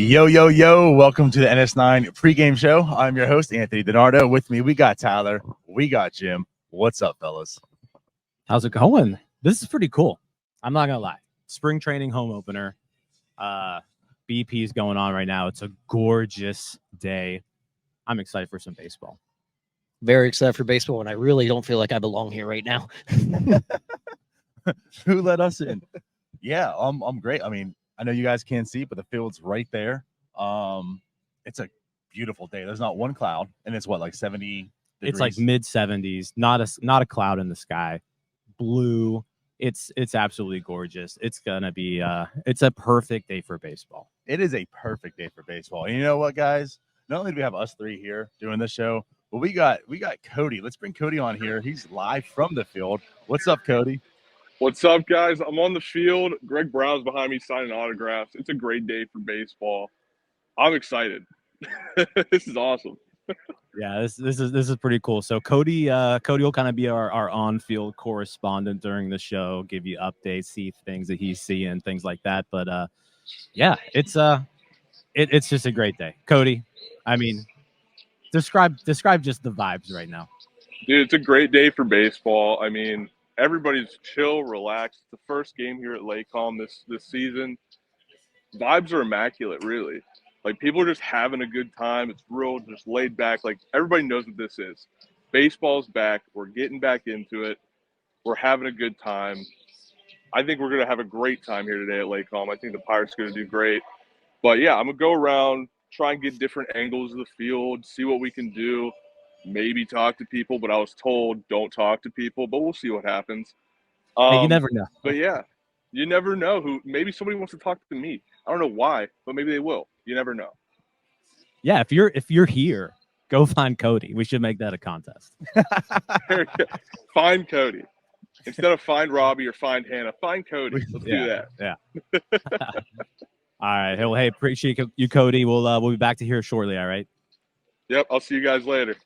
Yo, yo, yo. Welcome to the NS9 Pregame Show. I'm your host, Anthony DiNardo. With me, we got Tyler. We got Jim. What's up, fellas? How's it going? This is pretty cool. I'm not going to lie. Spring training home opener. BP's going on right now. It's a gorgeous day. I'm excited for some baseball. Very excited for baseball, and I really don't feel like I belong here right now. Who let us in? Yeah, I'm great. I mean, I know you guys can't see, but the field's right there. It's a beautiful day. There's not one cloud, and it's what, like 70 degrees? It's like mid 70s. Not a cloud in the sky. Blue. It's absolutely gorgeous. It's gonna be it's a perfect day for baseball. It is a perfect day for baseball. And you know what, guys? Not only do we have us three here doing this show, but we got Cody. Let's bring Cody on here. He's live from the field. What's up, Cody? What's up, guys? I'm on the field. Greg Brown's behind me signing autographs. It's a great day for baseball. I'm excited. This is awesome. Yeah, this is pretty cool. So Cody will kind of be our on-field correspondent during the show, give you updates, see things that he's seeing, things like that. But yeah, it's just a great day. Cody, I mean, describe just the vibes right now. Dude, it's a great day for baseball. I mean, everybody's chill, relaxed. It's the first game here at Lakecom this season. Vibes are immaculate, really. Like, people are just having a good time. It's real, just laid back. Like, everybody knows what this is. Baseball's back. We're getting back into it. We're having a good time. I think we're going to have a great time here today at Lakecom. I think the Pirates are going to do great. But, yeah, I'm going to go around, try and get different angles of the field, see what we can do, maybe talk to people. But I was told don't talk to people, but we'll see what happens. Hey, you never know. But, yeah, you never know who – maybe somebody wants to talk to me. I don't know why, but maybe they will. You never know. Yeah, if you're here, go find Cody. We should make that a contest. Find Cody. Instead of find Robbie or find Hannah, find Cody. Let's do that. Yeah. All right. Well, hey, appreciate you, Cody. We'll be back to here shortly. All right. Yep. I'll see you guys later.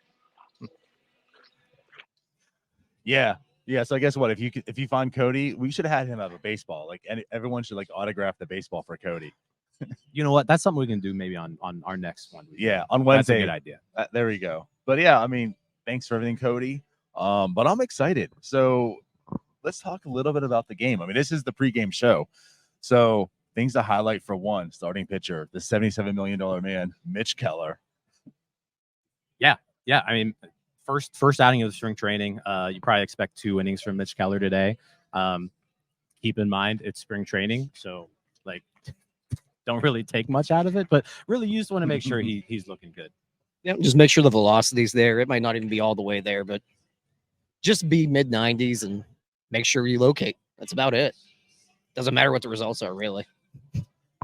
Yeah. So I guess what if you find Cody, we should have had him have a baseball. Like, everyone should like autograph the baseball for Cody. You know what? That's something we can do maybe on our next one. Yeah, on Wednesday. That's a good idea. There we go. But yeah, I mean, thanks for everything, Cody. But I'm excited. So let's talk a little bit about the game. I mean, this is the pregame show. So things to highlight for one, starting pitcher, the $77 million man, Mitch Keller. Yeah. I mean, first outing of the spring training. You probably expect 2 innings from Mitch Keller today. Keep in mind it's spring training, so like don't really take much out of it, but really you just want to make sure he's looking good. Yeah, just make sure the velocity's there. It might not even be all the way there, but just be mid-90s and make sure you locate. That's about it. Doesn't matter what the results are, really.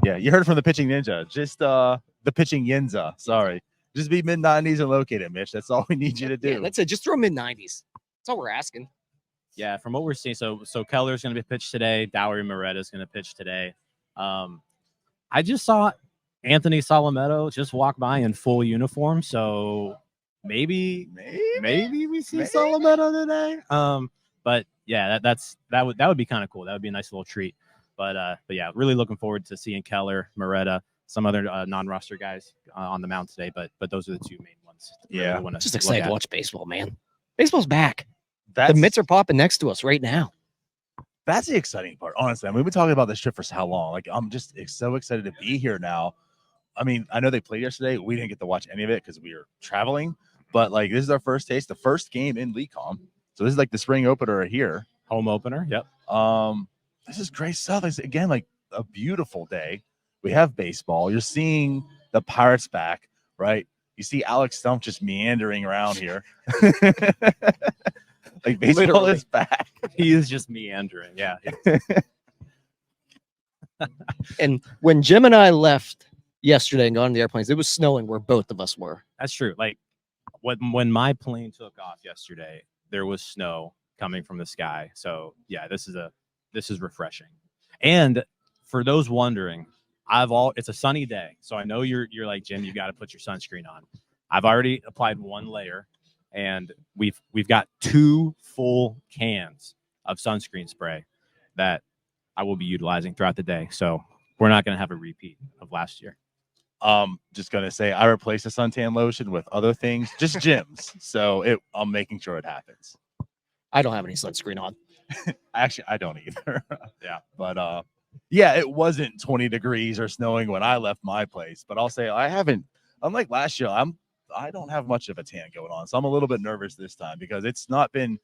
Yeah, you heard it from the pitching ninja. Just the pitching yinza. Sorry. Just be mid-90s and locate it, Mitch. That's all we need you to do. Yeah, that's it. Just throw mid-90s. That's all we're asking. Yeah, from what we're seeing, so Keller's going to be pitched today. Dowery Moretta's going to pitch today. I just saw Anthony Solometto just walk by in full uniform, so maybe we see Solometto today. But yeah, that would be kind of cool. That would be a nice little treat. But yeah, really looking forward to seeing Keller, Moretta, some other non-roster guys on the mound today. But those are the 2 main ones. Yeah, really just excited to watch baseball, man. Baseball's back. The mitts are popping next to us right now. That's the exciting part, honestly. I mean, we've been talking about this trip for how long? Like, I'm just so excited to be here now. I mean, I know they played yesterday. We didn't get to watch any of it because we were traveling. But, like, this is our first taste, the first game in Lakecom. So this is like the spring opener here. Home opener, yep. This is great stuff. It's, again, like a beautiful day. We have baseball. You're seeing the Pirates back, right? You see Alex Stumpf just meandering around here. Like, baseball Literally. is back. He is just meandering. Yeah. And when Jim and I left yesterday and got on the airplanes, it was snowing where both of us were. That's true. Like when my plane took off yesterday, there was snow coming from the sky. So yeah, this is refreshing. And for those wondering, it's a sunny day. So I know you're like, Jim, you got to put your sunscreen on. I've already applied 1 layer. And we've got 2 full cans of sunscreen spray that I will be utilizing throughout the day. So we're not going to have a repeat of last year. Just gonna say I replaced the suntan lotion with other things, just gyms. So I'm making sure it happens. I don't have any sunscreen on. Actually, I don't either. Yeah, but yeah, it wasn't 20 degrees or snowing when I left my place. But I'll say I haven't. Unlike last year, I don't have much of a tan going on, so I'm a little bit nervous this time because it's not been.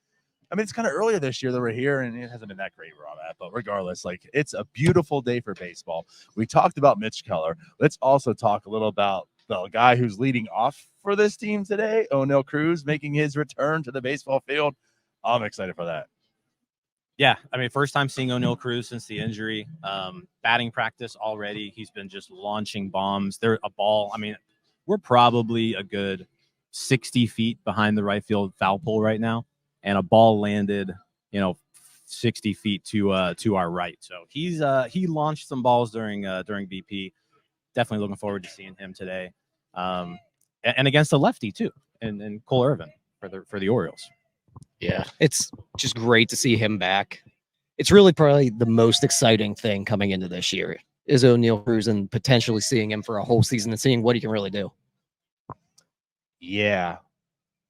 I mean, it's kind of earlier this year that we're here, and it hasn't been that great where I'm at. But regardless, like it's a beautiful day for baseball. We talked about Mitch Keller. Let's also talk a little about the guy who's leading off for this team today, O'Neal Cruz, making his return to the baseball field. I'm excited for that. Yeah, I mean, first time seeing O'Neal Cruz since the injury. Batting practice already, he's been just launching bombs. There a ball. I mean, we're probably a good 60 feet behind the right field foul pole right now, and a ball landed, 60 feet to our right. So he launched some balls during BP. Definitely looking forward to seeing him today, and against a lefty too, and Cole Irvin for the Orioles. Yeah, it's just great to see him back. It's really probably the most exciting thing coming into this year is O'Neal Cruz and potentially seeing him for a whole season and seeing what he can really do. Yeah.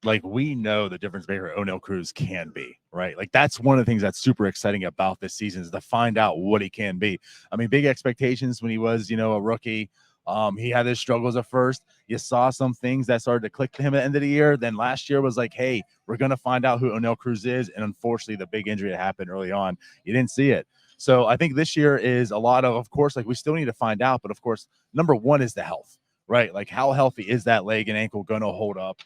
Like we know the difference maker O'Neal Cruz can be, right? Like that's one of the things that's super exciting about this season is to find out what he can be. I mean, big expectations when he was, a rookie. He had his struggles at first. You saw some things that started to click to him at the end of the year. Then last year was like, hey, we're going to find out who O'Neal Cruz is. And unfortunately, the big injury that happened early on, you didn't see it. So I think this year is a lot of course, like we still need to find out. But of course, number one is the health, right? Like how healthy is that leg and ankle going to hold up?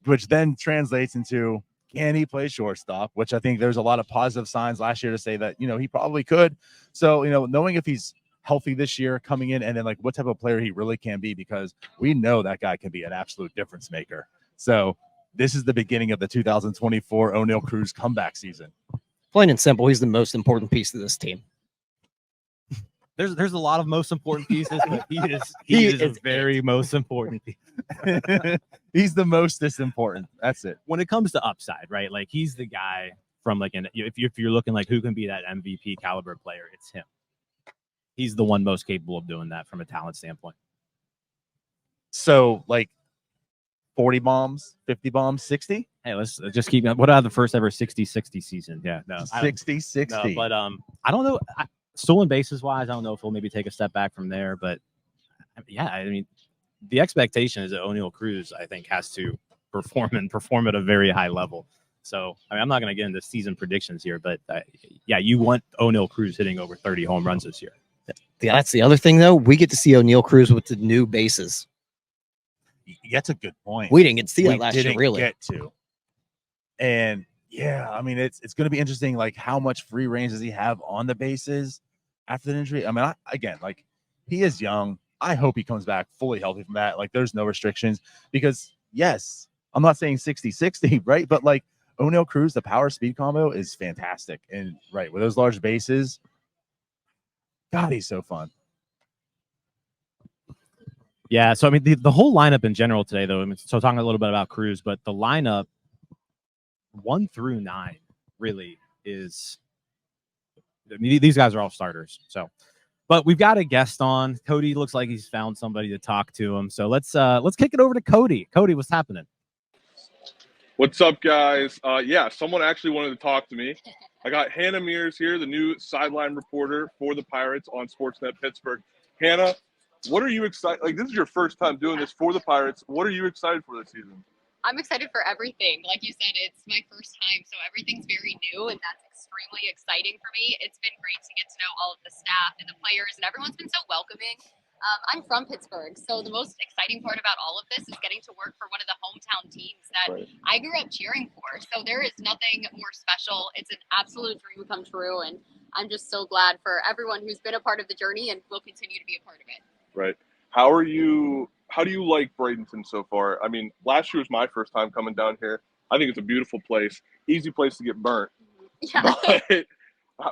Which then translates into can he play shortstop, which I think there's a lot of positive signs last year to say that, he probably could. So, knowing if he's healthy this year coming in and then like what type of player he really can be, because we know that guy can be an absolute difference maker. So this is the beginning of the 2024 O'Neal Cruz comeback season. Plain and simple, he's the most important piece of this team. There's a lot of most important pieces, but he is a very most important piece. He's the most important. That's it. When it comes to upside, right? Like he's the guy from like if you're looking like who can be that MVP caliber player, it's him. He's the one most capable of doing that from a talent standpoint. So like 40 bombs, 50 bombs, 60? Hey, let's just keep what out of the first ever 60-60 season. Yeah, no. 60-60. No, but I don't know. Stolen bases wise, I don't know if he'll maybe take a step back from there, but yeah, I mean, the expectation is that O'Neal Cruz, I think, has to perform at a very high level. So, I mean, I'm not going to get into season predictions here, but yeah, you want O'Neal Cruz hitting over 30 home runs this year. Yeah, that's the other thing, though. We get to see O'Neal Cruz with the new bases. That's a good point. We didn't get to see that last year, really. Get to. And yeah, I mean, it's going to be interesting. Like, how much free range does he have on the bases after the injury? I mean, he is young. I hope he comes back fully healthy from that. Like, there's no restrictions because, yes, I'm not saying 60-60, right? But like O'Neal Cruz, the power speed combo is fantastic. And right with those large bases, God, he's so fun. Yeah. So, I mean, the whole lineup in general today, though, I mean, so talking a little bit about Cruz, but the lineup 1 through 9 really is, I mean, these guys are all starters. So, but we've got a guest on. Cody looks like he's found somebody to talk to him. So let's kick it over to Cody. Cody, what's happening? What's up, guys? Yeah, someone actually wanted to talk to me. I got Hannah Mears here, the new sideline reporter for the Pirates on Sportsnet Pittsburgh. Hannah, what are you excited? Like, this is your first time doing this for the Pirates. What are you excited for this season? I'm excited for everything. Like you said, it's my first time, so everything's very new, and that's extremely exciting for me. It's been great to get to know all of the staff and the players, and everyone's been so welcoming. I'm from Pittsburgh, so the most exciting part about all of this is getting to work for one of the hometown teams that I grew up cheering for. So there is nothing more special. It's an absolute dream come true, and I'm just so glad for everyone who's been a part of the journey and will continue to be a part of it. Right. How do you like Bradenton so far? I mean, last year was my first time coming down here. I think it's a beautiful place, easy place to get burnt. Yeah. But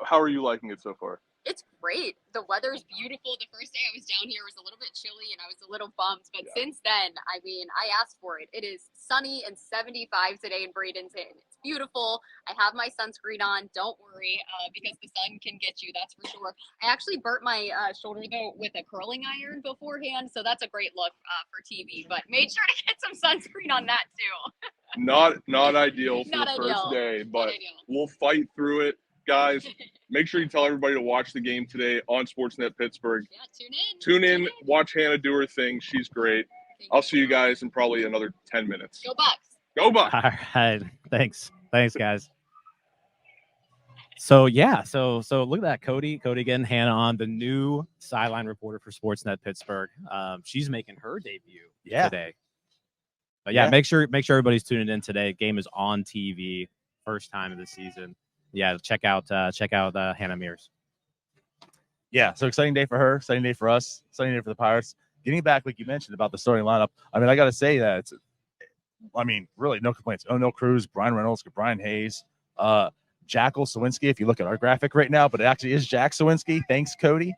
how are you liking it so far? It's great. The weather is beautiful. The first day I was down here was a little bit chilly and I was a little bummed. But since then, I mean, I asked for it. It is sunny and 75 today in Bradenton. It's beautiful. I have my sunscreen on. Don't worry, because the sun can get you. That's for sure. I actually burnt my shoulder though with a curling iron beforehand, so that's a great look for TV. But made sure to get some sunscreen on that too. Not ideal for Not the first ideal. day, Not but ideal. we'll fight through it. Guys, make sure you tell everybody to watch the game today on Sportsnet Pittsburgh. Yeah, tune in. Watch Hannah do her thing. She's great. I'll see you guys in probably another 10 minutes. Go Bucks. Go Bucks. All right. Thanks, guys. So yeah, so look at that, Cody getting Hannah on, the new sideline reporter for Sportsnet Pittsburgh. She's making her debut today. But yeah, make sure everybody's tuning in today. Game is on TV, first time of the season. Yeah, check out Hannah Mears. Yeah, so exciting day for her, exciting day for us, exciting day for the Pirates. Getting back, like you mentioned, about the starting lineup. I mean, I got to say that really no complaints. O'Neal Cruz, Brian Reynolds, Brian Hayes, Jackal Sawinski, if you look at our graphic right now, but it actually is Jack Sawinski. Thanks, Cody.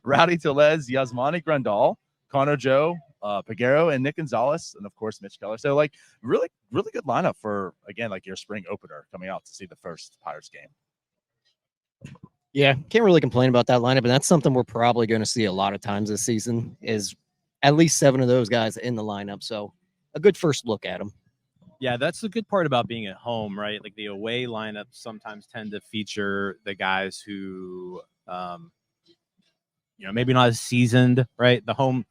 Rowdy Tellez, Yasmani Grandal, Connor Joe, Peguero, and Nick Gonzalez, and of course Mitch Keller. So like really good lineup for, again, like your spring opener coming out to see the first Pirates game. Yeah, can't really complain about that lineup, and that's something we're probably going to see a lot of times this season, is at least 7 of those guys in the lineup. So a good first look at them. Yeah, that's the good part about being at home, right? Like the away lineups sometimes tend to feature the guys who, maybe not as seasoned, right? The home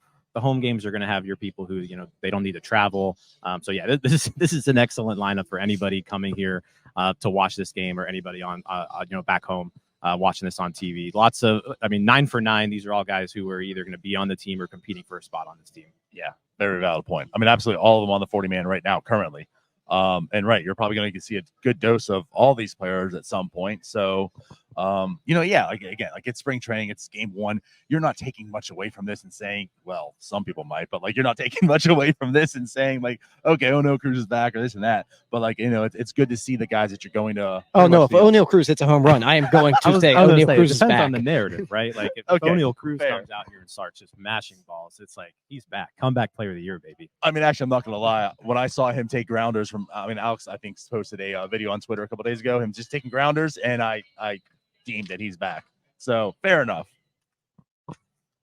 games are going to have your people who, they don't need to travel. So yeah, this is an excellent lineup for anybody coming here to watch this game, or anybody on, back home watching this on TV. 9 for 9. These are all guys who are either going to be on the team or competing for a spot on this team. Yeah, very valid point. I mean, absolutely all of them on the 40-man right now currently. And right, you're probably going to see a good dose of all these players at some point. So, like it's spring training, it's game 1. You're not taking much away from this and saying, well, some people might, but like you're not taking much away from this and saying like, okay, O'Neal Cruz is back or this and that. But like, it's good to see the guys that you're going to. Oh no, if O'Neal Cruz hits a home run, I am going to say O'Neal Cruz is back. back. On the narrative, right? Like if O'Neal Cruz comes out here and starts just mashing balls, it's like he's back. Comeback player of the year, baby. I mean, actually, I'm not going to lie. When I saw him take grounders from, Alex, I think posted a video on Twitter a couple days ago, him just taking grounders, and I deemed that he's back. So fair enough.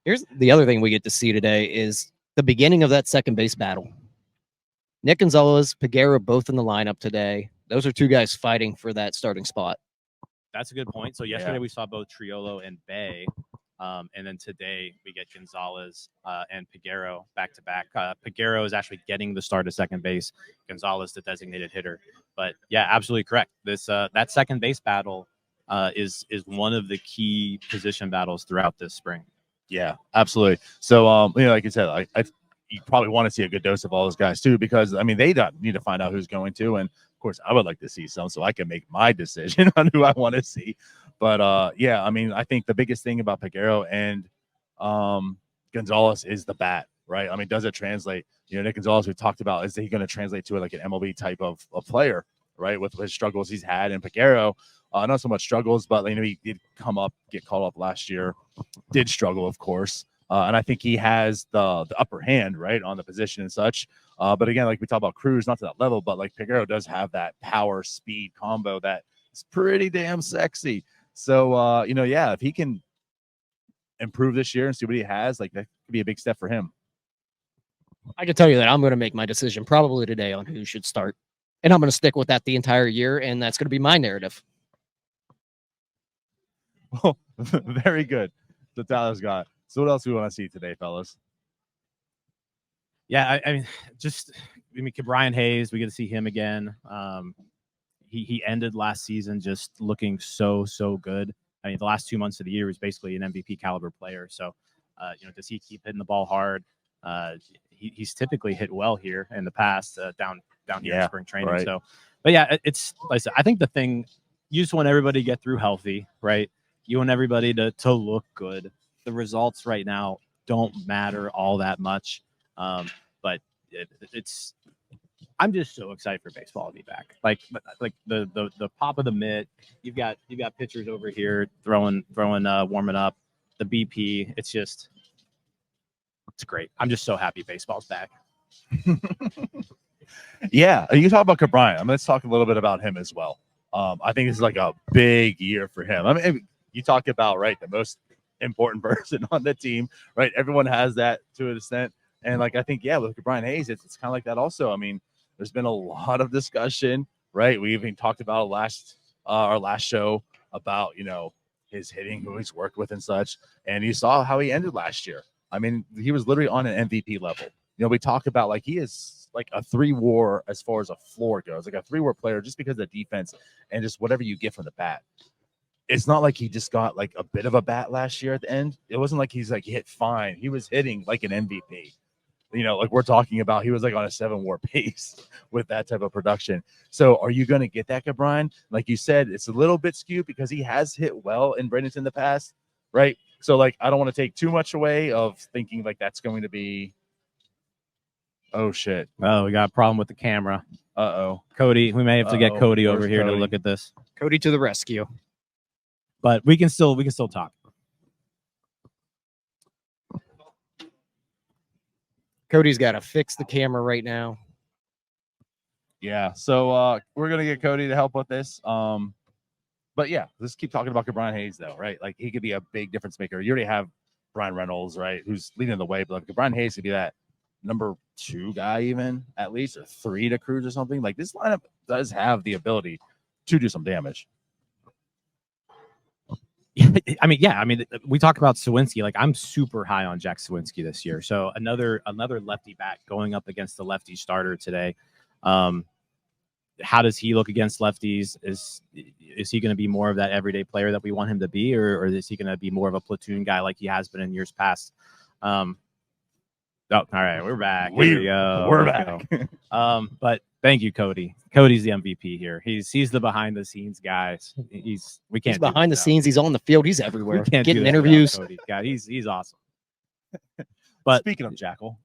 Here's the other thing we get to see today is the beginning of that second base battle. Nick Gonzalez, Peguero, both in the lineup today. Those are 2 guys fighting for that starting spot. That's a good point. So yesterday we saw both Triolo and Bay. And then today we get Gonzalez and Peguero back to back. Peguero is actually getting the start at second base. Gonzalez, the designated hitter. But yeah, absolutely correct. This that second base battle is one of the key position battles throughout this spring. Yeah, absolutely. So like you said, you probably want to see a good dose of all those guys too, because I mean they need to find out who's going to, and of course I would like to see some so I can make my decision on who I want to see. But I mean, I think the biggest thing about Peguero and Gonzalez is the bat, right? I mean, does it translate? Nick Gonzalez, we talked about, is he going to translate to like an MLB type of player, right? With his struggles he's had, and Peguero, not so much struggles, but he did get called up last year, did struggle, of course. And I think he has the upper hand, right, on the position and such. But again, like we talk about Cruz, not to that level, but like Peguero does have that power speed combo that is pretty damn sexy. So, if he can improve this year and see what he has, like that could be a big step for him. I can tell you that I'm going to make my decision probably today on who should start. And I'm going to stick with that the entire year, and that's going to be my narrative. Well, very good. So Tyler's got. So what else do we want to see today, fellas? Yeah, I mean, Brian Hayes, we get to see him again. He ended last season just looking so good. I mean, the last 2 months of the year was basically an MVP caliber player. So, does he keep hitting the ball hard? He's typically hit well here in the past, down here in spring training. Right. So, but yeah, it's like I said, I think the thing, you just want everybody to get through healthy, right? You want everybody to look good. The results right now don't matter all that much, but it's. I'm just so excited for baseball to be back. Like the pop of the mitt. You've got pitchers over here throwing, warming up. The BP. It's great. I'm just so happy baseball's back. Yeah, you talk about Cabryan. Let's talk a little bit about him as well. I think this is like a big year for him. I mean, you talk about the most important person on the team, right? Everyone has that to an extent, and I think with Cabryan Hayes, it's kind of like that also. I mean, there's been a lot of discussion, right? We even talked about our last show about his hitting, who he's worked with and such, and you saw how he ended last year. I mean, he was literally on an MVP level. We talk about he is like a 3-WAR as far as a floor goes, like a 3-WAR player, just because of the defense and just whatever you get from the bat. It's not like he just got a bit of a bat last year at the end. It wasn't like he hit fine. He was hitting like an MVP. We're talking about, he was on a 7-WAR pace with that type of production. So are you going to get that, Cabryan? Like you said, it's a little bit skewed because he has hit well in Bradenton in the past, right? So I don't want to take too much away of thinking that's going to be. Oh shit! Oh, we got a problem with the camera. Uh-oh. Cody, we may have to get Cody over Where's here to Cody? look at this. Cody to the rescue. But we can still talk. Cody's got to fix the camera right now. Yeah, so we're gonna get Cody to help with this. But yeah, let's keep talking about Cabryan Hayes though, right? He could be a big difference maker. You already have Brian Reynolds, right, who's leading the way, but Cabryan Hayes could be that number 2 guy, even at least, or 3 to Cruz or something. This lineup does have the ability to do some damage. I mean, we talk about Sawinski. I'm super high on Jack Sawinski this year. So another lefty bat going up against the lefty starter today. How does he look against lefties? Is he going to be more of that everyday player that we want him to be, or is he going to be more of a platoon guy like he has been in years past? Oh, all right, we're back. Here we go. We're back. But thank you, Cody. Cody's the MVP here. He's the behind the scenes guy. He's behind the scenes. He's on the field. He's everywhere. We can't getting do that interviews. Cody. God, he's awesome. But speaking of Jackal,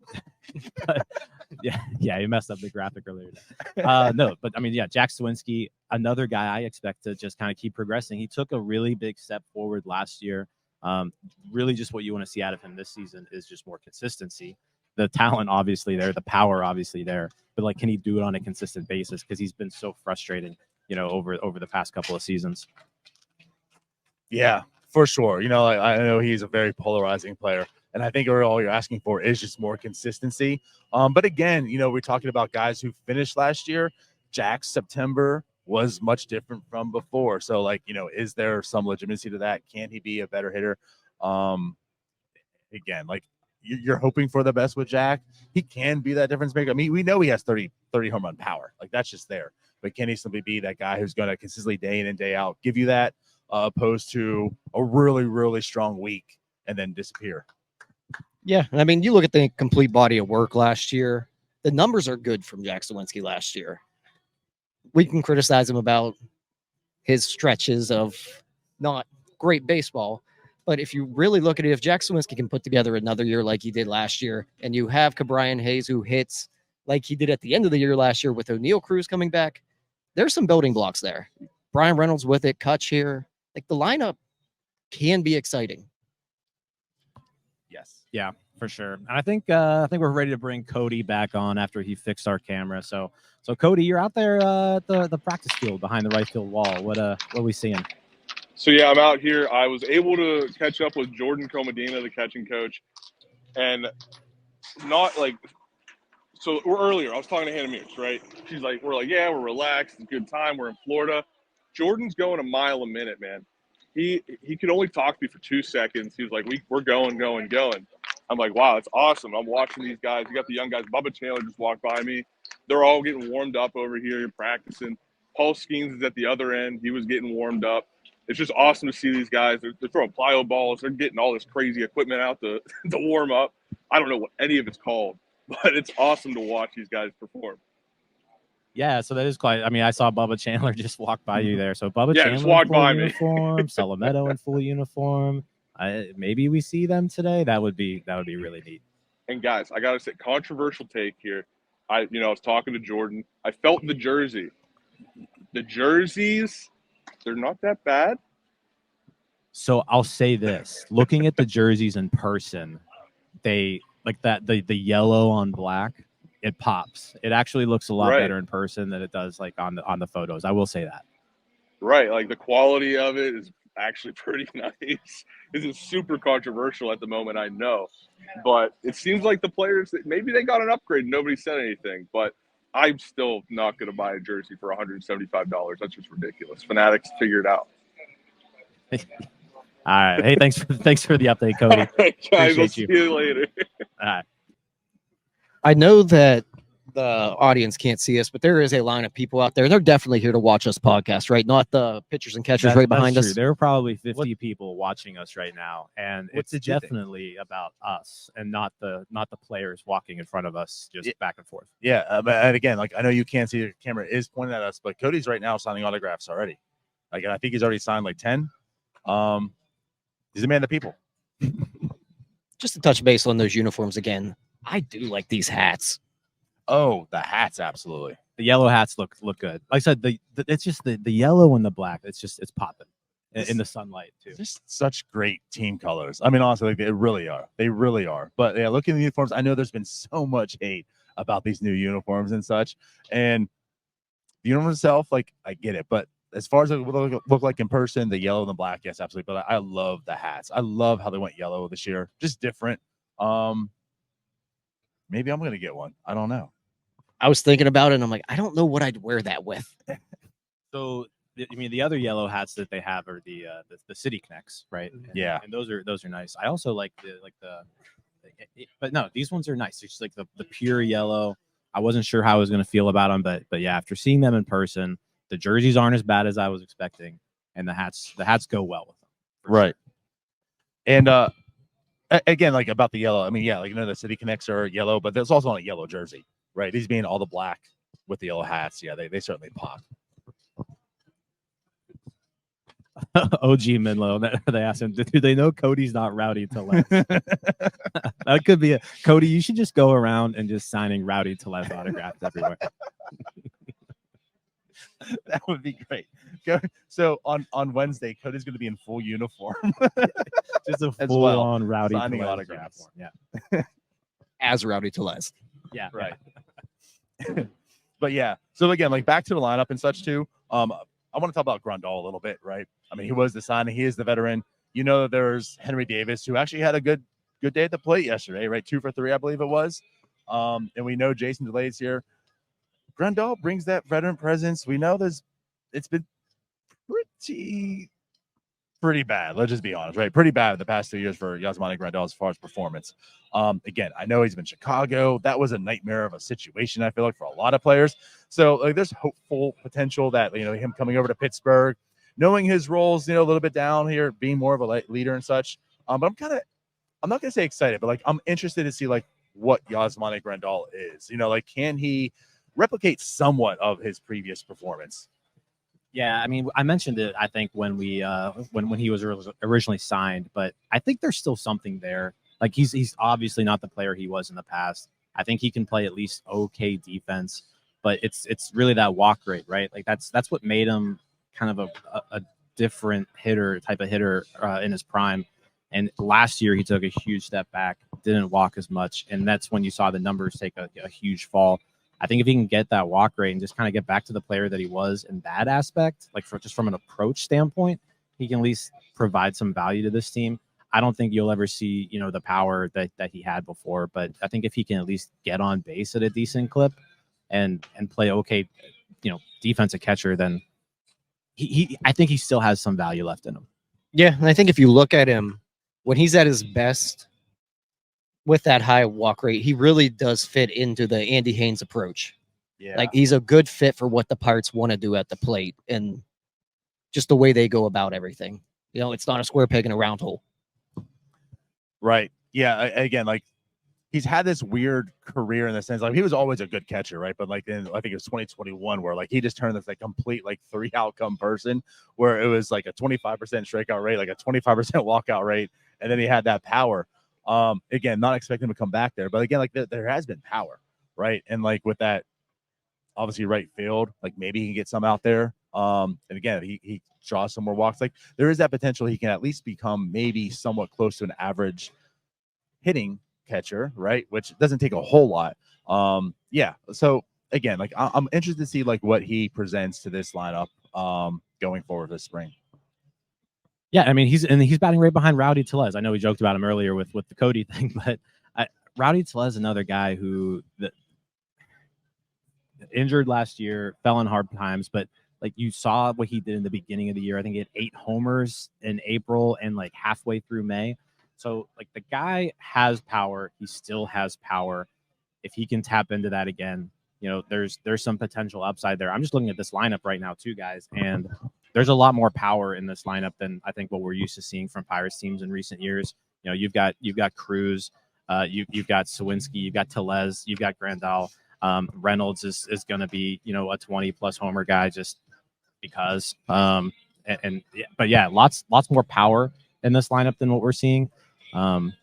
yeah, he messed up the graphic earlier. No, but I mean, Jack Sawinski, another guy I expect to just kind of keep progressing. He took a really big step forward last year. Really, just what you want to see out of him this season is just more consistency. The talent obviously there, the power obviously there, but can he do it on a consistent basis? Because he's been so frustrating, over the past couple of seasons. Yeah, for sure. I know he's a very polarizing player, and I think all you're asking for is just more consistency. But again, we're talking about guys who finished last year. Jack's September was much different from before. So, is there some legitimacy to that? Can he be a better hitter? Again, you're hoping for the best with Jack. He can be that difference maker. I mean, we know he has 30 home run power. That's just there. But can he simply be that guy who's going to consistently day in and day out give you that, opposed to a really, really strong week and then disappear? Yeah, I mean, you look at the complete body of work last year. The numbers are good from Jack Sawinski last year. We can criticize him about his stretches of not great baseball. But if you really look at it, if Jack Sawinski can put together another year like he did last year, and you have Cabryan Hayes who hits like he did at the end of the year last year with O'Neal Cruz coming back, there's some building blocks there. Brian Reynolds with it, Kutch here. The lineup can be exciting. Yes. Yeah, for sure. And I think we're ready to bring Cody back on after he fixed our camera. So Cody, you're out there at the practice field behind the right field wall. What are we seeing? So, yeah, I'm out here. I was able to catch up with Jordan Comedina, the catching coach, and so we're earlier. I was talking to Hannah Mears, right? We're we're relaxed. It's a good time. We're in Florida. Jordan's going a mile a minute, man. He could only talk to me for 2 seconds. He was like, we're going. I'm like, wow, that's awesome. I'm watching these guys. You got the young guys. Bubba Chandler just walked by me. They're all getting warmed up over here practicing. Paul Skenes is at the other end. He was getting warmed up. It's just awesome to see these guys. They're throwing plyo balls. They're getting all this crazy equipment out to warm up. I don't know what any of it's called, but it's awesome to watch these guys perform. Yeah, so that is quite. I mean, I saw Bubba Chandler just walk by you there. So Bubba Chandler just walked in full by me. uniform, Salametto in full uniform. Maybe we see them today. That would be really neat. And guys, I gotta say, controversial take here. I was talking to Jordan. I felt the jersey. The jerseys, they're not that bad. So I'll say this: looking at the jerseys in person, they like that the yellow on black. it pops. It actually looks a lot Right. better in person than it does like on the photos. I will say that. Right, like the quality of it is actually pretty nice. This is super controversial at the moment, I know, but it seems like the players maybe they got an upgrade. Nobody said anything, but I'm still not going to buy a jersey for $175. That's just ridiculous. Fanatics, figure it out. All right. Hey, thanks for the update, Cody. All right, guys, I'll Appreciate see you. you later. All right. I know that the audience can't see us, but there is a line of people out there. They're definitely here to watch us podcast, right? Not the pitchers and catchers right behind That's us. true. There are probably 50 people watching us right now, and What it's did you think? definitely about us and not the players walking in front of us just back and forth. Yeah, and again, like I know you can't see the camera is pointing at us, but Cody's right now signing autographs already. Like, and I think he's already signed like 10. He's a man of the people. Just to touch base on those uniforms again, I do like these hats. Oh, the hats, absolutely. The yellow hats look good. Like I said, it's just the yellow and the black. It's popping in the sunlight too. Just such great team colors. I mean, honestly, like, they really are. They really are. But yeah, looking at the uniforms, I know there's been so much hate about these new uniforms and such. And the uniform itself, like, I get it. But as far as it would look like in person, the yellow and the black, yes, absolutely. But I love the hats. I love how they went yellow this year. Just different. Maybe I'm gonna get one. I don't know. I was thinking about it, and I'm like, I don't know what I'd wear that with. So I mean, the other yellow hats that they have are the City Connects, right? Yeah. And those are nice. I also like but no, these ones are nice. It's just like the pure yellow. I wasn't sure how I was going to feel about them, but yeah, after seeing them in person, the jerseys aren't as bad as I was expecting, and the hats go well with them. Right. And again, like about the yellow, I mean, yeah, like you know the City Connects are yellow, but there's also on a yellow jersey, right? These being all the black with the yellow hats, yeah, they certainly pop. OG Minlow, they asked him, do they know Cody's not rowdy to left? That could be Cody, you should just go around and just signing rowdy to left autographs everywhere. That would be great. So on Wednesday, Cody's going to be in full uniform. Just a As full well, on rowdy signing Tellez autographs. uniform. Yeah. As Rowdy Tellez. Yeah. Right. But yeah, so again, like back to the lineup and such too. I want to talk about Grandal a little bit, right? I mean, he was the signing, he is the veteran. You know, there's Henry Davis, who actually had a good day at the plate yesterday, right? 2 for 3, I believe it was. And we know Jason DeLay's here. Grandal brings that veteran presence. We know it's been pretty bad. Let's just be honest, right? Pretty bad the past 2 years for Yasmani Grandal as far as performance. Again, I know he's been Chicago. That was a nightmare of a situation, I feel like, for a lot of players. So like there's hopeful potential that, you know, him coming over to Pittsburgh, knowing his roles, you know, a little bit down here, being more of a leader and such. But I'm not gonna say excited, but like I'm interested to see like what Yasmani Grandal is. You know, like can he replicate somewhat of his previous performance? Yeah, I mean, I mentioned it, I think, when we when he was originally signed, but I think there's still something there. Like he's obviously not the player he was in the past. I think he can play at least okay defense, but it's really that walk rate, right? Like that's what made him kind of a different type of hitter in his prime. And last year he took a huge step back, didn't walk as much, and that's when you saw the numbers take a huge fall. I think if he can get that walk rate and just kind of get back to the player that he was in that aspect, like from an approach standpoint, he can at least provide some value to this team. I don't think you'll ever see, you know, the power that he had before, but I think if he can at least get on base at a decent clip and play okay, you know, defensive catcher, then I think he still has some value left in him. Yeah, and I think if you look at him when he's at his best with that high walk rate, he really does fit into the Andy Haynes approach. Yeah. Like he's a good fit for what the Pirates want to do at the plate and just the way they go about everything. You know, it's not a square peg in a round hole. Right. Yeah. Again, like he's had this weird career in the sense, like he was always a good catcher, right? But like in I think it was 2021 where like he just turned this like complete like 3 outcome person where it was like a 25% strikeout rate, like a 25% walkout rate, and then he had that power. Again, not expecting him to come back there, but again, like there has been power, right? And like with that, obviously right field, like maybe he can get some out there. And again, he draws some more walks. Like there is that potential he can at least become maybe somewhat close to an average hitting catcher, right? Which doesn't take a whole lot. Yeah. So again, like I'm interested to see like what he presents to this lineup going forward this spring. Yeah, I mean he's batting right behind Rowdy Tellez. I know we joked about him earlier with the Cody thing, but Rowdy Tellez is another guy who injured last year, fell in hard times, but like you saw what he did in the beginning of the year. I think he had 8 homers in April and like halfway through May. So like the guy has power. He still has power. If he can tap into that again, you know, there's some potential upside there. I'm just looking at this lineup right now too, guys, and there's a lot more power in this lineup than I think what we're used to seeing from Pirates teams in recent years. You know, you've got Cruz, you've got Sawinski, you've got Tellez, you've got Grandal. Reynolds is going to be, you know, a 20+ homer guy just because. But yeah, lots more power in this lineup than what we're seeing.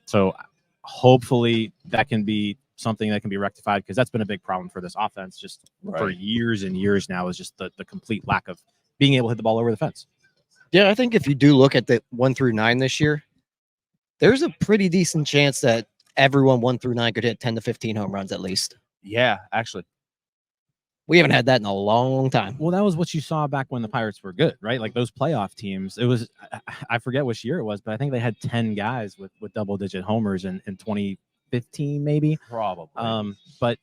So hopefully that can be something that can be rectified, because that's been a big problem for this offense just for years and years now, is just the complete lack of being able to hit the ball over the fence. Yeah, I think if you do look at the 1 through 9 this year, there's a pretty decent chance that everyone 1 through 9 could hit 10 to 15 home runs at least. Yeah, actually. We haven't had that in a long time. Well, that was what you saw back when the Pirates were good, right? Like those playoff teams. It was, I forget which year it was, but I think they had 10 guys with double-digit homers in 2015, maybe. Probably. But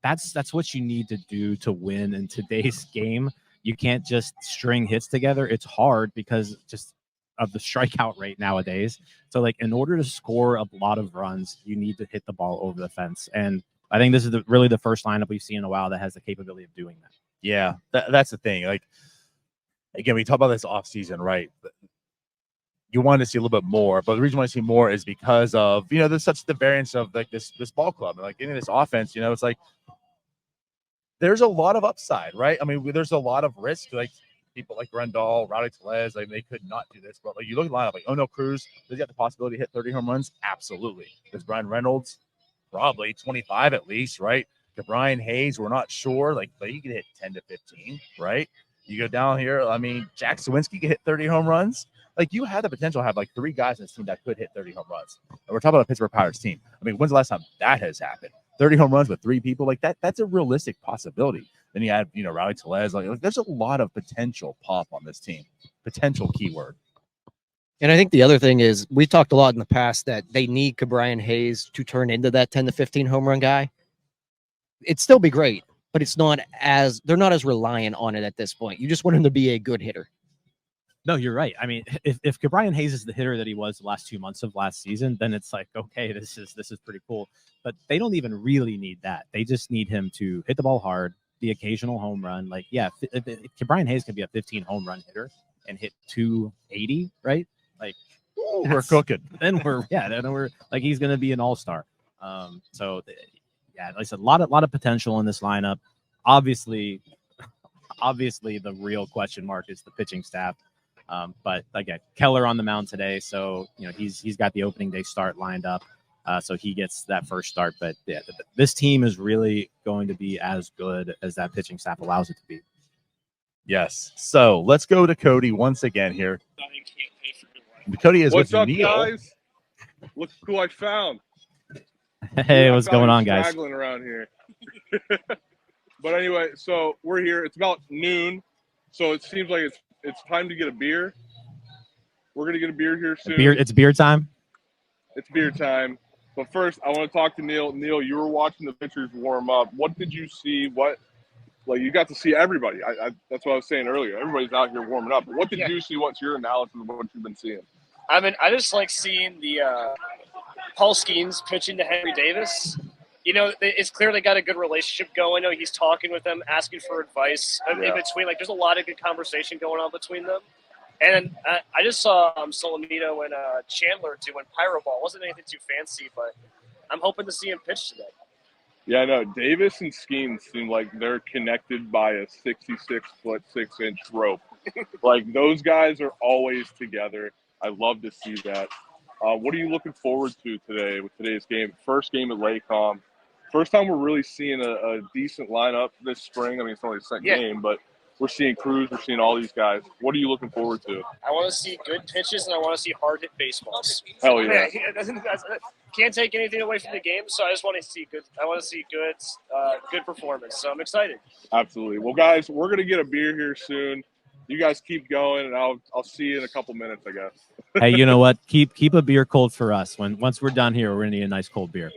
that's what you need to do to win in today's game. You can't just string hits together. It's hard because just of the strikeout rate nowadays. So, like, in order to score a lot of runs, you need to hit the ball over the fence. And I think this is really the first lineup we've seen in a while that has the capability of doing that. Yeah, that's the thing. Like, again, we talk about this offseason, right? You want to see a little bit more, but the reason why I see more is because of, you know, there's such the variance of like this ball club, and like getting this offense, you know, it's like there's a lot of upside, right? I mean, there's a lot of risk. Like people like Grandal, Rowdy Tellez, like they could not do this, but like you look at the lineup, like, oh no, Cruz, does he have the possibility to hit 30 home runs? Absolutely. Does Brian Reynolds? Probably 25 at least, right? To Brian Hayes, we're not sure, like, but he could hit 10 to 15, right? You go down here, I mean, Jack Sawinski could hit 30 home runs. Like, you have the potential to have like 3 guys in this team that could hit 30 home runs. And we're talking about a Pittsburgh Pirates team. I mean, when's the last time that has happened? 30 home runs with 3 people, like that's a realistic possibility. Then you add, you know, Rowdy Tellez, like there's a lot of potential pop on this team. Potential keyword. And I think the other thing is we talked a lot in the past that they need Brian Hayes to turn into that 10 to 15 home run guy. It'd still be great, but they're not as reliant on it at this point. You just want him to be a good hitter. No, you're right. I mean, if Brian Hayes is the hitter that he was the last 2 months of last season, then it's like, okay, this is pretty cool. But they don't even really need that. They just need him to hit the ball hard, the occasional home run. Like, yeah, if Brian Hayes can be a 15 home run hitter and hit 280, right? Like, We're cooking. Then we're like, he's going to be an all-star. So yeah, like I said, a lot of potential in this lineup. Obviously the real question mark is the pitching staff. But again, Keller on the mound today, so you know he's got the opening day start lined up, so he gets that first start. But yeah, this team is really going to be as good as that pitching staff allows it to be. Yes. So let's go to Cody once again here. Cody is What's with up, Neil. guys? Look who I found. Hey, what's going on, guys? Straggling around here. But anyway, so we're here. It's about noon, so it seems like it's time to get a beer. We're gonna get a beer here soon. It's beer time. It's beer time. But first, I want to talk to Neil. Neil, you were watching the pitchers warm up. What did you see? You got to see everybody. That's what I was saying earlier. Everybody's out here warming up. But what did you see? What's your analysis of what you've been seeing? I mean, I just like seeing the Paul Skenes pitching to Henry Davis. You know, it's clearly got a good relationship going. He's talking with them, asking for advice in between. Like, there's a lot of good conversation going on between them. And I just saw Solomito and Chandler doing Pyro Ball. Wasn't anything too fancy, but I'm hoping to see him pitch today. Yeah, no, Davis and Skenes seem like they're connected by a 66-foot, 6-inch rope. Like, those guys are always together. I love to see that. What are you looking forward to today with today's game? First game at Lakecom. First time we're really seeing a decent lineup this spring. I mean, it's only the second game, but We're seeing Cruz. We're seeing all these guys. What are you looking forward to? I want to see good pitches and I want to see hard hit baseballs. Hell yeah! Can't take anything away from the game, so I just want to see good. I want to see good performance. So I'm excited. Absolutely. Well, guys, we're gonna get a beer here soon. You guys keep going, and I'll see you in a couple minutes, I guess. Hey, you know what? Keep a beer cold for us. Once we're done here, we're gonna need a nice cold beer.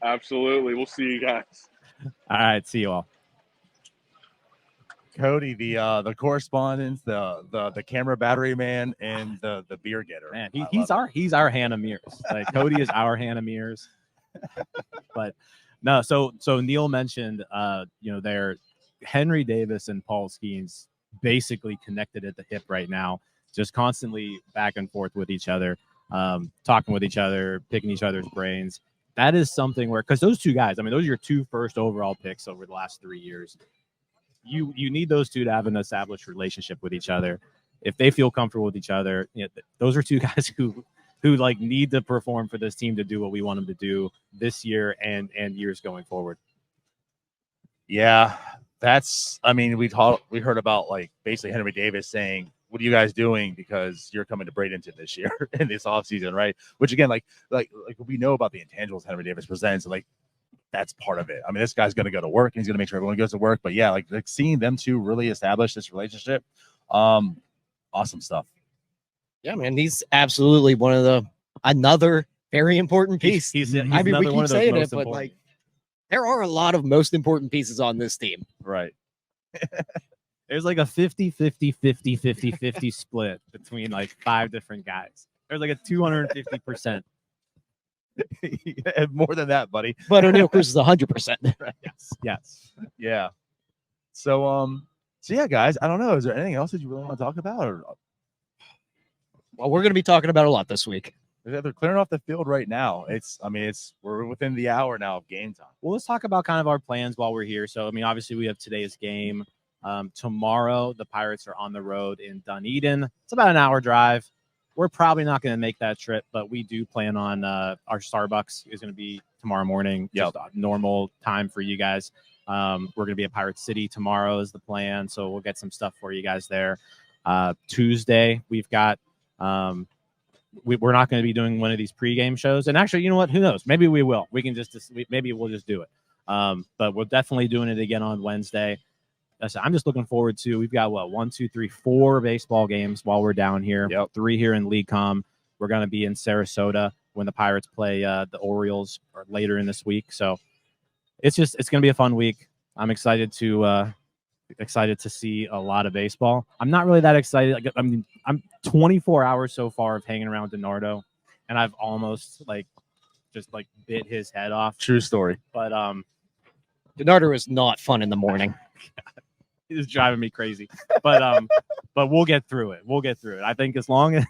Absolutely. We'll see you guys. All right, see you all. Cody, the correspondent, the camera battery man, and the beer getter. Man, he's our Hannah Mears. Like Cody is our Hannah Mears. But no, so Neil mentioned they're Henry Davis and Paul Skenes basically connected at the hip right now, just constantly back and forth with each other, talking with each other, picking each other's brains. That is something where, because those two guys, I mean, those are your 2 first overall picks over the last 3 years. You need those two to have an established relationship with each other. If they feel comfortable with each other, those are two guys who like need to perform for this team to do what we want them to do this year and years going forward. Yeah, we heard about like basically Henry Davis saying, "What are you guys doing? Because you're coming to Bradenton this year in this offseason, right?" Which again, like we know about the intangibles Henry Davis presents, like that's part of it. I mean, this guy's going to go to work and he's going to make sure everyone goes to work. But yeah, like seeing them two really establish this relationship, awesome stuff. Yeah, man, he's absolutely another very important piece. He's we keep saying it, but like there are a lot of most important pieces on this team. Right. There's like a 50-50 split between like 5 different guys. There's like a 250%. More than that, buddy. But O'Neal Cruz is 100%. Yes. Yeah. So yeah, guys, I don't know. Is there anything else that you really want to talk about? Or well, we're going to be talking about a lot this week. they're clearing off the field right now. We're within the hour now of game time. Well, let's talk about kind of our plans while we're here. So, I mean, obviously we have today's game. Tomorrow, the Pirates are on the road in Dunedin. It's about an hour drive. We're probably not going to make that trip, but we do plan on our Starbucs is going to be tomorrow morning. Just a normal time for you guys. We're going to be at Pirate City tomorrow is the plan. So we'll get some stuff for you guys there. Tuesday, we've got we're not going to be doing one of these pregame shows. And actually, you know what? Who knows? Maybe we will. Maybe we'll just do it. But we're definitely doing it again on Wednesday. I'm just looking forward to. We've got 4 baseball games while we're down here. 3 here in League Com. We're going to be in Sarasota when the Pirates play the Orioles later in this week. So it's going to be a fun week. I'm excited to see a lot of baseball. I'm not really that excited. I'm 24 hours so far of hanging around DiNardo, and I've almost just bit his head off. True story. But DiNardo is not fun in the morning. It's driving me crazy, but we'll get through it. I think as long as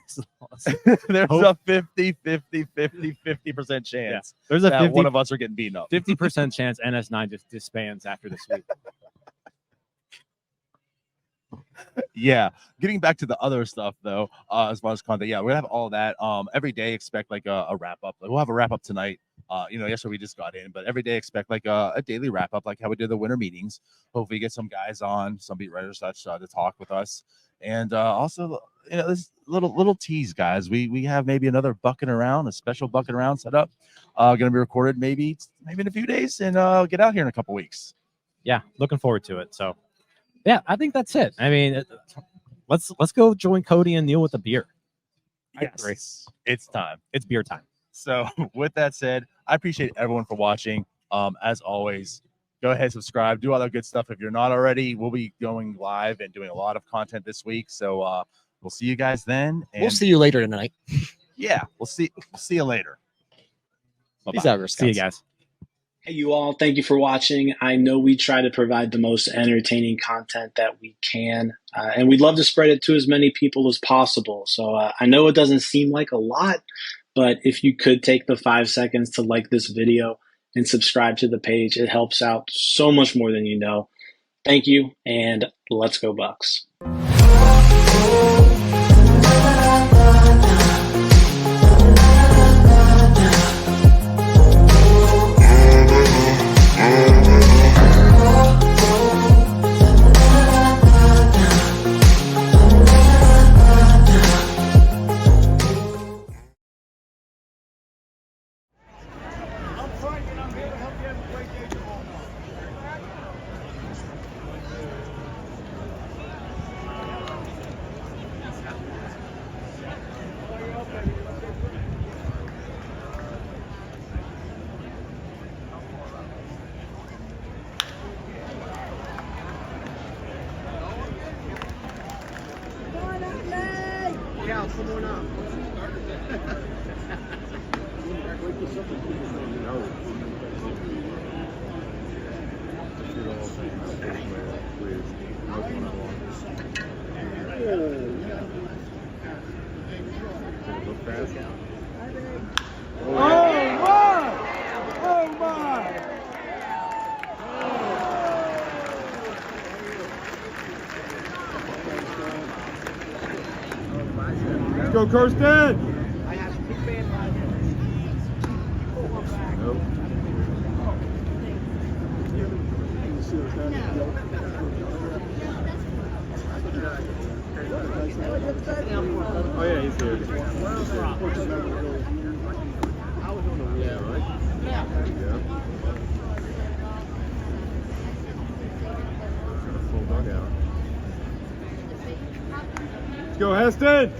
there's a 50% chance there's a that 50, one of us are getting beaten up. 50% chance NS9 just disbands after this week. Yeah, getting back to the other stuff though, as far as content, we're gonna have all that. Every day expect a wrap up. We'll have a wrap up tonight. Yesterday we just got in, but every day expect a daily wrap up, like how we did the winter meetings. Hopefully get some guys on, some beat writers such to talk with us, and also this little tease, guys. We have maybe another Bucn around, a special Bucn around set up. Going to be recorded maybe in a few days, and get out here in a couple weeks. Yeah, looking forward to it. So. Yeah, I think that's it. I mean, let's go join Cody and Neil with a beer. Yes, it's time. It's beer time. So with that said, I appreciate everyone for watching. As always, go ahead, subscribe, do all that good stuff. If you're not already, we'll be going live and doing a lot of content this week. So we'll see you guys then. And we'll see you later tonight. Yeah, we'll see you later. Peace out, see you guys. Hey, you all. Thank you for watching. I know we try to provide the most entertaining content that we can, and we'd love to spread it to as many people as possible. So I know it doesn't seem like a lot, but if you could take the 5 seconds to like this video and subscribe to the page, it helps out so much more than you know. Thank you, and let's go Bucks. Let's go, Kirsten! Oh yeah, he's here. Yeah, right? Yeah. Full dugout. Let's go, Heston!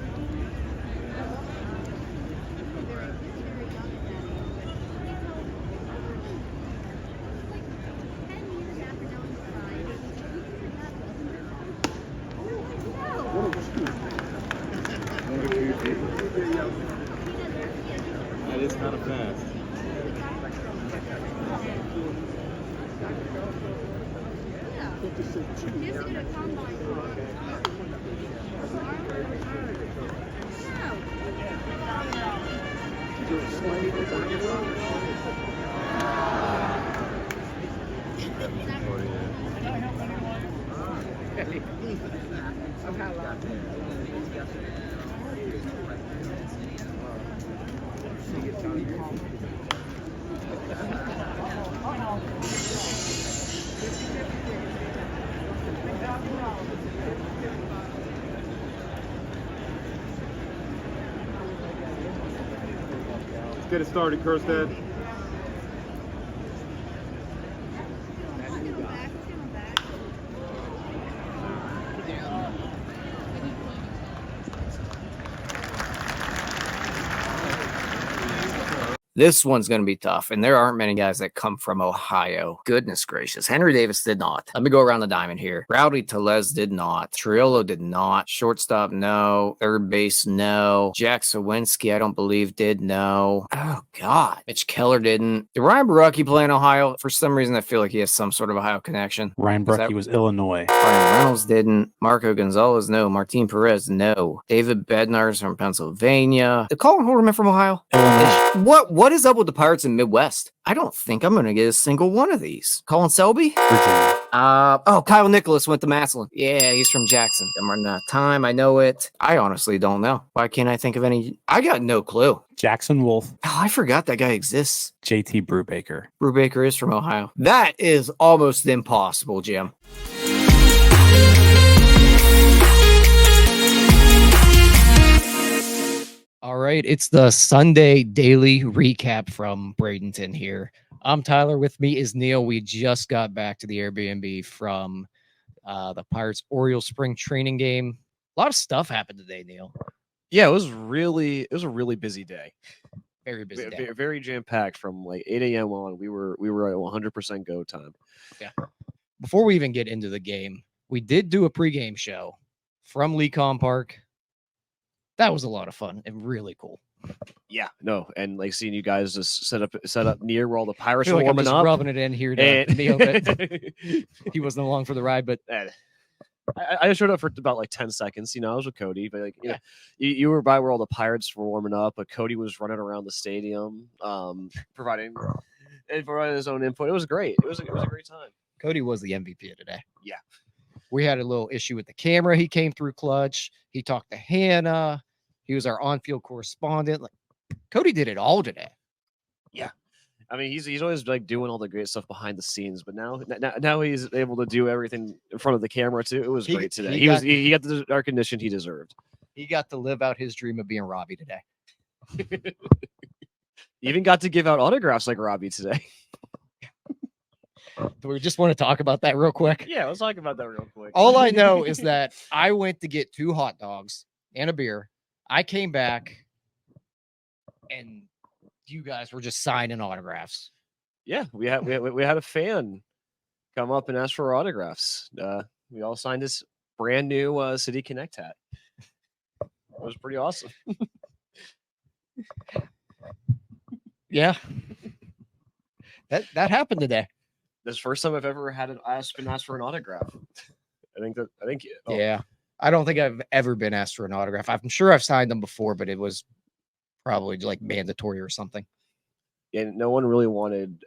That is kind of fast. Let's get it started, Kirsten. This one's going to be tough, and there aren't many guys that come from Ohio. Goodness gracious. Henry Davis did not. Let me go around the diamond here. Rowdy Tellez did not. Triolo did not. Shortstop, no. Third base, no. Jack Sawinski, I don't believe, did no. Oh, God. Mitch Keller didn't. Did Ryan Barucki play in Ohio? For some reason, I feel like he has some sort of Ohio connection. Ryan Bruckey was Illinois. Brian Reynolds didn't. Marco Gonzalez, no. Martin Perez, no. David Bednar's from Pennsylvania. Did Colin Horman from Ohio? Illinois. What is up with the Pirates in Midwest? I don't think I'm going to get a single one of these. Colin Selby? Virginia. Kyle Nicholas went to Massillon. Yeah, he's from Jackson. I'm running out of time. I know it. I honestly don't know. Why can't I think of any? I got no clue. Jackson Wolf. Oh, I forgot that guy exists. JT Brubaker. Brubaker is from Ohio. That is almost impossible, Jim. All right, it's the Sunday daily recap from Bradenton here. I'm Tyler. With me is Neil. We just got back to the Airbnb from the Pirates Orioles spring training game. A lot of stuff happened today, Neil. Yeah, it was a really busy day. Very busy day. Very jam-packed from like 8 a.m. on. We were at 100% go time. Yeah. Before we even get into the game, we did do a pregame show from Lecom Park. That was a lot of fun and really cool. Yeah, no, and like seeing you guys just set up near where all the Pirates I feel were like I'm warming just up. rubbing it in here to And Neil that he wasn't along for the ride, but I just showed up for about like 10 seconds. You know, I was with Cody, but like, know, you were by where all the Pirates were warming up, but Cody was running around the stadium, providing his own input. It was great. It was a great time. Cody was the MVP of today. Yeah. We had a little issue with the camera. He came through clutch. He talked to Hannah. He was our on-field correspondent. Like Cody did it all today. Yeah. I mean, he's always like doing all the great stuff behind the scenes, but now he's able to do everything in front of the camera too. It was great today. He got the recognition he deserved. He got to live out his dream of being Robbie today. He even got to give out autographs like Robbie today. Do we just want to talk about that real quick? Yeah, let's talk about that real quick. All I know is that I went to get 2 hot dogs and a beer. I came back and you guys were just signing autographs. Yeah, we had a fan come up and ask for autographs. We all signed this brand new City Connect hat. It was pretty awesome. Yeah. That happened today. This is the first time I've ever been asked for an autograph. I think. Oh, Yeah. I don't think I've ever been asked for an autograph. I'm sure I've signed them before, but it was probably like mandatory or something. Yeah, no one really wanted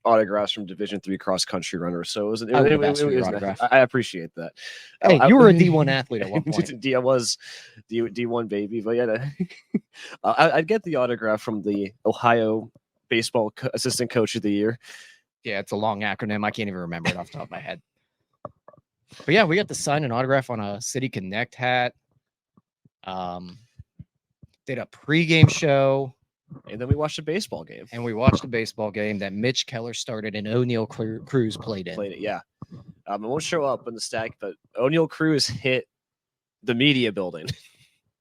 autographs from Division III cross country runners, so it was. I would've asked for your nice. autograph. I appreciate that. Hey, you were a D1 athlete at one point. I was D1 baby, but yeah, I'd get the autograph from the Ohio baseball assistant coach of the year. Yeah, it's a long acronym. I can't even remember it off the top of my head. But yeah, we got to sign an autograph on a City Connect hat. Did a pregame show. And then we watched a baseball game. And we watched a baseball game that Mitch Keller started and O'Neill Cruz played in. Played it, yeah. It won't show up in the stack, but O'Neill Cruz hit the media building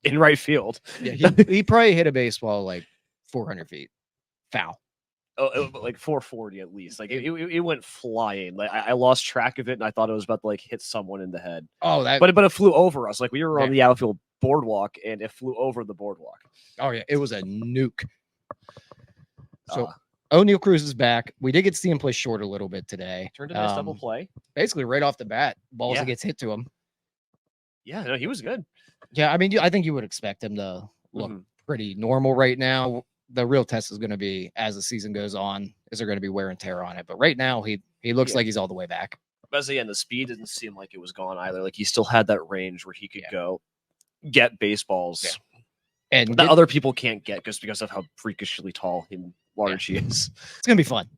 in right field. Yeah, he probably hit a baseball like 400 feet. Foul. Like 440 at least. Like it went flying. Like I lost track of it, and I thought it was about to like hit someone in the head. Oh, that. But it flew over us. Like we were on the outfield boardwalk, and it flew over the boardwalk. Oh yeah, it was a nuke. So O'Neill Cruz is back. We did get to see him play short a little bit today. Turned a nice double play. Basically, right off the bat, balls that gets hit to him. Yeah, no, he was good. Yeah, I mean, I think you would expect him to look pretty normal right now. The real test is going to be as the season goes on. Is there going to be wear and tear on it? But right now, he looks like he's all the way back. But again, the speed didn't seem like it was gone either. Like he still had that range where he could go get baseballs, and that other people can't get just because of how freakishly tall and large he is. It's gonna be fun.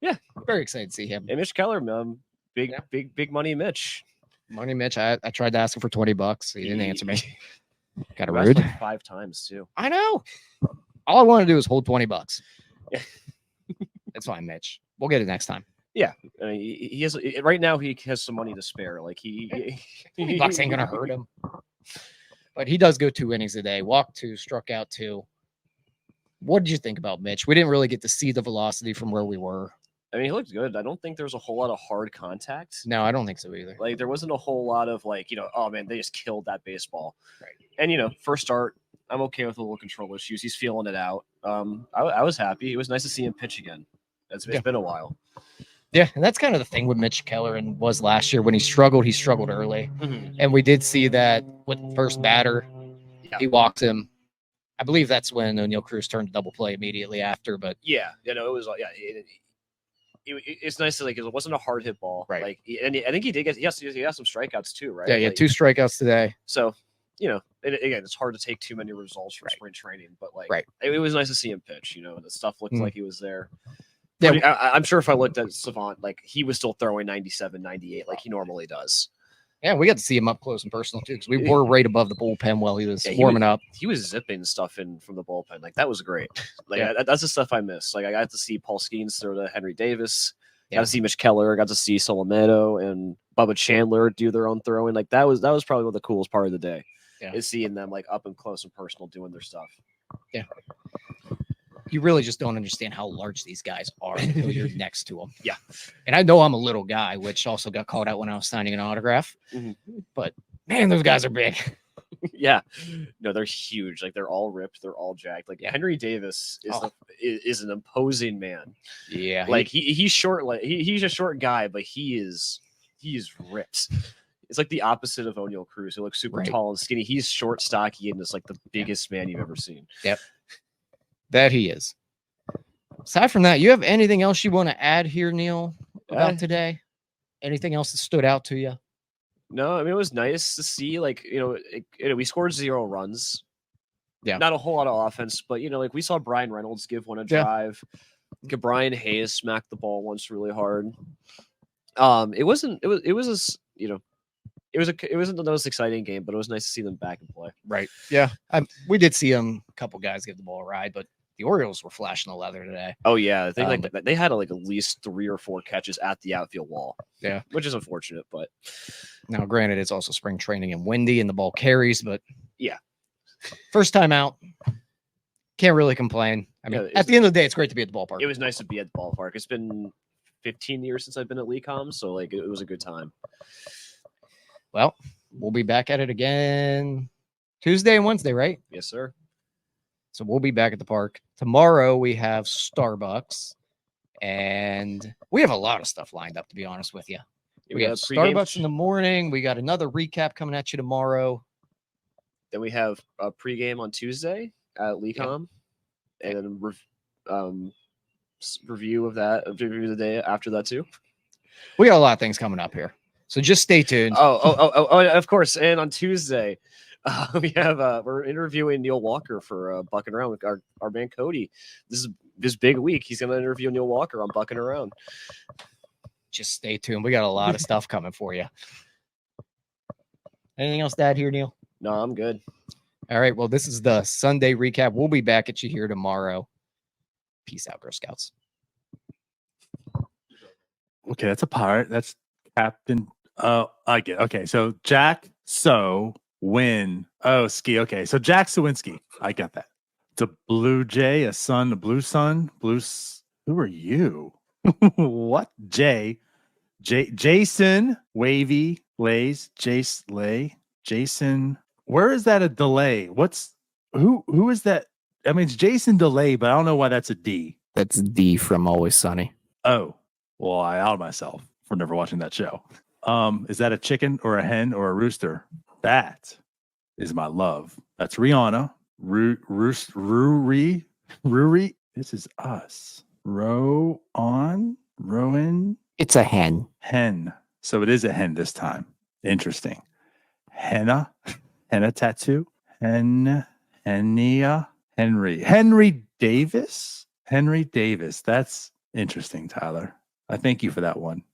Yeah, very excited to see him. And Mitch Keller, big money, Mitch. Money, Mitch. I tried to ask him for $20. He didn't answer me. Got a He asked rude. like 5 times too. I know. All I want to do is hold $20. Yeah. It's fine, Mitch. We'll get it next time. Yeah, I mean, he has right now. He has some money to spare. Like $20 ain't gonna hurt him. But he does go 2 innings a day. Walked 2, struck out 2. What did you think about Mitch? We didn't really get to see the velocity from where we were. I mean, he looked good. I don't think there's a whole lot of hard contact. No, I don't think so either. Like there wasn't a whole lot of like, oh man, they just killed that baseball. Right. And first start, I'm okay with a little control issues. He's feeling it out. I was happy. It was nice to see him pitch again. It's been a while. Yeah, and that's kind of the thing with Mitch Keller and was last year when he struggled early. Mm-hmm. And we did see that with the first batter. Yeah. He walked him. I believe that's when O'Neill Cruz turned to double play immediately after. But yeah, it was it's nice that it wasn't a hard hit ball, right? Like, and I think he did get he has some strikeouts too, right? Yeah, he had 2 strikeouts today. So and again, it's hard to take too many results from spring training, but it was nice to see him pitch. The stuff looked like he was there. Yeah, I'm sure if I looked at Savant, he was still throwing 97, 98 like he normally does. Yeah, we got to see him up close and personal too, because we were right above the bullpen while he was warming up. He was zipping stuff in from the bullpen. That was great. That's the stuff I miss. I got to see Paul Skenes throw to Henry Davis. Got to see Mitch Keller. Got to see Solometo and Bubba Chandler do their own throwing. That was probably one of the coolest part of the day. Yeah. Is seeing them up and close and personal doing their stuff. Yeah. You really just don't understand how large these guys are until you're next to them. Yeah. And I know I'm a little guy, which also got called out when I was signing an autograph. Mm-hmm. But man, those guys are big. Yeah. No, they're huge. They're all ripped. They're all jacked. Henry Davis is an imposing man. Yeah. He's short. He's a short guy, but he is ripped. It's like the opposite of O'Neill Cruz, who looks super tall and skinny. He's short, stocky, and just the biggest man you've ever seen. Yep. That he is. Aside from that, you have anything else you want to add here, Neil, about today? Anything else that stood out to you? No, I mean, it was nice to see, we scored 0 runs. Yeah. Not a whole lot of offense, but, we saw Brian Reynolds give one a drive. Brian Hayes smacked the ball once really hard. It wasn't the most exciting game, but it was nice to see them back and play. Right. Yeah. We did see a couple guys give the ball a ride, but the Orioles were flashing the leather today. Oh yeah, I think they had at least 3 or 4 catches at the outfield wall. Yeah, which is unfortunate, but now granted, it's also spring training and windy, and the ball carries. But yeah, first time out, can't really complain. I mean, at the end of the day, it's great to be at the ballpark. It was nice to be at the ballpark. It's been 15 years since I've been at Lecom, so it was a good time. Well, we'll be back at it again Tuesday and Wednesday, right? Yes, sir. So we'll be back at the park. Tomorrow we have Starbucs. And we have a lot of stuff lined up, to be honest with you. Yeah, We got have a pregame Starbucks in the morning. We got another recap coming at you tomorrow. Then we have a pregame on Tuesday at Lecom, and then review of the day after that too. We got a lot of things coming up here, so just stay tuned. Oh, of course. And on Tuesday, we're interviewing Neil Walker for Bucking Around with our man Cody. This is this big week. He's going to interview Neil Walker on Bucking Around. Just stay tuned. We got a lot of stuff coming for you. Anything else to add here, Neil? No, I'm good. All right. Well, this is the Sunday recap. We'll be back at you here tomorrow. Peace out, Girl Scouts. Okay, that's a pirate. That's Captain. Oh, I get. Okay, so Jack Win. Oh, ski. Okay, so Jack Sawinski. I got that. It's a blue jay, a sun, a blue sun, blue. Who are you? What? Jason Wavy Lays. Jason. Where is that a delay? Who is that? I mean, it's Jason Delay, but I don't know why that's a D. That's D from Always Sunny. Oh, well, I outed myself for never watching that show. Is that a chicken or a hen or a rooster? That is my love. That's Rihanna. Ruri. This is us. Rowan. It's a hen. Hen. So it is a hen this time. Interesting. Henna tattoo. Henry Davis. Henry Davis. That's interesting, Tyler. I thank you for that one.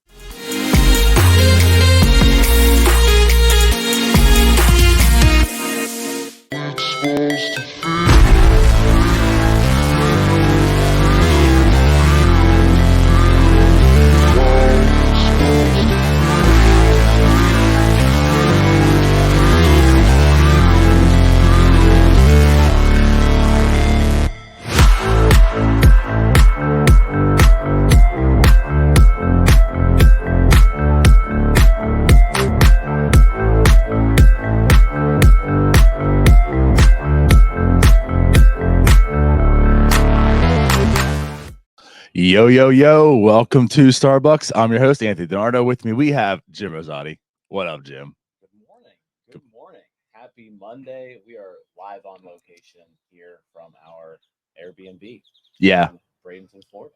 Yo, welcome to Starbucks. I'm your host, Anthony Donardo. With me, we have Jim Rosati. What up, Jim? Good morning. Good morning. Happy Monday. We are live on location here from our Airbnb. Yeah. In Bradenton, Florida.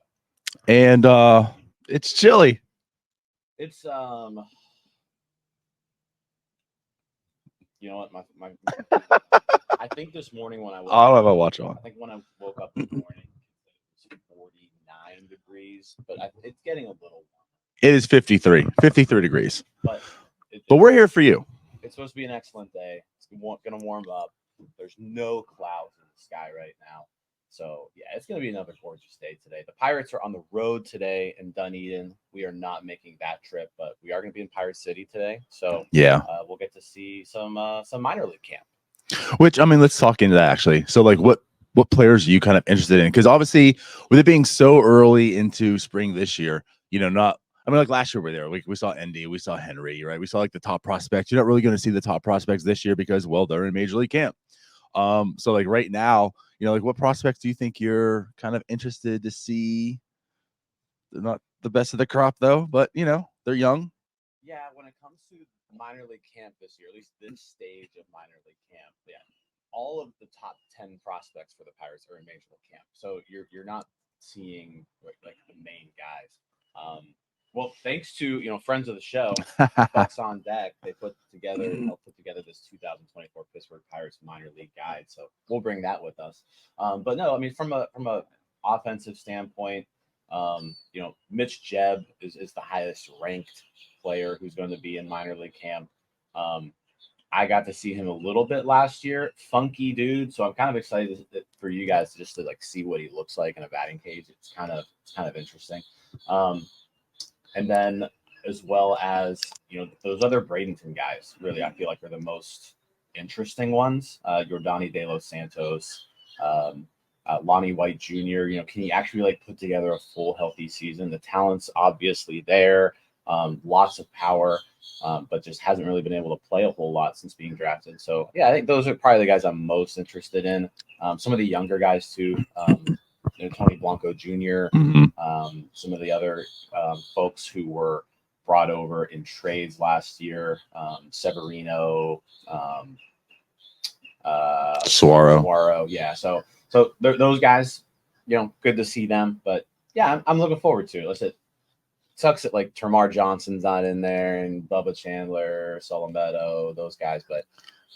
And it's chilly. It's you know what, my I think this morning when I woke I don't up, have a watch on. I think when I woke up this morning, it was 49 degrees, but it's getting a little warm. It is 53 degrees. But we're here for you. It's supposed to be an excellent day. It's going to warm up. There's no clouds in the sky right now. So, yeah, it's going to be another gorgeous day today. The Pirates are on the road today in Dunedin. We are not making that trip, but we are going to be in Pirate City today. So, yeah, we'll get to see some minor league camp. Which, I mean, let's talk into that, actually. So, like, what players are you kind of interested in? Because, obviously, with it being so early into spring this year, like last year we were there. We saw Endy, we saw Henry, right? We saw, like, the top prospects. You're not really going to see the top prospects this year because, well, they're in Major League camp. So, like, right now, like, what prospects do you think you're kind of interested to see? They're not the best of the crop, though, but, they're young. Yeah, when it comes to minor league camp this year, at least this stage of minor league camp, yeah, all of the top 10 prospects for the Pirates are in Major League camp. So you're not seeing like the main guys. Well, thanks to friends of the show, Bucks on Deck, they put together this 2024 Pittsburgh Pirates minor league guide. So we'll bring that with us. But no, I mean from a offensive standpoint, Mitch Jebb is the highest ranked player who's going to be in minor league camp. I got to see him a little bit last year. Funky dude. So I'm kind of excited for you guys just to like see what he looks like in a batting cage. It's kind of interesting. And then as well as, those other Bradenton guys, really, I feel like are the most interesting ones. Yordani De Los Santos, Lonnie White Jr. Can he actually like put together a full healthy season? The talent's obviously there, lots of power, but just hasn't really been able to play a whole lot since being drafted. So yeah, I think those are probably the guys I'm most interested in. Some of the younger guys too. Tony Blanco Jr., some of the other folks who were brought over in trades last year, Severino, Suaro. Yeah. So those guys, good to see them. But yeah, I'm looking forward to it. Listen, sucks that like Termar Johnson's not in there and Bubba Chandler, Solometo, those guys. But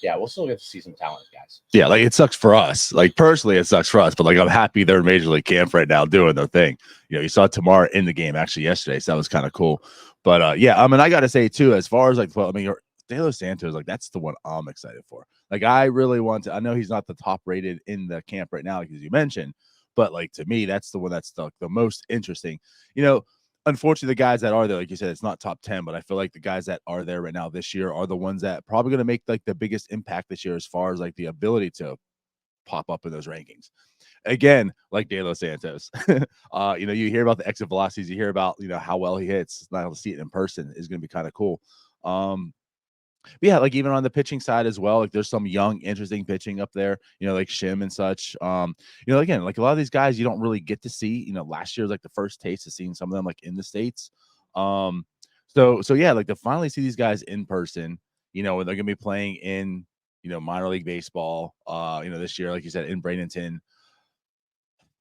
yeah, we'll still get to see some talented guys. Yeah, like it sucks for us. Like personally, it sucks for us. But like I'm happy they're in Major League camp right now doing their thing. You saw Tamar in the game actually yesterday, so that was kind of cool. But yeah, I mean, I got to say too, as far as like, well, I mean, De Los Santos, like that's the one I'm excited for. Like I really want to. I know he's not the top rated in the camp right now, like as you mentioned, but like to me, that's the one that's the most interesting. Unfortunately, the guys that are there, like you said, it's not top 10, but I feel like the guys that are there right now this year are the ones that probably going to make like the biggest impact this year as far as like the ability to pop up in those rankings. Again, like De Los Santos, you hear about the exit velocities, you hear about, how well he hits. Not able to see it in person is going to be kind of cool. But yeah, like even on the pitching side as well, like there's some young, interesting pitching up there, like Shim and such. Again, like a lot of these guys you don't really get to see. Last year was like the first taste of seeing some of them like in the States. So yeah, like to finally see these guys in person, when they're gonna be playing in, minor league baseball, this year, like you said, in Bradenton.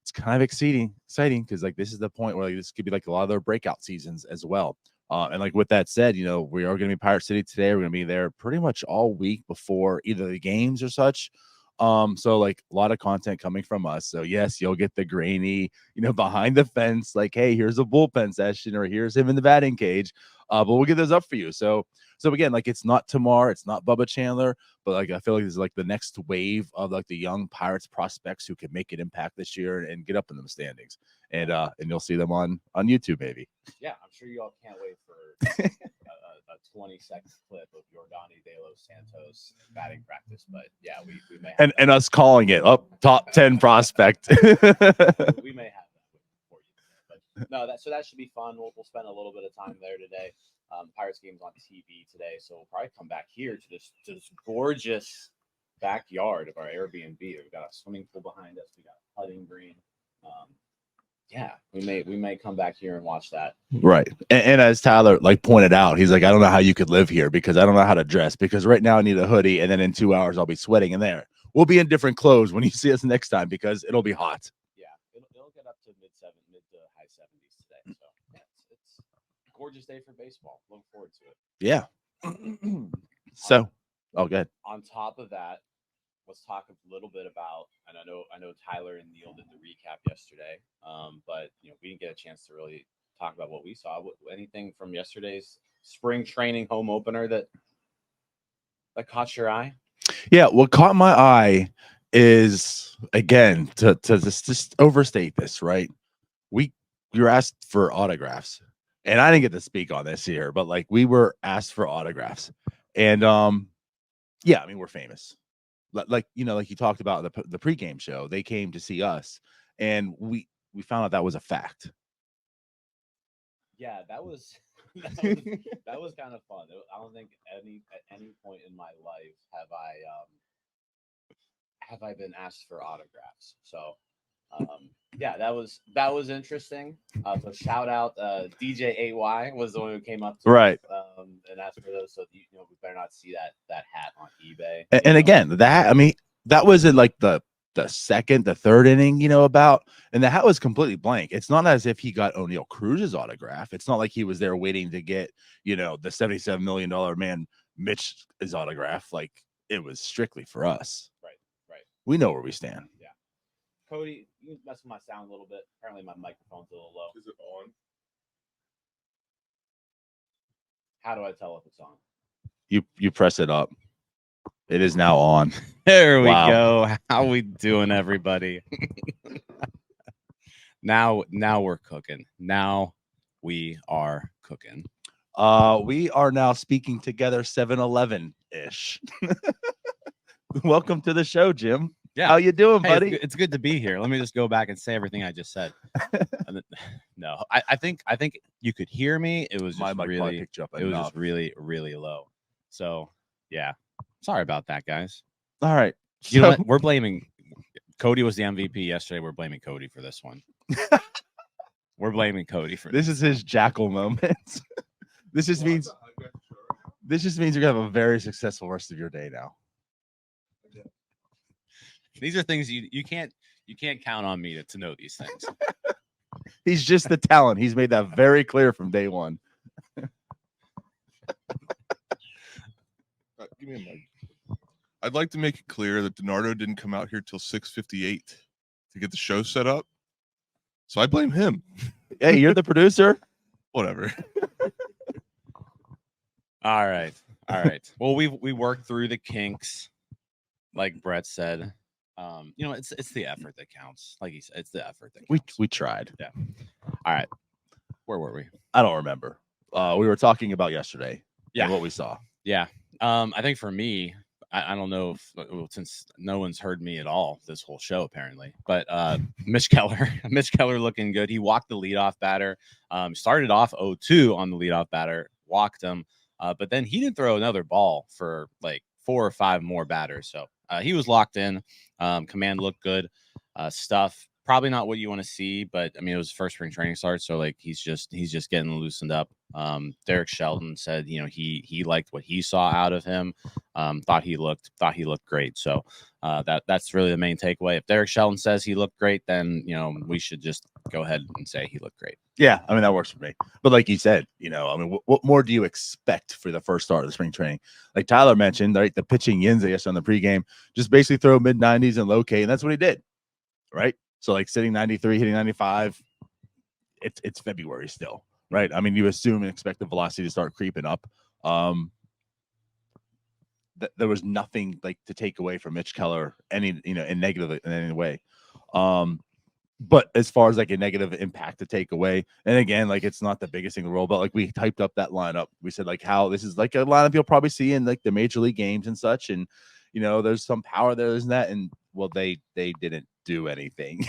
It's kind of exciting because like this is the point where like this could be like a lot of their breakout seasons as well. And like with that said, we are going to be Pirate City today. We're going to be there pretty much all week before either the games or such. So like a lot of content coming from us. So yes, you'll get the grainy, behind the fence, like, hey, here's a bullpen session or here's him in the batting cage. But we'll get those up for you. So again, like it's not Tamar, it's not Bubba Chandler, but like I feel like this is like the next wave of like the young Pirates prospects who can make an impact this year and get up in the standings. And you'll see them on YouTube, maybe. Yeah, I'm sure you all can't wait for a 20-second clip of Yordani De Los Santos batting practice. But yeah, we may have and us calling it up top 10 prospect. we may have that for you. But no, that should be fun. We'll spend a little bit of time there today. Pirates game's on TV today, so we'll probably come back here to this gorgeous backyard of our Airbnb. We've got a swimming pool behind us. We got a putting green. Yeah, we may come back here and watch that. Right. And as Tyler like pointed out, he's like, I don't know how you could live here because I don't know how to dress because right now I need a hoodie and then in 2 hours I'll be sweating in there. We'll be in different clothes when you see us next time because it'll be hot. Yeah, it'll get up to mid to high 70s today. So yeah, it's a gorgeous day for baseball. Looking forward to it. Yeah. So, good. On top of that, let's talk a little bit about, and I know Tyler and Neil did the recap yesterday, but we didn't get a chance to really talk about what we saw. Anything from yesterday's spring training home opener that caught your eye? Yeah, what caught my eye is again to just overstate this, right? We were asked for autographs, and I didn't get to speak on this here, but like we were asked for autographs, and yeah, I mean we're famous. Like like you talked about the pregame show, they came to see us, and we found out that was a fact. Yeah, that was kind of fun. I don't think at any point in my life have I been asked for autographs. So yeah, that was interesting. So shout out DJ AY was the one who came up to right us, and asked for those. So we better not see that hat on eBay. And again, that was in like the second, the third inning, and the hat was completely blank. It's not as if he got O'Neill Cruz's autograph. It's not like he was there waiting to get, the $77 million man Mitch's autograph. Like it was strictly for us. Right. We know where we stand. Yeah. Cody, you mess with my sound a little bit. Apparently my microphone's a little low. Is it on? How do I tell if it's on? You press it up. It is now on. There we Wow. go. How we doing, everybody? Now we're cooking. Now we are cooking. We are now speaking together 7-Eleven-ish. Welcome to the show, Jim. Yeah. How you doing, Hey, buddy? it's good to be here. Let me just go back and say everything I just said. No, I think you could hear me. It was My just mic probably really, picked you up it was enough. just really, really low. So yeah, sorry about that, guys. All right. You know So- what? We're blaming Cody was the MVP yesterday. We're blaming Cody for this one. We're blaming Cody for This is his jackal moment. This just means you're gonna have a very successful rest of your day now. These are things you can't count on me to know these things. He's just the talent. He's made that very clear from day one. Give me a mic. I'd like to make it clear that Donardo didn't come out here till 6:58 to get the show set up. So I blame him. Hey, you're the producer. Whatever. All right. Well, we worked through the kinks, like Brett said. It's the effort that counts. Like he said, it's the effort that counts. We tried. Yeah. All right. Where were we? I don't remember. We were talking about yesterday. Yeah. And what we saw. Yeah. I think for me, I don't know if since no one's heard me at all this whole show apparently, but Mitch Keller looking good. He walked the leadoff batter. Started off 0-2 on the leadoff batter, walked him, but then he didn't throw another ball for like 4 or 5 more batters. So he was locked in. Command looked good. Stuff probably not what you want to see, but I mean it was first spring training start, so like he's just getting loosened up. Derek Shelton said he liked what he saw out of him. Thought he looked great. So that's really the main takeaway. If Derek Shelton says he looked great, then we should just go ahead and say he looked great. Yeah, I mean that works for me. But like you said, I mean, what more do you expect for the first start of the spring training? Like Tyler mentioned, right? The pitching yins, I guess, on the pregame, just basically throw mid-90s and low K, and that's what he did, right? So like sitting 93, hitting 95, it's February still, right? I mean, you assume and expect the velocity to start creeping up. There was nothing like to take away from Mitch Keller, in negative in any way. But as far as like a negative impact to take away, and again, like it's not the biggest thing in the world, but like we typed up that lineup. We said like how this is like a lineup you'll probably see in like the major league games and such, and there's some power there, isn't that? And well, they didn't do anything.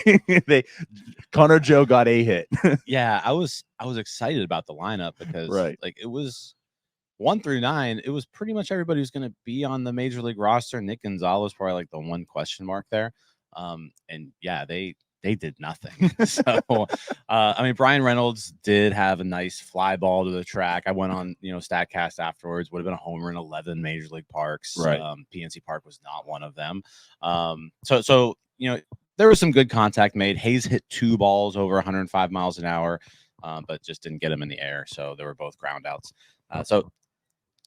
Connor Joe got a hit. Yeah, I was excited about the lineup because like it was 1 through 9. It was pretty much everybody who's going to be on the major league roster. Nick Gonzalez probably like the one question mark there. And yeah, they did nothing. So I mean, Brian Reynolds did have a nice fly ball to the track. I went on StatCast afterwards. Would have been a homer in 11 major league parks. Right. PNC Park was not one of them. So there was some good contact made. Hayes hit 2 balls over 105 miles an hour, but just didn't get them in the air. So they were both ground outs. So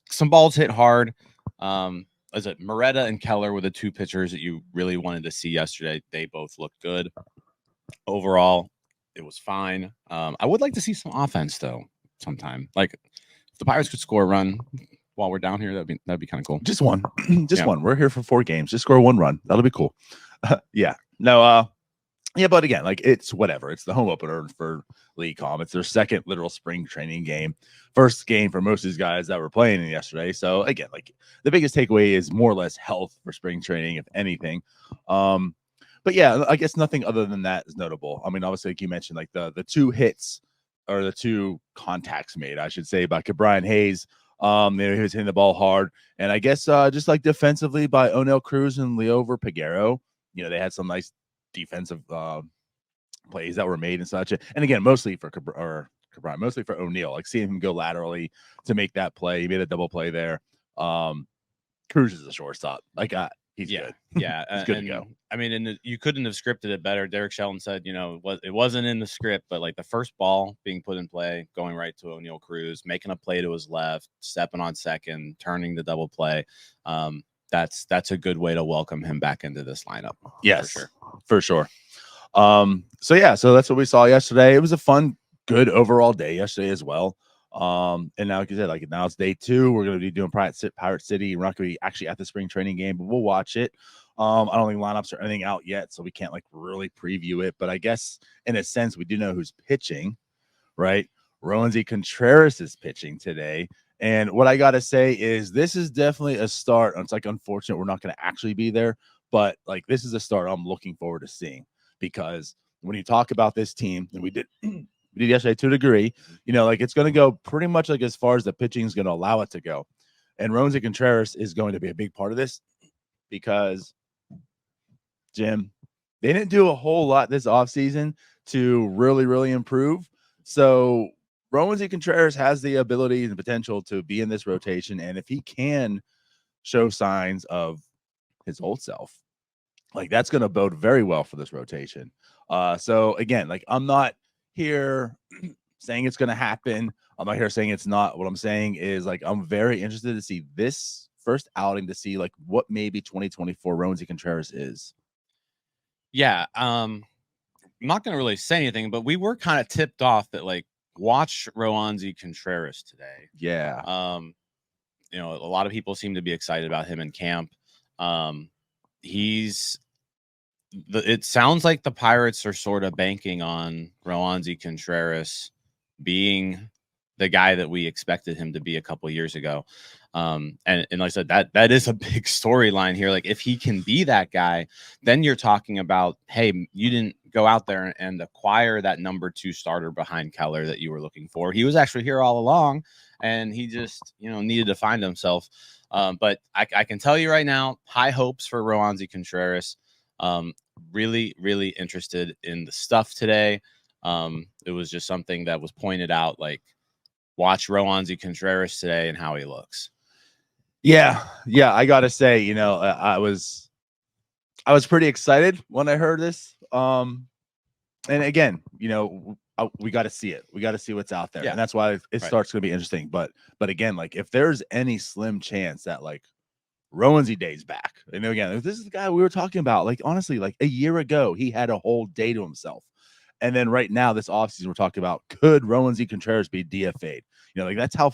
some balls hit hard. Is it Moretta and Keller were the 2 pitchers that you really wanted to see yesterday? They both looked good. Overall, it was fine. I would like to see some offense though sometime. Like if the Pirates could score a run while we're down here, that'd be kind of cool. Just one. One. We're here for 4 games. Just score 1 run. That'll be cool. Yeah. No, yeah, but again, like it's whatever. It's the home opener for League Com. It's their second literal spring training game. First game for most of these guys that were playing yesterday. So again, like the biggest takeaway is more or less health for spring training, if anything. But yeah, I guess nothing other than that is notable. I mean, obviously, like you mentioned, like the 2 hits or the 2 contacts made, I should say, by Brian Hayes. He was hitting the ball hard, and I guess just like defensively by Onel Cruz and Leover Peguero, they had some nice defensive plays that were made and such. And again, mostly for mostly for O'Neill, like seeing him go laterally to make that play. He made a double play there. Cruz is a shortstop. Like he's good. Yeah, he's good to go. I mean, and you couldn't have scripted it better. Derek Shelton said, it wasn't in the script, but like the first ball being put in play, going right to O'Neill Cruz, making a play to his left, stepping on second, turning the double play. That's a good way to welcome him back into this lineup. Yes, for sure. So that's what we saw yesterday. It was a fun, good overall day yesterday as well. And now, like you said, like now it's day 2. We're going to be doing Pirate City. We're not going to be actually at the spring training game, but we'll watch it. I don't think lineups or anything out yet, so we can't like really preview it. But I guess in a sense, we do know who's pitching, right? Roansy Contreras is pitching today. And what I got to say is this is definitely a start. It's like unfortunate we're not going to actually be there, but like this is a start I'm looking forward to seeing, because when you talk about this team, and we did yesterday to a degree, like it's going to go pretty much like as far as the pitching is going to allow it to go. And Roansy Contreras is going to be a big part of this because, Jim, They didn't do a whole lot this offseason to really improve. So Roansy Contreras has the ability and potential to be in this rotation. And if he can show signs of his old self, like that's going to bode very well for this rotation. So again, like I'm not here saying it's going to happen. I'm not here saying it's not. What I'm saying is like I'm very interested to see this first outing to see like what maybe 2024 Roansy Contreras is. Yeah, I'm not going to really say anything, but we were kind of tipped off that like watch Roansy Contreras today. Yeah. You know, a lot of people seem to be excited about him in camp. It sounds like the Pirates are sort of banking on Roansy Contreras being the guy that we expected him to be a couple years ago. And like I said, that is a big storyline here. Like if he can be that guy, then you're talking about, hey, you didn't go out there and acquire that number 2 starter behind Keller that you were looking for. He was actually here all along, and he just, you know, needed to find himself. But I can tell you right now, high hopes for Roansy Contreras. Really interested in the stuff today. It was just something that was pointed out, like watch Roansy Contreras today and how he looks. Yeah, I gotta say, you know, I was pretty excited when I heard this. And again, you know, we got to see it. We got to see what's out there, and that's why it starts going to be interesting. But again, like if there's any slim chance that like Roansy Day's back, and again, if this is the guy we were talking about, like honestly, like a year ago, he had a whole day to himself, and then right now, this offseason, we're talking about could Roansy Contreras be DFA'd? You know, like that's how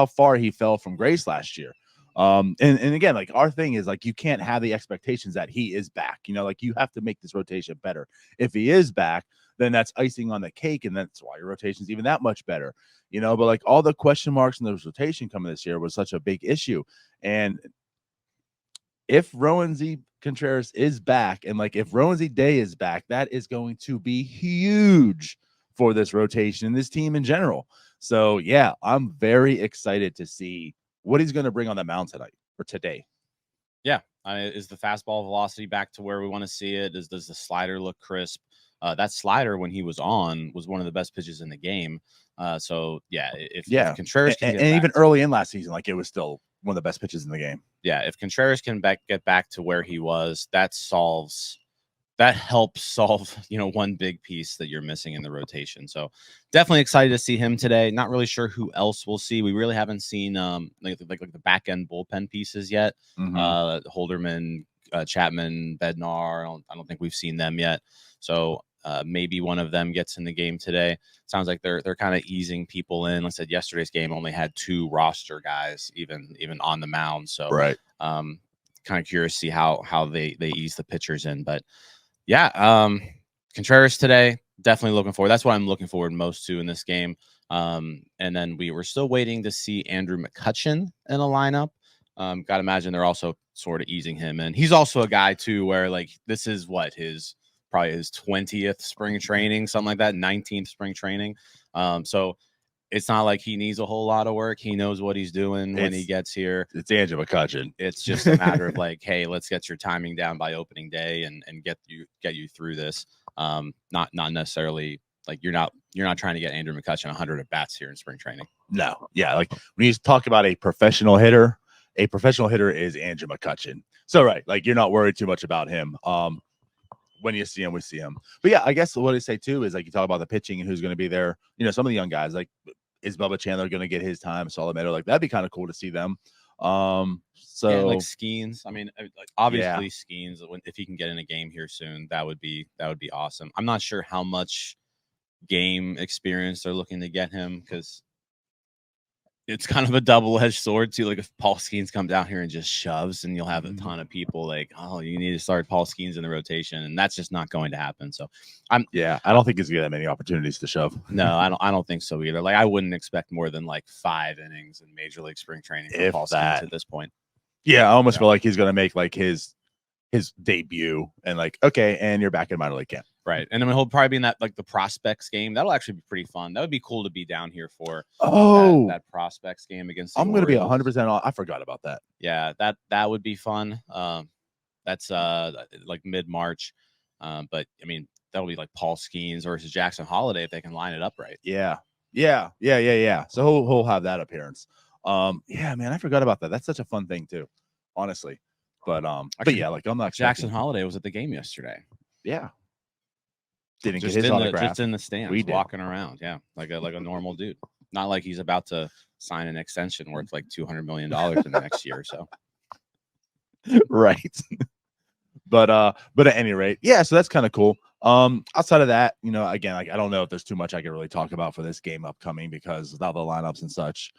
far he fell from grace last year. And again, like our thing is like you can't have the expectations that he is back. You know, like you have to make this rotation better. If he is back, then that's icing on the cake, and that's why your rotation is even that much better. You know, but like all the question marks in the rotation coming this year was such a big issue. And if Roansy Contreras is back, and like if Roansy Day is back, that is going to be huge for this rotation and this team in general. So yeah, I'm very excited to see what he's going to bring on the mound tonight or today. Yeah, is the fastball velocity back to where we want to see it? Does the slider look crisp? That slider when he was on was one of the best pitches in the game. So yeah, if Contreras can and even early in last season, like it was still one of the best pitches in the game. Yeah, if Contreras can get back to where he was, that helps solve, you know, one big piece that you're missing in the rotation. So definitely excited to see him today. Not really sure who else we'll see. We really haven't seen like the back end bullpen pieces yet. Holderman, Chapman, Bednar. I don't think we've seen them yet. So maybe one of them gets in the game today. Sounds like they're kind of easing people in. Like I said, yesterday's game only had 2 roster guys even on the mound. So kind of curious to see how they ease the pitchers in. But yeah, Contreras today, definitely looking forward. That's what I'm looking forward most to in this game. And then we were still waiting to see Andrew McCutchen in a lineup. Got to imagine they're also sort of easing him in. He's also a guy too, where like this is probably his 20th spring training, something like that, 19th spring training. So it's not like he needs a whole lot of work. He knows what he's doing when he gets here. It's Andrew McCutchen. It's just a matter of like, hey, let's get your timing down by opening day and get you through this. Not necessarily like you're not trying to get Andrew McCutchen 100 at bats here in spring training. No, yeah, like when you talk about a professional hitter is Andrew McCutchen. So like you're not worried too much about him. When you see him, we see him. But yeah, I guess what I say too is like you talk about the pitching and who's going to be there. You know, some of the young guys, like is Bubba Chandler going to get his time? Solomedo, like that'd be kind of cool to see them. So like Skenes. I mean, like obviously Skenes. If he can get in a game here soon, that would be awesome. I'm not sure how much game experience they're looking to get him because it's kind of a double-edged sword too. Like if Paul Skenes comes out here and just shoves, and you'll have a ton of people like, oh, you need to start Paul Skenes in the rotation, and that's just not going to happen. So I don't think he's gonna get that many opportunities to shove. No, I don't think so either. Like I wouldn't expect more than like 5 innings in Major League spring training for Paul Skenes at this point. Yeah, I almost feel like he's gonna make like his debut and like, okay, and you're back in minor league camp. Right. And then he'll probably be in that like the prospects game. That'll actually be pretty fun. That would be cool to be down here for that prospects game against the I'm going to be Orioles. 100% off. I forgot about that. Yeah, that would be fun. That's like mid-March. But I mean, that'll be like Paul Skenes versus Jackson Holiday if they can line it up right. Yeah. So he'll have that appearance. Yeah, man, I forgot about that. That's such a fun thing too, honestly. But yeah, like I'm not Jackson Holiday was at the game yesterday. Yeah. Didn't Just get his in autograph. just in the stands, We did. walking around. Yeah, like a normal dude. Not like he's about to sign an extension worth like $200 million in the next year or so. Right. But at any rate, yeah, so that's kind of cool. Outside of that, you know, again, like I don't know if there's too much I can really talk about for this game upcoming because without the lineups and such.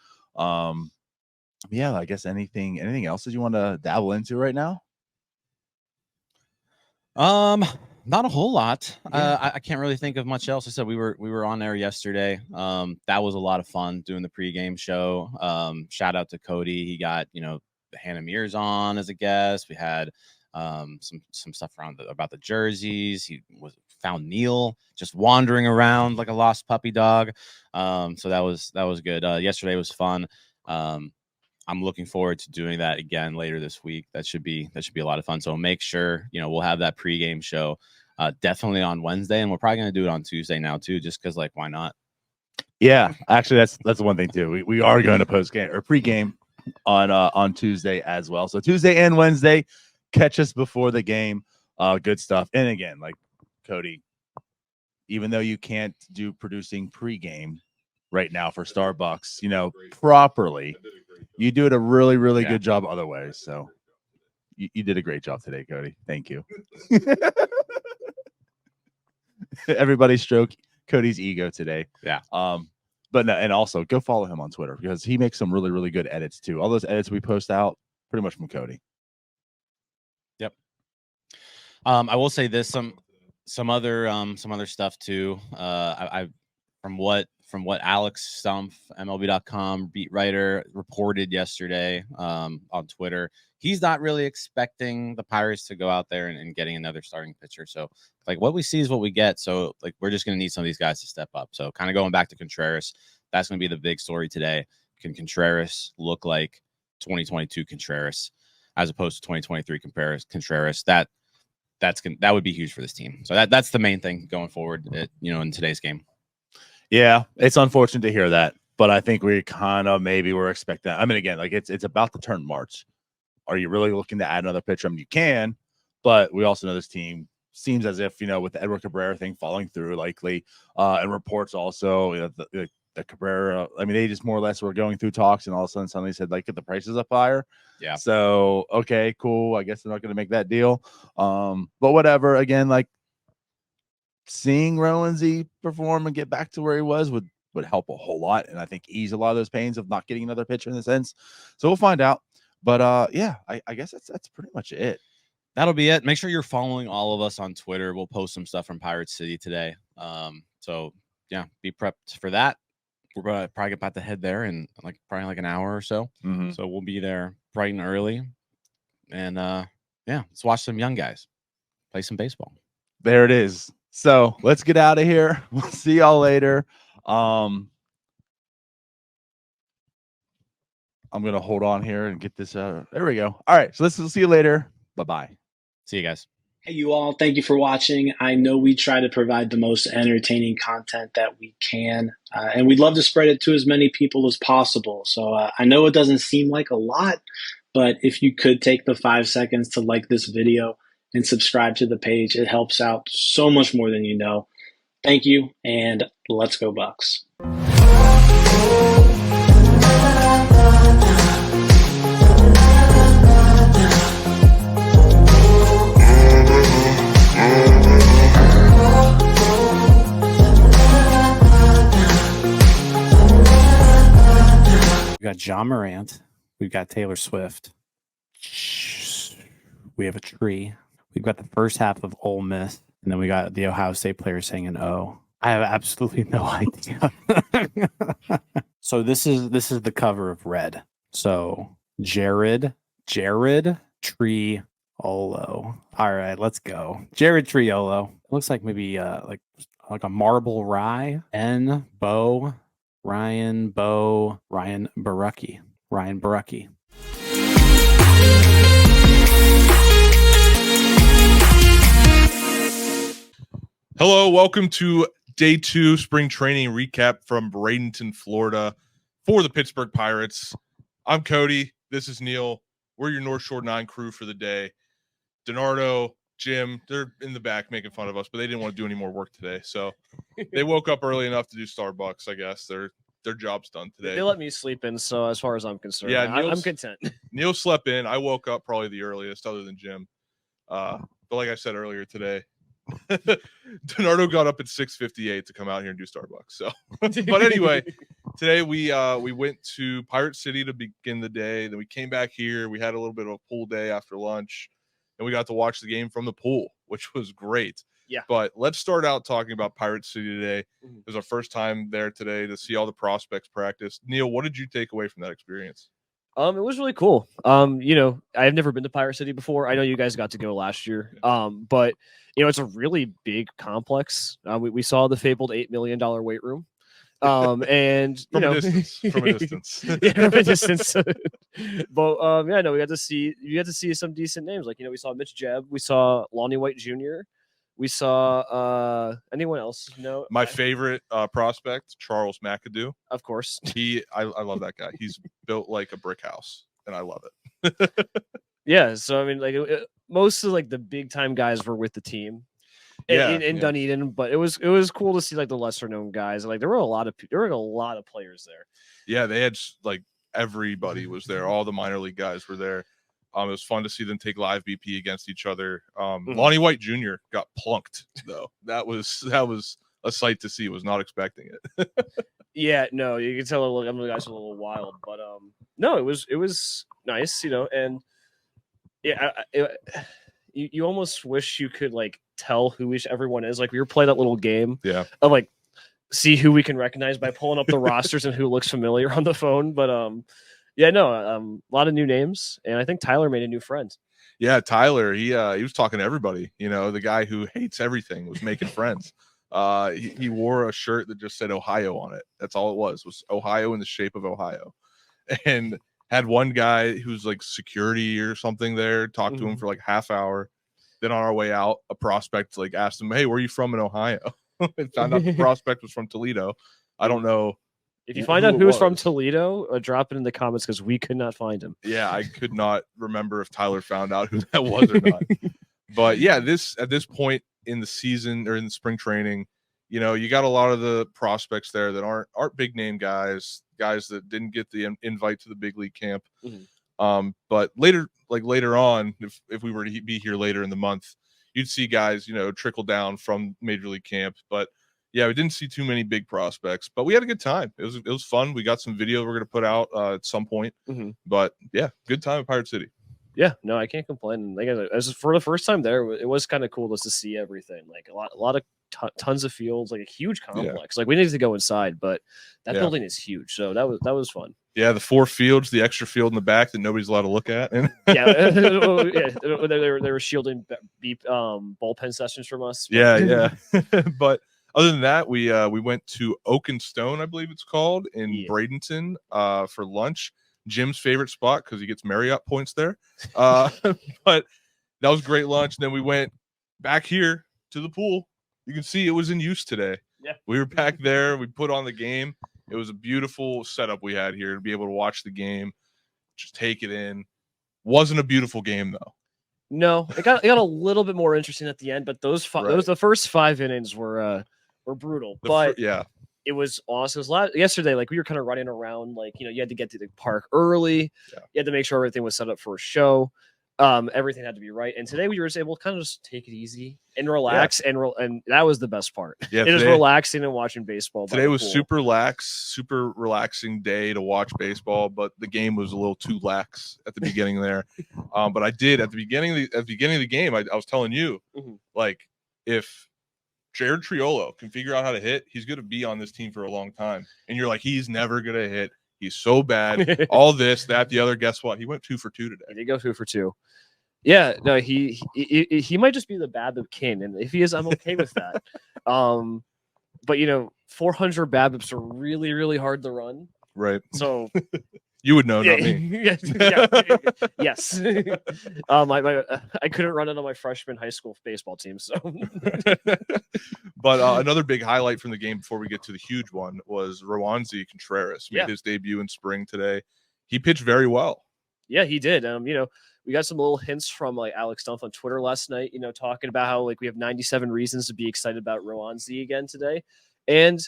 Yeah, I guess anything else that you want to dabble into right now? Not a whole lot. Yeah. I can't really think of much else. I said we were on there yesterday. That was a lot of fun doing the pregame show. Shout out to Cody. He got, you know, Hannah Mears on as a guest. We had some stuff around about the jerseys. He found Neil just wandering around like a lost puppy dog. So that was good. Yesterday was fun. I'm looking forward to doing that again later this week. That should be a lot of fun. So make sure, you know, we'll have that pregame show definitely on Wednesday, and we're probably going to do it on Tuesday now too, just because like why not? Yeah, actually, that's one thing too. We are going to post game or pregame on Tuesday as well. So Tuesday and Wednesday, catch us before the game. Good stuff. And again, like Cody, even though you can't do producing pregame right now for Starbucs, you know, properly, you do it a really, really good job otherwise. So you did a great job today, Cody. Thank you. Everybody stroke Cody's ego today. Yeah. But no, and also go follow him on Twitter because he makes some really, really good edits too. All those edits we post out pretty much from Cody. Yep. I will say this, some other stuff too. I from what Alex Stumpf, MLB.com beat writer, reported yesterday on Twitter, he's not really expecting the Pirates to go out there and getting another starting pitcher. So like what we see is what we get. So like we're just going to need some of these guys to step up. So kind of going back to Contreras, that's going to be the big story today. Can Contreras look like 2022 Contreras as opposed to 2023 Contreras? That would be huge for this team. So that's the main thing going forward, in today's game. Yeah, it's unfortunate to hear that, but I think we kind of maybe we're expecting. I mean, again, like it's about to turn March. Are you really looking to add another pitcher? I mean, you can, but we also know this team seems as if, with the Edward Cabrera thing falling through likely, and reports also the Cabrera. I mean, they just more or less were going through talks, and all of a sudden suddenly said like get the prices up higher. Yeah. So okay, cool. I guess they're not going to make that deal. But whatever. Again, like seeing Rowanzy perform and get back to where he was would help a whole lot, and I think ease a lot of those pains of not getting another pitcher in the sense. So we'll find out. But yeah, I guess that's pretty much it. That'll be it. Make sure you're following all of us on Twitter. We'll post some stuff from Pirate City today. So yeah, be prepped for that. We're probably about to head there in probably an hour or so. Mm-hmm. So we'll be there bright and early. And yeah, let's watch some young guys play some baseball. There it is. So let's get out of here. We'll see y'all later. I'm going to hold on here and get this out. There we go. All right. So we'll see you later. Bye-bye. See you guys. Hey, you all. Thank you for watching. I know we try to provide the most entertaining content that we can, and we'd love to spread it to as many people as possible. So I know it doesn't seem like a lot, but if you could take the 5 seconds to like this video and subscribe to the page, it helps out so much more than you know. Thank you, and let's go Bucks. We got John Morant. We've got Taylor Swift. We have a tree. We've got the first half of Ole Miss, and then we got the Ohio State players saying an O. I have absolutely no idea. So this is the cover of Red. So Jared Triolo. All right, let's go. Jared Triolo. It looks like maybe like a marble rye. Ryan Barucki. Hello, welcome to day 2 spring training recap from Bradenton, Florida for the Pittsburgh Pirates. I'm Cody. This is Neil. We're your North Shore 9 crew for the day. Donardo, Jim, they're in the back making fun of us, but they didn't want to do any more work today. So they woke up early enough to do Starbucks, I guess. Their job's done today. They let me sleep in, so as far as I'm concerned, Yeah, I'm content. Neil slept in. I woke up probably the earliest other than Jim. But like I said earlier today, Donardo got up at 6:58 to come out here and do Starbucks. So, but anyway, today we went to Pirate City to begin the day. Then we came back here. We had a little bit of a pool day after lunch, and we got to watch the game from the pool, which was great. Yeah. But let's start out talking about Pirate City today. It was our first time there today to see all the prospects practice. Neil, what did you take away from that experience? It was really cool. I've never been to Pirate City before. I know you guys got to go last year. But it's a really big complex. We saw the fabled $8 million weight room. And from a distance. Yeah, from a distance. But we got to see some decent names. Like, we saw Mitch Jebb, we saw Lonnie White Jr., we saw anyone else? No, my favorite prospect, Charles McAdoo. Of course. I love that guy. He's built like a brick house, and I love it. Yeah, so I mean, most of the big time guys were with the team in Dunedin, but it was cool to see the lesser known guys. There were a lot of players there. Yeah, they had everybody was there. All the minor league guys were there. It was fun to see them take live BP against each other. Lonnie White Jr. got plunked though. That was a sight to see. Was not expecting it. Yeah, no, you can tell the guys are a little wild, but no, it was nice, and yeah, you almost wish you could tell who everyone is. We were playing that little game, of see who we can recognize by pulling up the rosters and who looks familiar on the phone, but a lot of new names, and I think Tyler made a new friend. Yeah, Tyler, he was talking to everybody. The guy who hates everything was making friends. He wore a shirt that just said Ohio on it. That's all it was Ohio in the shape of Ohio. And had one guy who's security or something there, talked to him for half hour. Then on our way out, a prospect asked him, "Hey, where are you from in Ohio?" And found out the prospect was from Toledo. I don't know. If you find out who's from Toledo, drop it in the comments because we could not find him. Yeah, I could not remember if Tyler found out who that was or not. But yeah, at this point in the season or in the spring training, you got a lot of the prospects there that aren't big name guys that didn't get the invite to the big league camp. But later on, if we were to be here later in the month, you'd see guys, trickle down from major league camp. But yeah, we didn't see too many big prospects, but we had a good time. It was fun. We got some video we're going to put out at some point. But yeah, good time at Pirate City. Yeah, no, I can't complain. As for the first time there, it was kind of cool just to see everything. A lot of tons of fields, a huge complex. We needed to go inside, but that building is huge, so that was fun. Yeah, the 4 fields, the extra field in the back that nobody's allowed to look at. Yeah, they were shielding bullpen sessions from us. Yeah. But other than that, we went to Oak and Stone, I believe it's called, in Bradenton for lunch. Jim's favorite spot because he gets Marriott points there. But that was great lunch. And then we went back here to the pool. You can see it was in use today. Yeah, we were back there. We put on the game. It was a beautiful setup we had here to be able to watch the game, just take it in. Wasn't a beautiful game though. No, it got a little bit more interesting at the end, but the first 5 innings were brutal. It was awesome. It was yesterday, we were kind of running around, you had to get to the park early. Yeah. You had to make sure everything was set up for a show. Everything had to be right. And today we were just able to kind of just take it easy and relax, and that was the best part. Yeah, it was relaxing and watching baseball. Today was super relaxing day to watch baseball, but the game was a little too lax at the beginning there. But I did at the beginning of the game. I was telling you, if Jared Triolo can figure out how to hit, he's going to be on this team for a long time. And you're he's never going to hit. He's so bad. All this, that, the other. Guess what? He went 2 for 2 today. He did go 2 for 2. Yeah, no, he might just be the BABIP king, and if he is, I'm okay with that. But 400 BABIPs are really, really hard to run. Right. So you would know, not me. Yes. I couldn't run it on my freshman high school baseball team. So, But another big highlight from the game before we get to the huge one was Rowanzi Contreras made his debut in spring today. He pitched very well. Yeah, he did. We got some little hints from like Alex Stumpf on Twitter last night, talking about how like we have 97 reasons to be excited about Rowanzi again today. And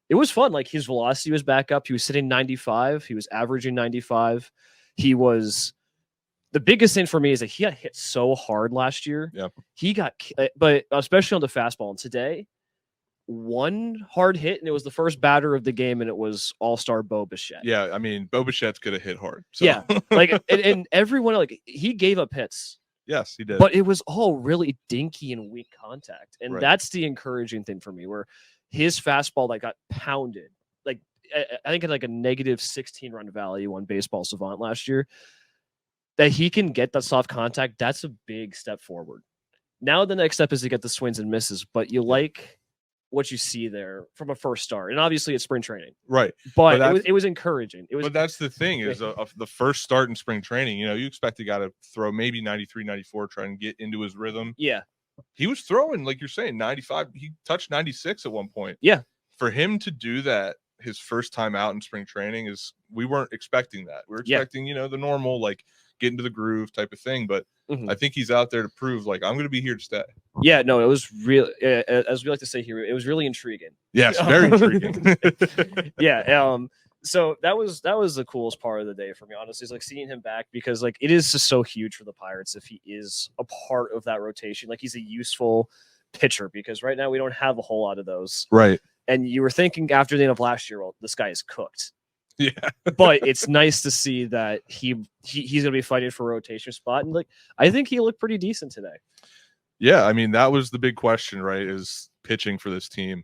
it was fun. Like his velocity was back up. He was sitting 95. He was averaging 95. The biggest thing for me is that he got hit so hard last year. Yeah. He got, but especially on the fastball. And today, one hard hit, and it was the first batter of the game, and it was All-Star Bo Bichette. Yeah, I mean, Bo Bichette's gonna hit hard. So. Yeah, like and everyone, like, he gave up hits. Yes, he did. But it was all really dinky and weak contact, and that's the encouraging thing for me. Where his fastball that got pounded, like I think at like a negative 16 run value on Baseball Savant last year, that he can get that soft contact. That's a big step forward. Now the next step is to get the swings and misses, but you like what you see there from a first start, and obviously it's spring training, right? But it was encouraging. But that's the thing is the first start in spring training. You expect a guy to throw maybe 93, 94, try and get into his rhythm. Yeah, he was throwing like you're saying 95. He touched 96 at one point. Yeah, for him to do that his first time out in spring training we weren't expecting that. We were expecting the normal like get into the groove type of thing, but I think he's out there to prove like I'm going to be here to stay. Yeah, no, it was really, as we like to say here, it was really intriguing. Yes, very intriguing. Yeah, so that was the coolest part of the day for me, honestly, is like seeing him back, because like it is just so huge for the Pirates if he is a part of that rotation. Like he's a useful pitcher, because right now we don't have a whole lot of those. Right. And you were thinking after the end of last year, well, this guy is cooked. Yeah. But it's nice to see that he's going to be fighting for a rotation spot. And like, I think he looked pretty decent today. Yeah. I mean, that was the big question, right? Is pitching for this team.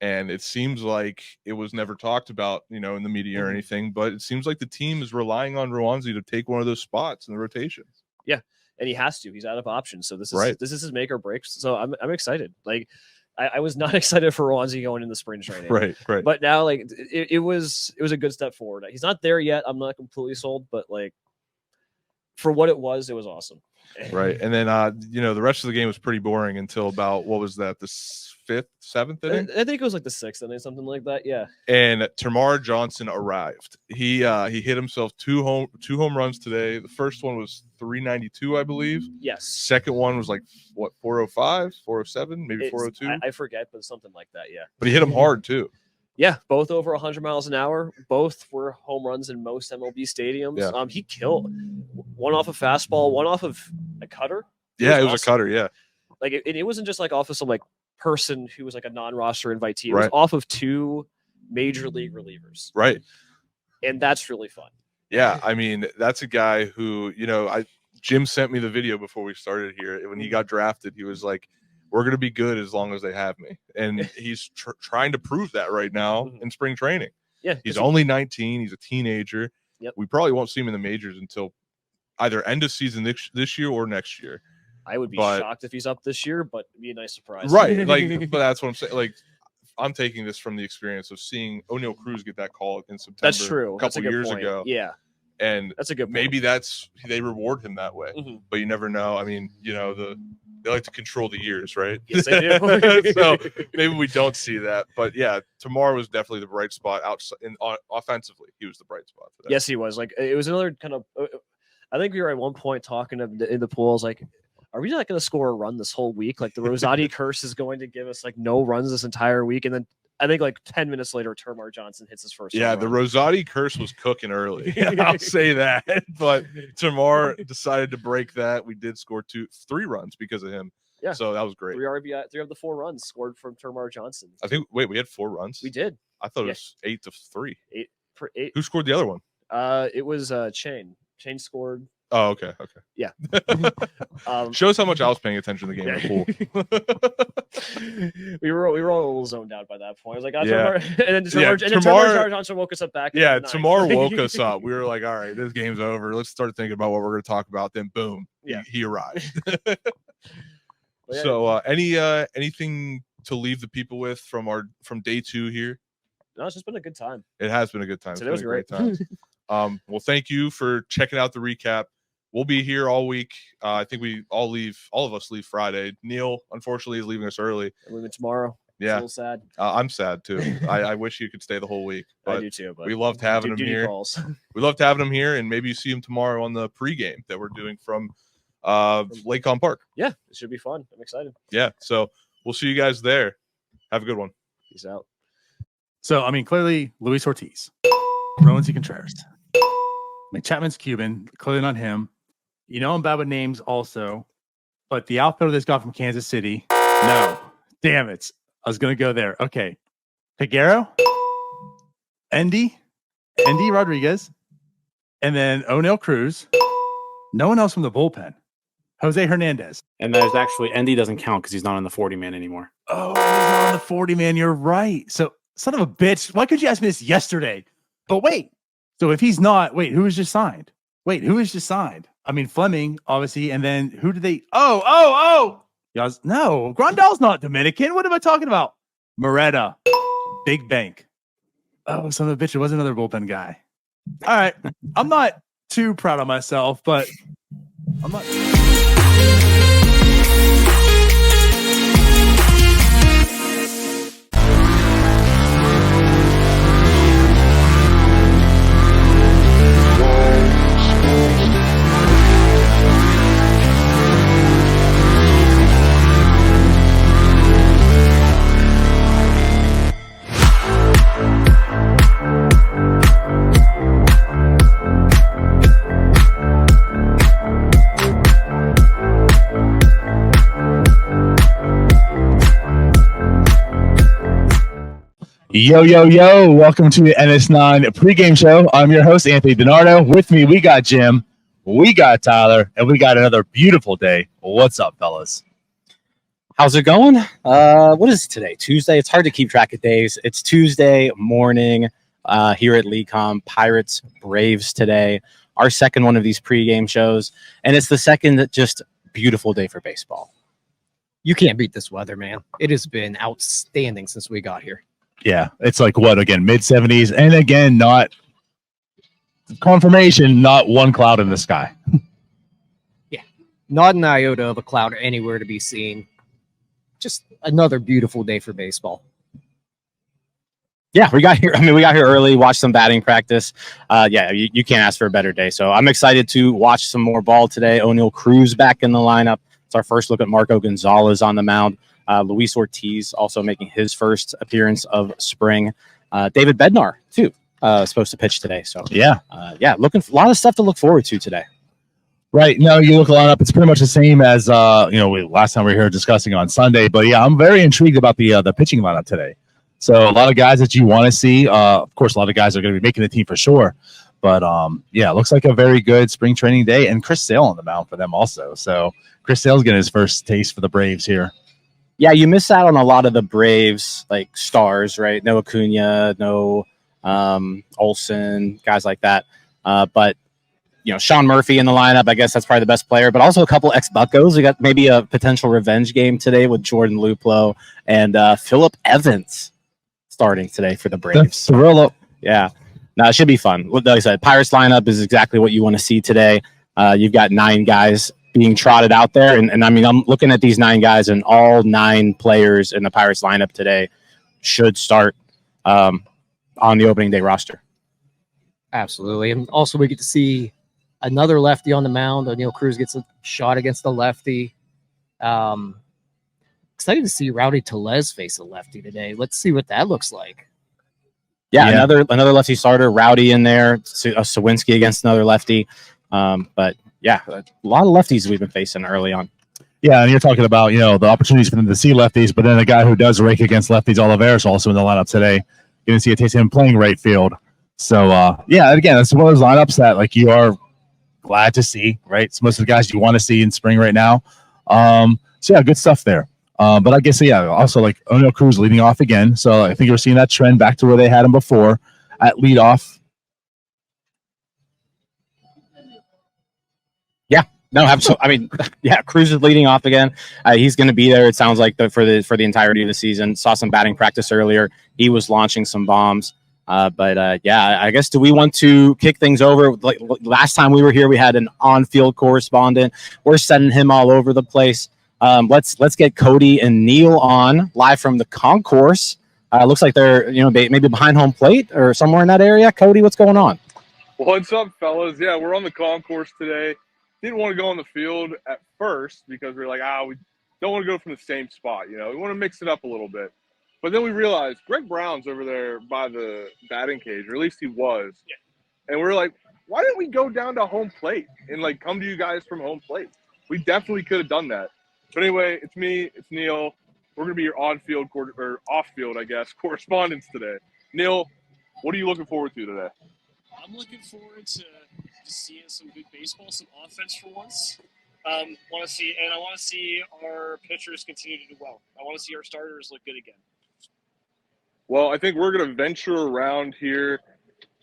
And it seems like it was never talked about, in the media or anything, but it seems like the team is relying on Rowanzi to take one of those spots in the rotation. Yeah. And he has to, he's out of options. So this is his make or break. So I'm excited. Like, I was not excited for Rowanzi going into spring training. Right. But now, like, it was a good step forward. He's not there yet. I'm not completely sold, but like, for what it was awesome. Right. And then, the rest of the game was pretty boring until about, what was that, the fifth, seventh inning? I think it was like the sixth inning, something like that. Yeah. And Tamar Johnson arrived. He hit himself two home runs today. The first one was 392, I believe. Yes. Second one was like what, 405, 407, maybe 402. I forget, but something like that. Yeah. But he hit him hard too. Yeah, both over 100 miles an hour. Both were home runs in most MLB stadiums. Yeah. He killed one off a fastball, one off of a cutter. Yeah, it was a cutter. Yeah. Like it wasn't just like off of some like person who was like a non-roster invitee. It Right. was off of two major league relievers. Right. And that's really fun. Yeah, I mean, that's a guy who, Jim sent me the video before we started here. When he got drafted, he was like, we're going to be good as long as they have me. And he's trying to prove that right now in spring training. Yeah. He's only 19. He's a teenager. Yep. We probably won't see him in the majors until either end of season this year or next year. I would be shocked if he's up this year, but it'd be a nice surprise. Right. Like, but that's what I'm saying. Like, I'm taking this from the experience of seeing O'Neal Cruz get that call in September. That's true. A couple years ago. Yeah. And that's a good point. Maybe they reward him that way, but you never know. I mean, they like to control the years, right? Yes, they do. So maybe we don't see that, but yeah, Tamar was definitely the bright spot outside. Offensively, he was the bright spot for that. Yes, he was. Like, it was another kind of. I think we were at one point talking in the pools, like, are we not going to score a run this whole week? Like the Rosati curse is going to give us like no runs this entire week, and then I think like 10 minutes later, Tamar Johnson hits his first. Yeah, the Rosati curse was cooking early. I'll say that. But Tamar decided to break that. We did score 3 runs because of him. Yeah. So that was great. 3 of the 4 runs scored from Tamar Johnson. I think. Wait, we had 4 runs. We did. I thought it was 8-3. 8. Who scored the other one? It was Chain. Chain scored. Oh, okay. Yeah. Shows how much I was paying attention to the game in the pool. we were all a little zoned out by that point. I was like, yeah. and then Tamar Johnson woke us up back. Yeah, Tamar woke us up. We were like, all right, this game's over. Let's start thinking about what we're going to talk about. Then boom, he arrived. So anything to leave the people with from day 2 here? No, it's just been a good time. It has been a good time. Today was great. Time. Well, thank you for checking out the recap. We'll be here all week. I think all of us leave Friday. Neil, unfortunately, is leaving us early. I'm leaving tomorrow. It's a Yeah, little sad. I'm sad too. I wish you could stay the whole week. I But do too. But we loved having him duty here. calls. We loved having him here, and maybe you see him tomorrow on the pregame that we're doing from Lakecom Park. Yeah, it should be fun. I'm excited. Yeah, so we'll see you guys there. Have a good one. Peace out. So, I mean, clearly Luis Ortiz, Rowan C. Contreras. I mean, Chapman's Cuban, clearly not him. You know I'm bad with names also, but the outfielder that's got from Kansas City, no. Damn it. I was going to go there. Okay. Figueroa, Endy Rodriguez, and then O'Neill Cruz. No one else from the bullpen. Jose Hernandez. And there's actually Endy doesn't count because he's not on the 40-man anymore. Oh, he's not on the 40-man. You're right. So, son of a bitch. Why couldn't you ask me this yesterday? But wait. So if he's not, wait, who was just signed? I mean, Fleming, obviously, and then who did they? Oh. Y'all, no, Grandal's not Dominican. What am I talking about? Moretta, Big Bank. Oh, son of a bitch. It was another bullpen guy. All right. I'm not too proud of myself, but I'm not. Yo, welcome to the NS9 Pregame Show. I'm your host, Anthony DiNardo. With me, we got Jim, we got Tyler, and we got another beautiful day. What's up, fellas? How's it going? What is it today? Tuesday? It's hard to keep track of days. It's Tuesday morning here at Lecom. Pirates, Braves today. Our second one of these pregame shows. And it's the second just beautiful day for baseball. You can't beat this weather, man. It has been outstanding since we got here. Yeah, it's like what again, mid-70s, and again, not confirmation, not one cloud in the sky. Yeah, not an iota of a cloud anywhere to be seen. Just another beautiful day for baseball. Yeah, we got here early, watched some batting practice. You can't ask for a better day. So I'm excited to watch some more ball today. O'Neill Cruz back in the lineup. It's our first look at Marco Gonzalez on the mound. Luis Ortiz also making his first appearance of spring. David Bednar, too, supposed to pitch today. So, looking a lot of stuff to look forward to today. Right. No, you look a lot up. It's pretty much the same as, last time we were here discussing on Sunday. But, yeah, I'm very intrigued about the pitching lineup today. So, a lot of guys that you want to see. Of course, a lot of guys are going to be making the team for sure. But, it looks like a very good spring training day. And Chris Sale on the mound for them also. So, Chris Sale's getting his first taste for the Braves here. Yeah, you miss out on a lot of the Braves, like stars, right? No Acuna, no Olsen, guys like that. But, Sean Murphy in the lineup, I guess that's probably the best player, but also a couple ex-Buccos. We got maybe a potential revenge game today with Jordan Luplow and Phillip Evans starting today for the Braves. Thrill up. Yeah. No, it should be fun. Like I said, Pirates lineup is exactly what you want to see today. You've got 9 guys being trotted out there. And I mean, I'm looking at these 9 guys, and all 9 players in the Pirates lineup today should start on the opening day roster. Absolutely. And also we get to see another lefty on the mound. O'Neill Cruz gets a shot against the lefty. Excited to see Rowdy Tellez face a lefty today. Let's see what that looks like. Yeah. Another lefty starter, Rowdy in there, Sawinski against another lefty. But yeah, a lot of lefties we've been facing early on. Yeah, and you're talking about, the opportunities for them to see lefties, but then a guy who does rake against lefties, Oliveira's also in the lineup today. You're going to see a taste of him playing right field. So, again, that's one of those lineups that, you are glad to see, right? It's most of the guys you want to see in spring right now. Good stuff there. But I guess, also, O'Neill Cruz leading off again. So I think you're seeing that trend back to where they had him before at leadoff. No, absolutely. I mean, Cruz is leading off again. He's going to be there. It sounds like for the entirety of the season. Saw some batting practice earlier. He was launching some bombs. I guess, do we want to kick things over? Like last time we were here, we had an on-field correspondent. We're sending him all over the place. Let's get Cody and Neil on live from the concourse. Looks like they're maybe behind home plate or somewhere in that area. Cody, what's going on? What's up, fellas? Yeah, we're on the concourse today. Didn't want to go on the field at first because we were like, we don't want to go from the same spot. We want to mix it up a little bit. But then we realized Greg Brown's over there by the batting cage, or at least he was. Yeah. And we were like, why didn't we go down to home plate and come to you guys from home plate? We definitely could have done that. But anyway, it's me, it's Neil. We're going to be your on-field or off-field, I guess, correspondents today. Neil, what are you looking forward to today? I'm looking forward to just seeing some good baseball, some offense for once. I want to see our pitchers continue to do well. I want to see our starters look good again. Well, I think we're going to venture around here,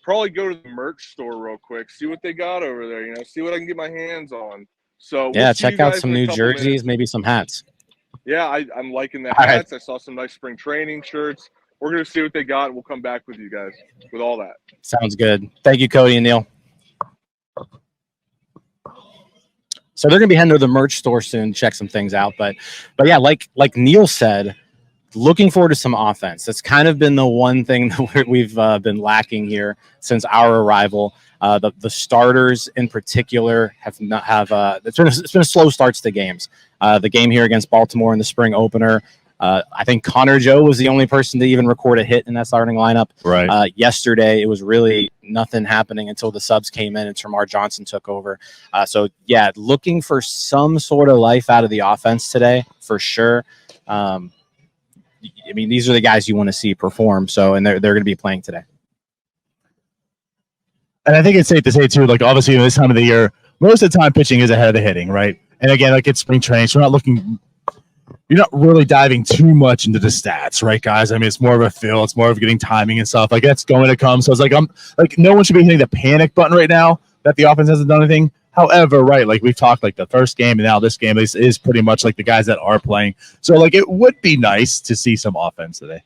probably go to the merch store real quick, see what they got over there, see what I can get my hands on. So yeah, check out some new jerseys, minutes. Maybe some hats. Yeah, I'm liking the All hats. right. I saw some nice spring training shirts. We're going to see what they got, and we'll come back with you guys with all that. Sounds good. Thank you, Cody and Neil. So they're going to be heading to the merch store soon, check some things out. But yeah, like Neil said, looking forward to some offense. That's kind of been the one thing that we've been lacking here since our arrival. The starters in particular it's been a slow starts to games. The game here against Baltimore in the spring opener, I think Connor Joe was the only person to even record a hit in that starting lineup. Right. Yesterday, it was really nothing happening until the subs came in and Termarr Johnson took over. So yeah, looking for some sort of life out of the offense today for sure. These are the guys you want to see perform. So, and they're going to be playing today. And I think it's safe to say too, obviously this time of the year, most of the time pitching is ahead of the hitting, right? And again, it's spring training, so you're not really diving too much into the stats, right, guys? It's more of a feel, it's more of getting timing and stuff. That's going to come. So it's no one should be hitting the panic button right now that the offense hasn't done anything. However, right, we've talked the first game and now this game is pretty much the guys that are playing. So it would be nice to see some offense today.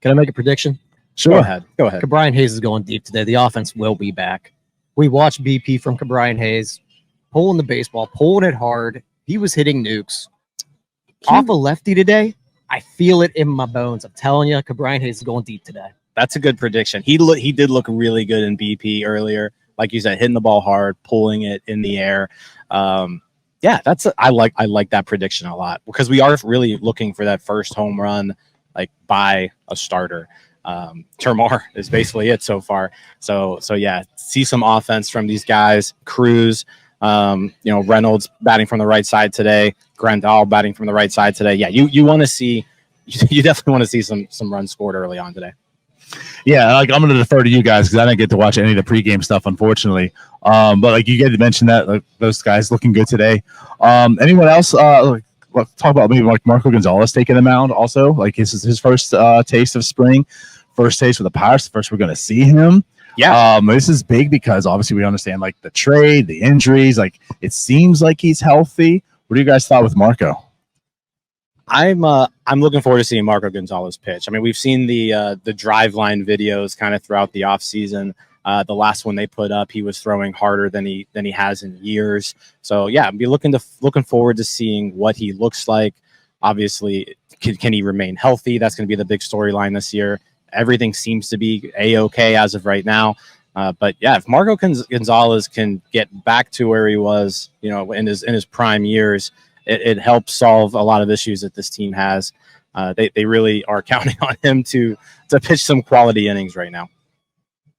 Can I make a prediction? Sure. Go ahead. Cabrian Hayes is going deep today. The offense will be back. We watched BP from Cabrian Hayes pulling the baseball, pulling it hard. He was hitting nukes. Off a lefty today, I feel it in my bones. I'm telling you, Cabrian Hayes is going deep today. That's a good prediction. He did look really good in BP earlier. Like you said, hitting the ball hard, pulling it in the air. Yeah, I like that prediction a lot because we are really looking for that first home run by a starter. Termarr is basically it so far. So yeah, see some offense from these guys. Cruz, Reynolds batting from the right side today. Grandal batting from the right side today. Yeah, you want to see, you definitely want to see some runs scored early on today. Yeah, I'm going to defer to you guys because I didn't get to watch any of the pregame stuff, unfortunately. But you guys mentioned that those guys looking good today. Anyone else? Let's talk about maybe Marco Gonzalez taking the mound also. His first taste of spring, first taste for the Pirates, the first we're going to see him. Yeah. This is big because obviously we understand the trade, the injuries. It seems like he's healthy. What do you guys thought with Marco? I'm looking forward to seeing Marco Gonzalez pitch. We've seen the drive line videos kind of throughout the offseason. The last one they put up, he was throwing harder than he has in years. So yeah, I'll be looking forward to seeing what he looks like. Obviously, can he remain healthy? That's going to be the big storyline this year. Everything seems to be a-okay as of right now. But yeah, if Marco Gonzalez can get back to where he was, in his prime years, it helps solve a lot of issues that this team has. They really are counting on him to pitch some quality innings right now.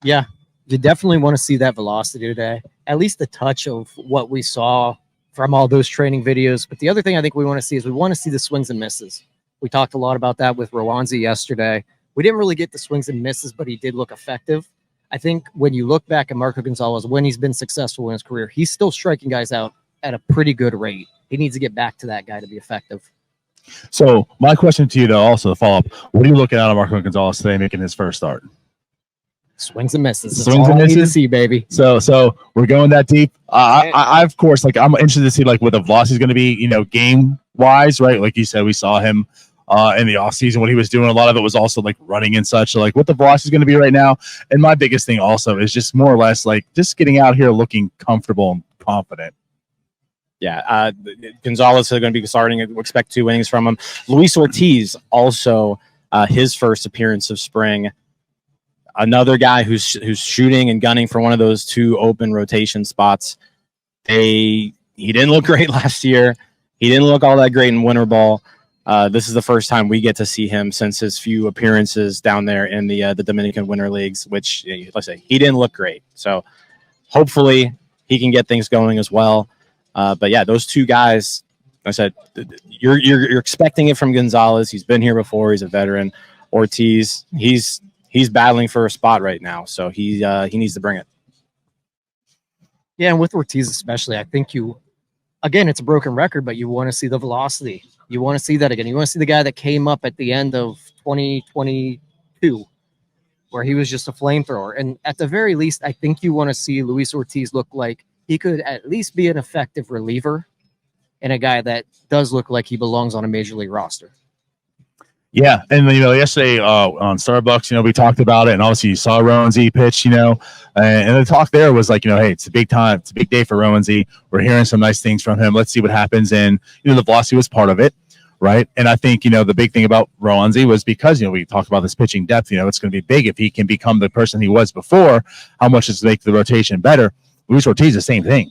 Yeah, you definitely want to see that velocity today. At least the touch of what we saw from all those training videos. But the other thing I think we want to see is we want to see the swings and misses. We talked a lot about that with Rowanzi yesterday. We didn't really get the swings and misses, but he did look effective. I think when you look back at Marco Gonzalez, when he's been successful in his career, he's still striking guys out at a pretty good rate. He needs to get back to that guy to be effective. So my question to you, though, also to follow up, what are you looking at on Marco Gonzalez today making his first start? Swings and misses. That's Swings all and I need misses? to see, baby. So we're going that deep. I of course, I'm interested to see what the velocity is going to be, game wise, right? Like you said, we saw him in the offseason, what he was doing. A lot of it was also running and such. So what the velocity is going to be right now. And my biggest thing also is just more or less just getting out here looking comfortable and confident. Yeah, Gonzalez is going to be starting. We expect 2 innings from him. Luis Ortiz also his first appearance of spring. Another guy who's shooting and gunning for one of those 2 open rotation spots. He didn't look great last year. He didn't look all that great in winter ball. This is the first time we get to see him since his few appearances down there in the Dominican Winter Leagues, which, let's say, he didn't look great. So hopefully he can get things going as well. But yeah, those 2 guys, like I said, you're expecting it from Gonzalez. He's been here before. He's a veteran. Ortiz, he's battling for a spot right now, so he needs to bring it. Yeah, and with Ortiz especially, I think again, it's a broken record, but you want to see the velocity. You want to see that again. You want to see the guy that came up at the end of 2022, where he was just a flamethrower. And at the very least, I think you want to see Luis Ortiz look like he could at least be an effective reliever and a guy that does look like he belongs on a major league roster. Yeah, and yesterday on Starbucs, we talked about it, and obviously you saw Rowan Z pitch, and the talk there was like, hey, it's a big time, it's a big day for Rowan Z. We're hearing some nice things from him. Let's see what happens, and the velocity was part of it, right? And I think the big thing about Rowan Z was because we talked about this pitching depth. It's going to be big if he can become the person he was before. How much does it make the rotation better? Luis Ortiz, the same thing,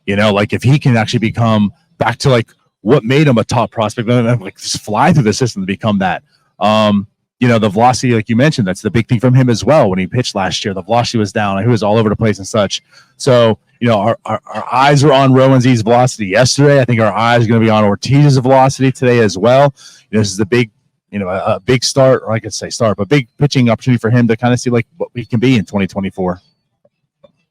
like if he can actually become back to like what made him a top prospect, like just fly through the system to become that. The velocity, like you mentioned, that's the big thing from him as well. When he pitched last year, the velocity was down. He was all over the place and such. So, our eyes were on Rowan Z's velocity yesterday. I think our eyes are going to be on Ortiz's velocity today as well. This is a big, a big start, or I could say start, but big pitching opportunity for him to kind of see like what we can be in 2024.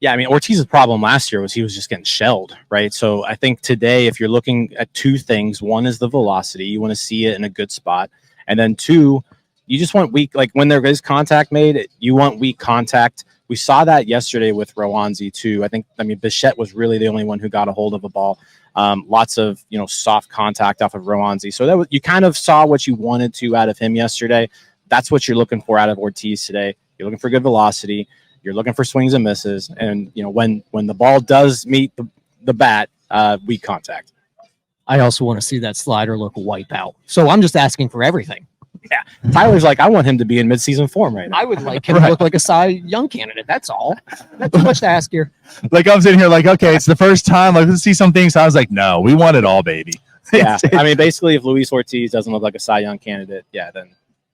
Yeah, I mean, Ortiz's problem last year was he was just getting shelled, right? So I think today, if you're looking at 2 things, one is the velocity. You want to see it in a good spot. And then 2, you just want weak, like when there is contact made, you want weak contact. We saw that yesterday with Rowanzi too. Bichette was really the only one who got a hold of a ball. Lots of, soft contact off of Rowanzi. So you kind of saw what you wanted to out of him yesterday. That's what you're looking for out of Ortiz today. You're looking for good velocity. You're looking for swings and misses. And, when the ball does meet the bat, weak contact. I also want to see that slider look wipe out. So I'm just asking for everything. Yeah. Tyler's like, I want him to be in midseason form right now. I would like him to look like a Cy Young candidate. That's all. Not too much to ask here. Like I'm sitting here like, okay, it's the first time. Like, let's see some things. I was like, no, we want it all, baby. Yeah. Basically, if Luis Ortiz doesn't look like a Cy Young candidate, then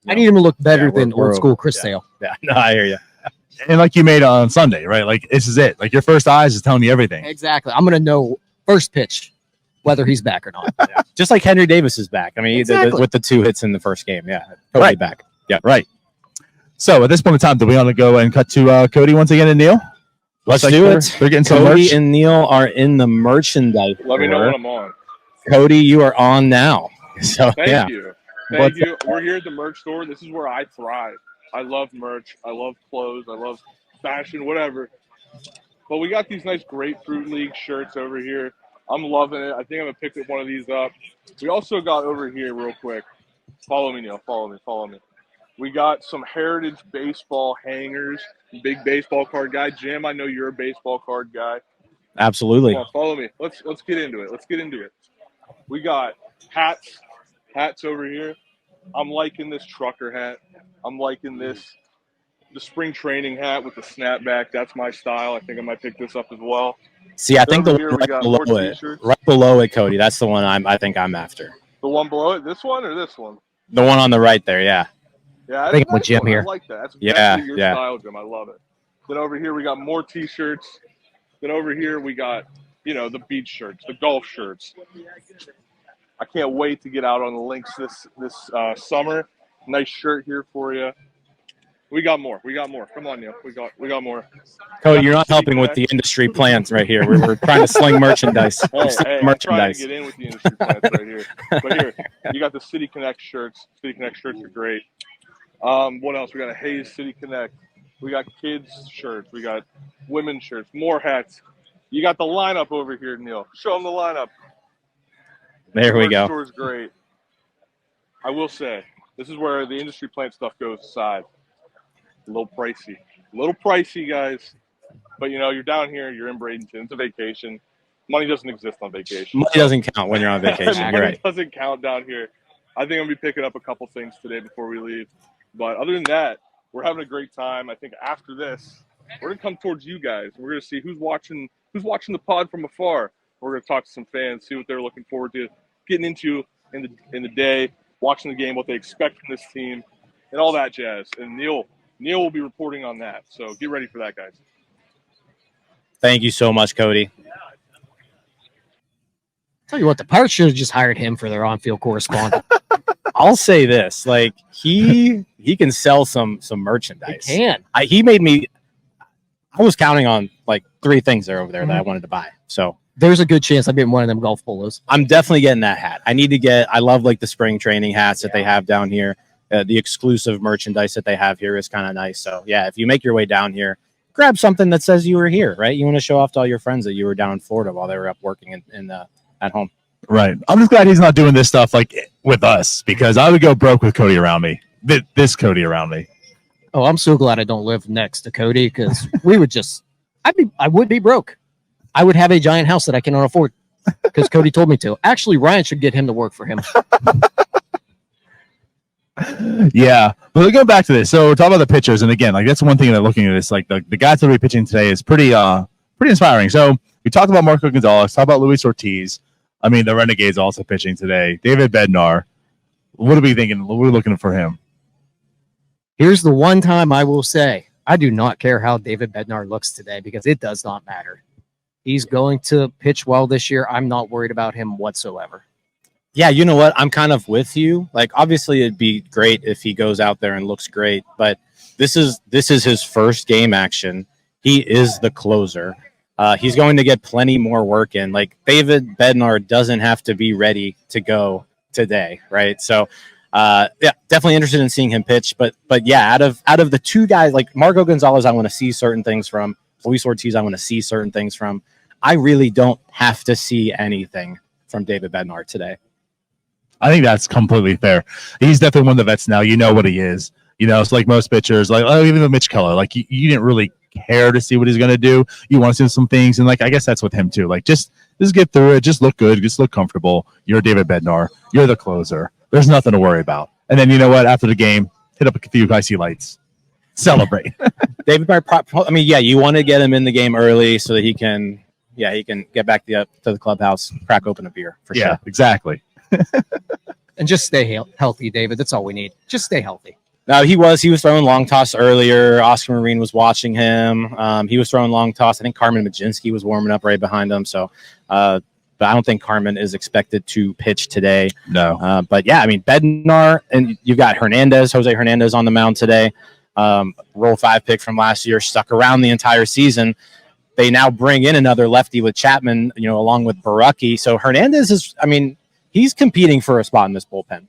I need him to look better than old school Chris Sale. Yeah. No, I hear you. And like you made on Sunday, right? Like this is it. Like your first eyes is telling you everything. Exactly. I'm gonna know first pitch whether he's back or not. Yeah. Just like Henry Davis is back. I mean, exactly. with the 2 hits in the first game. Yeah. Totally back. Yeah. Right. So at this point in time, do we want to go and cut to Cody once again and Neil? Let's do it. They're getting some Cody merch. and Neil are in the merchandise. Let me know when I'm on. Cody, you are on now. So Thank you. Thank you. We're here at the merch store. This is where I thrive. I love merch. I love clothes. I love fashion, whatever. But we got these nice Grapefruit League shirts over here. I'm loving it. I think I'm going to pick one of these up. We also got over here real quick. Follow me, Neil. Follow me. We got some Heritage baseball hangers. Big baseball card guy. Jim, I know you're a baseball card guy. Absolutely. Come on, follow me. Let's get into it. We got hats over here. I'm liking this trucker hat. I'm liking the spring training hat with the snapback. That's my style. I think I might pick this up as well. See, I think the Over one here, right below it, Cody. That's the one I think I'm after. The one below it, this one or this one? The one on the right there, yeah. Yeah, I think I'm with Jim here. I like that. That's Yeah, your yeah. style, Jim. I love it. Then over here we got more T-shirts. Then over here we got, the beach shirts, the golf shirts. I can't wait to get out on the links this summer. Nice shirt here for you. We got more. Come on, Neil. We got more. Cody, you're not helping with the industry plans right here. We're trying to sling merchandise. Hey, I'm trying to get in with the industry plans right here. But here, you got the City Connect shirts. City Connect shirts are great. What else? We got a Hayes City Connect. We got kids shirts. We got women's shirts. More hats. You got the lineup over here, Neil. Show them the lineup. There we go. The store's great. I will say, this is where the industry plant stuff goes aside. A little pricey, guys. But you're down here. You're in Bradenton. It's a vacation. Money doesn't exist on vacation. Money doesn't count when you're on vacation. Money You're right. doesn't count down here. I think I'm going to be picking up a couple things today before we leave. But other than that, we're having a great time. I think after this, we're going to come towards you guys. We're going to see who's watching the pod from afar. We're going to talk to some fans, see what they're looking forward to getting into in the day, watching the game, what they expect from this team, and all that jazz. And Neil will be reporting on that. So get ready for that, guys. Thank you so much, Cody. Tell you what, the Pirates should have just hired him for their on-field correspondent. I'll say this: like he can sell some merchandise. He can. He made me. I was counting on like 3 things there over there that I wanted to buy. So there's a good chance I'm getting one of them golf polos. I'm definitely getting that hat. I need to get. I love like the spring training hats that they have down here. The exclusive merchandise that they have here is kind of nice. So yeah, if you make your way down here, grab something that says you were here. Right? You want to show off to all your friends that you were down in Florida while they were up working at home. Right. I'm just glad he's not doing this stuff like with us, because I would go broke with Cody around me. This Cody around me. Oh, I'm so glad I don't live next to Cody, because we would just, I would be broke. I would have a giant house that I cannot afford because Cody told me to. Actually, Ryan should get him to work for him. Yeah, but go back to this. So we're talking about the pitchers, and again, like that's one thing that looking at this, like the guys that will be pitching today is pretty inspiring. So we talked about Marco Gonzalez, talked about Luis Ortiz. I mean, the Renegades also pitching today. David Bednar. What are we thinking? What are we looking for him? Here's the one time I will say, I do not care how David Bednar looks today, because it does not matter. He's going to pitch well this year. I'm not worried about him whatsoever. Yeah, you know what? I'm kind of with you. Like, obviously, it'd be great if he goes out there and looks great, but this is his first game action. He is the closer. He's going to get plenty more work in. Like, David Bednar doesn't have to be ready to go today, right? So, yeah, definitely interested in seeing him pitch. But yeah, out of the 2 guys, like Marco Gonzalez, I want to see certain things from. Luis Ortiz, I want to see certain things from. I really don't have to see anything from David Bednar today. I think that's completely fair. He's definitely one of the vets now. You know what he is. You know, it's like most pitchers, like even with Mitch Keller, like you didn't really care to see what he's going to do. You want to see some things, and like I guess that's with him too. Like just get through it, just look good, just look comfortable. You're David Bednar, you're the closer. There's nothing to worry about. And then you know what? After the game, hit up a few icy lights, celebrate. David Bednar. I mean, yeah, you want to get him in the game early so that he can get back to the clubhouse, crack open a beer for sure. Yeah, exactly. And just stay healthy, David. That's all we need. Just stay healthy. No, he was throwing long toss earlier. Oscar Marine was watching him. He was throwing long toss. I think Carmen Majinski was warming up right behind him. So, but I don't think Carmen is expected to pitch today. No. But yeah, I mean, Bednar, and you've got Jose Hernandez on the mound today. Roll 5 pick from last year, stuck around the entire season. They now bring in another lefty with Chapman, along with Baraki. So Hernandez is, I mean, he's competing for a spot in this bullpen.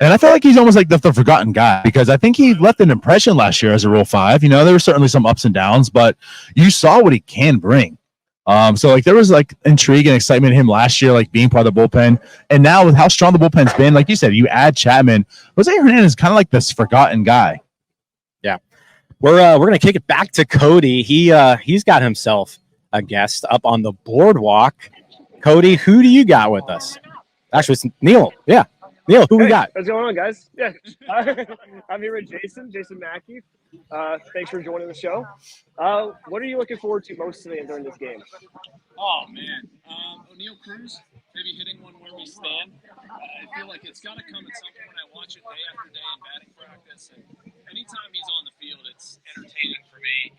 And I feel like he's almost like the forgotten guy, because I think he left an impression last year as a Rule 5. There were certainly some ups and downs, but you saw what he can bring. So like there was like intrigue and excitement in him last year, like being part of the bullpen. And now with how strong the bullpen's been, like you said, you add Chapman. Jose Hernandez is kind of like this forgotten guy. Yeah. We're gonna kick it back to Cody. He's got himself a guest up on the boardwalk. Cody, who do you got with us? Actually, it's Neil. Yeah. Neil, who we got? What's going on, guys? Yeah, I'm here with Jason Mackey. Thanks for joining the show. What are you looking forward to most today during this game? Oh, man. O'Neal Cruz, maybe hitting one where we stand. I feel like it's got to come at some point. I watch it day after day in batting practice, and anytime he's on the field, it's entertaining for me.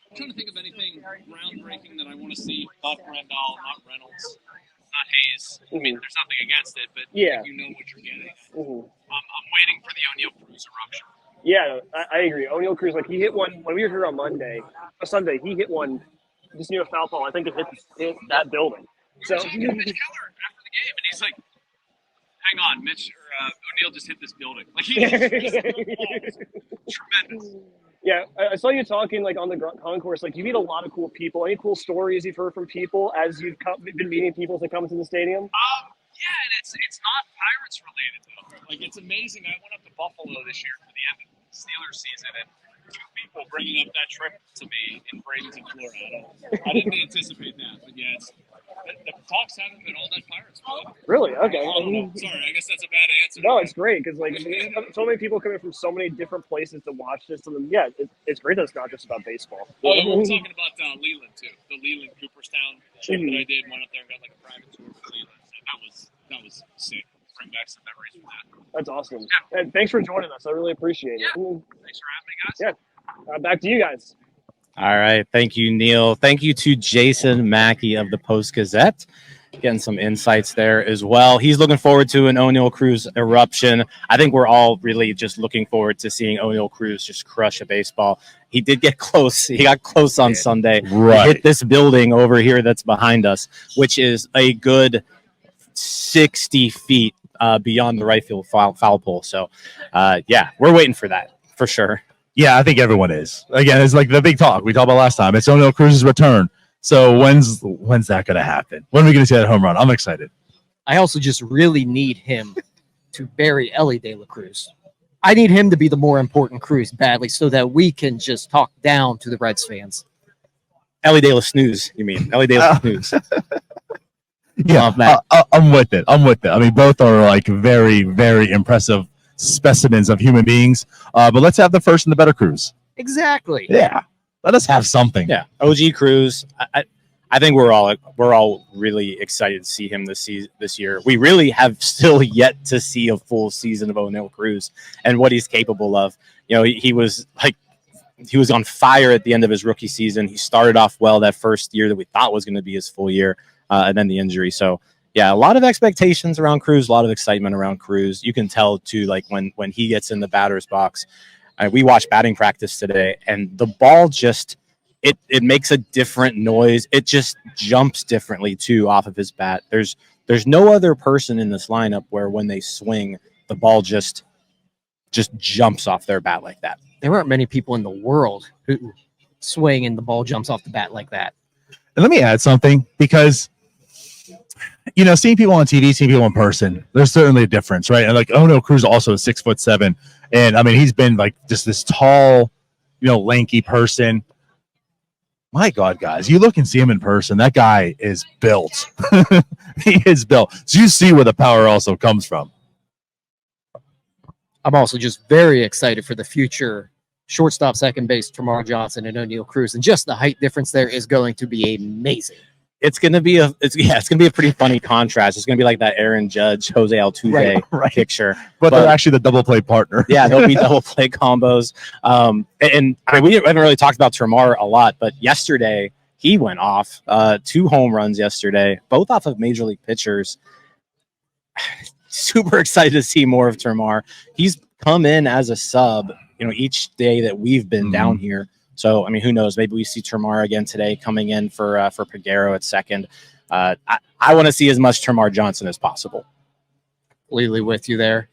I'm trying to think of anything groundbreaking that I want to see. Not Grandal, not Reynolds. Not Hayes. I mean, there's nothing against it, but yeah, you know what you're getting. Mm-hmm. I'm waiting for the O'Neal Cruz eruption. Yeah, I agree. O'Neal Cruz, like he hit one when we were here on Sunday. He hit one just near a foul ball. I think it hit that building. So Mitch Keller after the game, and he's like, "Hang on, Mitch or O'Neal just hit this building." Like he tremendous. Yeah, I saw you talking like on the concourse. Like you meet a lot of cool people. Any cool stories you've heard from people as you've been meeting people to come to the stadium? Yeah, and it's not Pirates related though. Like it's amazing. I went up to Buffalo this year for the end of the Steelers season, and two people bringing up that trip to me in Bradenton, Florida. I didn't anticipate that, but yeah, the talks haven't been all that Pirates. Really? Okay. I don't know. Sorry, I guess that's a bad answer. No, it's great because like so many people coming from so many different places to watch this, and then yeah, it's great that it's not just about baseball. Oh, and we're talking about Leland too. The Leland Cooperstown trip that I did, went up there and got like a private tour for Leland. And that was sick. Bring back some memories from that. That's awesome. Yeah. And thanks for joining us. I really appreciate it. Thanks for having me, guys. Yeah. Back to you guys. All right. Thank you, Neil. Thank you to Jason Mackey of the Post-Gazette. Getting some insights there as well. He's looking forward to an O'Neal Cruz eruption. I think we're all really just looking forward to seeing O'Neal Cruz just crush a baseball. He did get close. He got close on Sunday. Right. He hit this building over here that's behind us, which is a good 60 feet beyond the right field foul pole. So, yeah, we're waiting for that for sure. Yeah, I think everyone is. Again, it's like the big talk we talked about last time. It's O'Neal Cruz's return. So when's that going to happen? When are we going to see that home run? I'm excited. I also just really need him to bury Ellie De La Cruz. I need him to be the more important Cruz badly so that we can just talk down to the Reds fans. Ellie De La Snooze, you mean? Ellie De La Snooze. Yeah, I'm with it. I mean, both are like very, very impressive specimens of human beings. But let's have the first and the better Cruz. Exactly. Yeah. Let us have something. Yeah, OG Cruz. I think we're all really excited to see him this year. We really have still yet to see a full season of O'Neal Cruz and what he's capable of. You know, he was on fire at the end of his rookie season. He started off well that first year that we thought was going to be his full year, and then the injury. So yeah, a lot of expectations around Cruz, a lot of excitement around Cruz. You can tell too, like when he gets in the batter's box. We watched batting practice today, and the ball just it makes a different noise. It just jumps differently too off of his bat. There's no other person in this lineup where when they swing, the ball just jumps off their bat like that. There aren't many people in the world who swing and the ball jumps off the bat like that. And let me add something, because you know, seeing people on TV, seeing people in person, there's certainly a difference, right? And like O'Neal Cruz also is 6'7", and I mean he's been like just this tall, you know, lanky person. My God, guys, you look and see him in person. That guy is built. He is built. So you see where the power also comes from. I'm also just very excited for the future shortstop, second base, Termarr Johnson and O'Neal Cruz, and just the height difference there is going to be amazing. It's gonna be a pretty funny contrast. It's gonna be like that Aaron Judge, Jose Altuve picture, but they're actually the double play partner. Yeah, they'll be double play combos. And I mean, we haven't really talked about Termarr a lot, but yesterday he went off 2 home runs yesterday, both off of major league pitchers. Super excited to see more of Termarr. He's come in as a sub, you know, each day that we've been down here. So, I mean, who knows? Maybe we see Termarr again today coming in for Pregame at second. I want to see as much Termarr Johnson as possible. Completely with you there.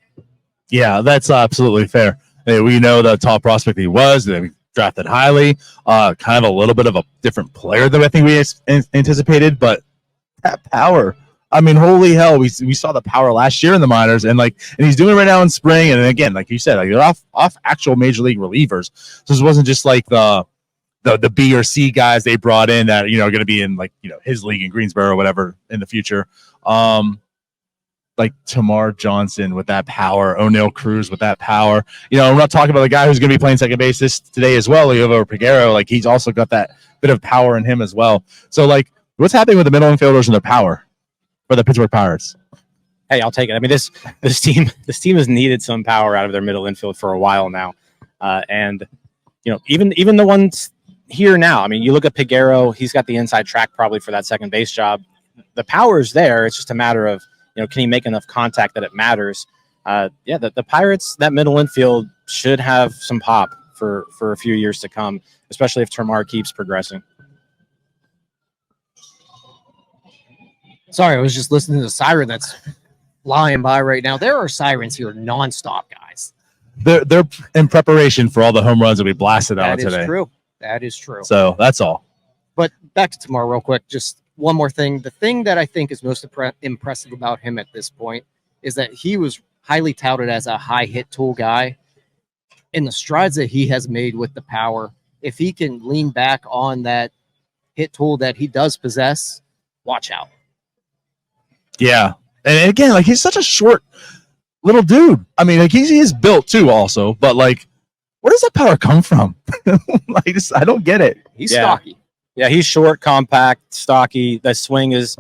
Yeah, that's absolutely fair. Hey, we know the top prospect he was. They drafted highly. Kind of a little bit of a different player than I think we anticipated, but that power. I mean, holy hell, we saw the power last year in the minors, and he's doing it right now in spring. And again, like you said, like off actual major league relievers. So this wasn't just like the B or C guys they brought in that, you know, are going to be in, like, you know, his league in Greensboro or whatever in the future. Like Termarr Johnson with that power, O'Neal Cruz with that power. You know, we're not talking about the guy who's going to be playing second base today as well, Leo Pregame. Like, he's also got that bit of power in him as well. So, like, what's happening with the middle infielders and their power for the Pittsburgh Pirates? Hey, I'll take it. I mean, this team has needed some power out of their middle infield for a while now, and you know, even the ones here now. I mean, you look at Pregame; he's got the inside track probably for that second base job. The power's there. It's just a matter of, you know, can he make enough contact that it matters? Yeah, the Pirates, that middle infield should have some pop for a few years to come, especially if Termarr keeps progressing. Sorry, I was just listening to the siren that's flying by right now. There are sirens here nonstop, guys. They're in preparation for all the home runs that we blasted out today. That is true. That is true. So that's all. But back to Termarr real quick. Just one more thing. The thing that I think is most impressive about him at this point is that he was highly touted as a high hit tool guy. and the strides that he has made with the power, if he can lean back on that hit tool that he does possess, watch out. Yeah. And again, like he's such a short little dude. I mean, like he is built too also, but like where does that power come from? I don't get it. He's stocky. Yeah, he's short, compact, stocky. The swing is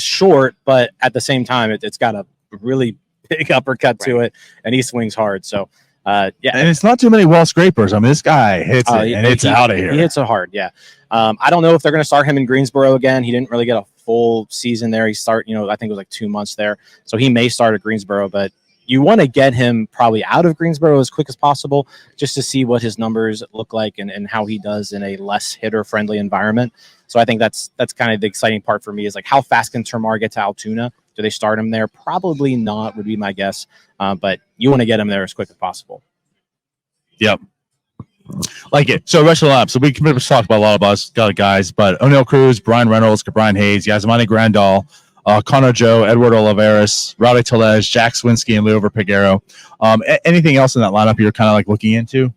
short, but at the same time, it's got a really big uppercut to it, and he swings hard. So, yeah, and it's not too many wall scrapers. I mean, this guy hits it, and it's out of here. He hits it hard. Yeah, I don't know if they're going to start him in Greensboro again. He didn't really get a full season there. He I think it was like 2 months there, so he may start at Greensboro, but you want to get him probably out of Greensboro as quick as possible just to see what his numbers look like and how he does in a less hitter-friendly environment. So I think that's kind of the exciting part for me is like how fast can Termar get to Altoona? Do they start him there? Probably not would be my guess, but you want to get him there as quick as possible. Yep. Like it. So rest of the lineup. So we can talk about a lot of us guys, but O'Neal Cruz, Brian Reynolds, Brian Hayes, Yasmani Grandal, Connor Joe, Edward Olivares, Rowdy Tellez, Jack Swinsky, and Liover Peguero. Anything else in that lineup you're kind of like looking into?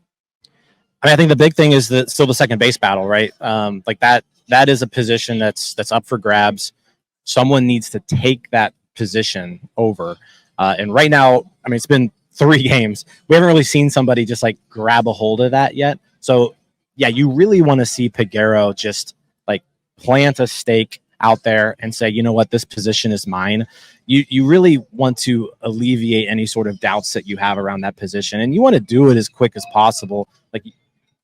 I mean, I think the big thing is still the second base battle, right? Like that is a position that's up for grabs. Someone needs to take that position over. And right now, I mean, it's been 3 games. We haven't really seen somebody just like grab a hold of that yet. So yeah, you really want to see Peguero just like plant a stake out there and say, you know what, this position is mine. You really want to alleviate any sort of doubts that you have around that position, and you want to do it as quick as possible. Like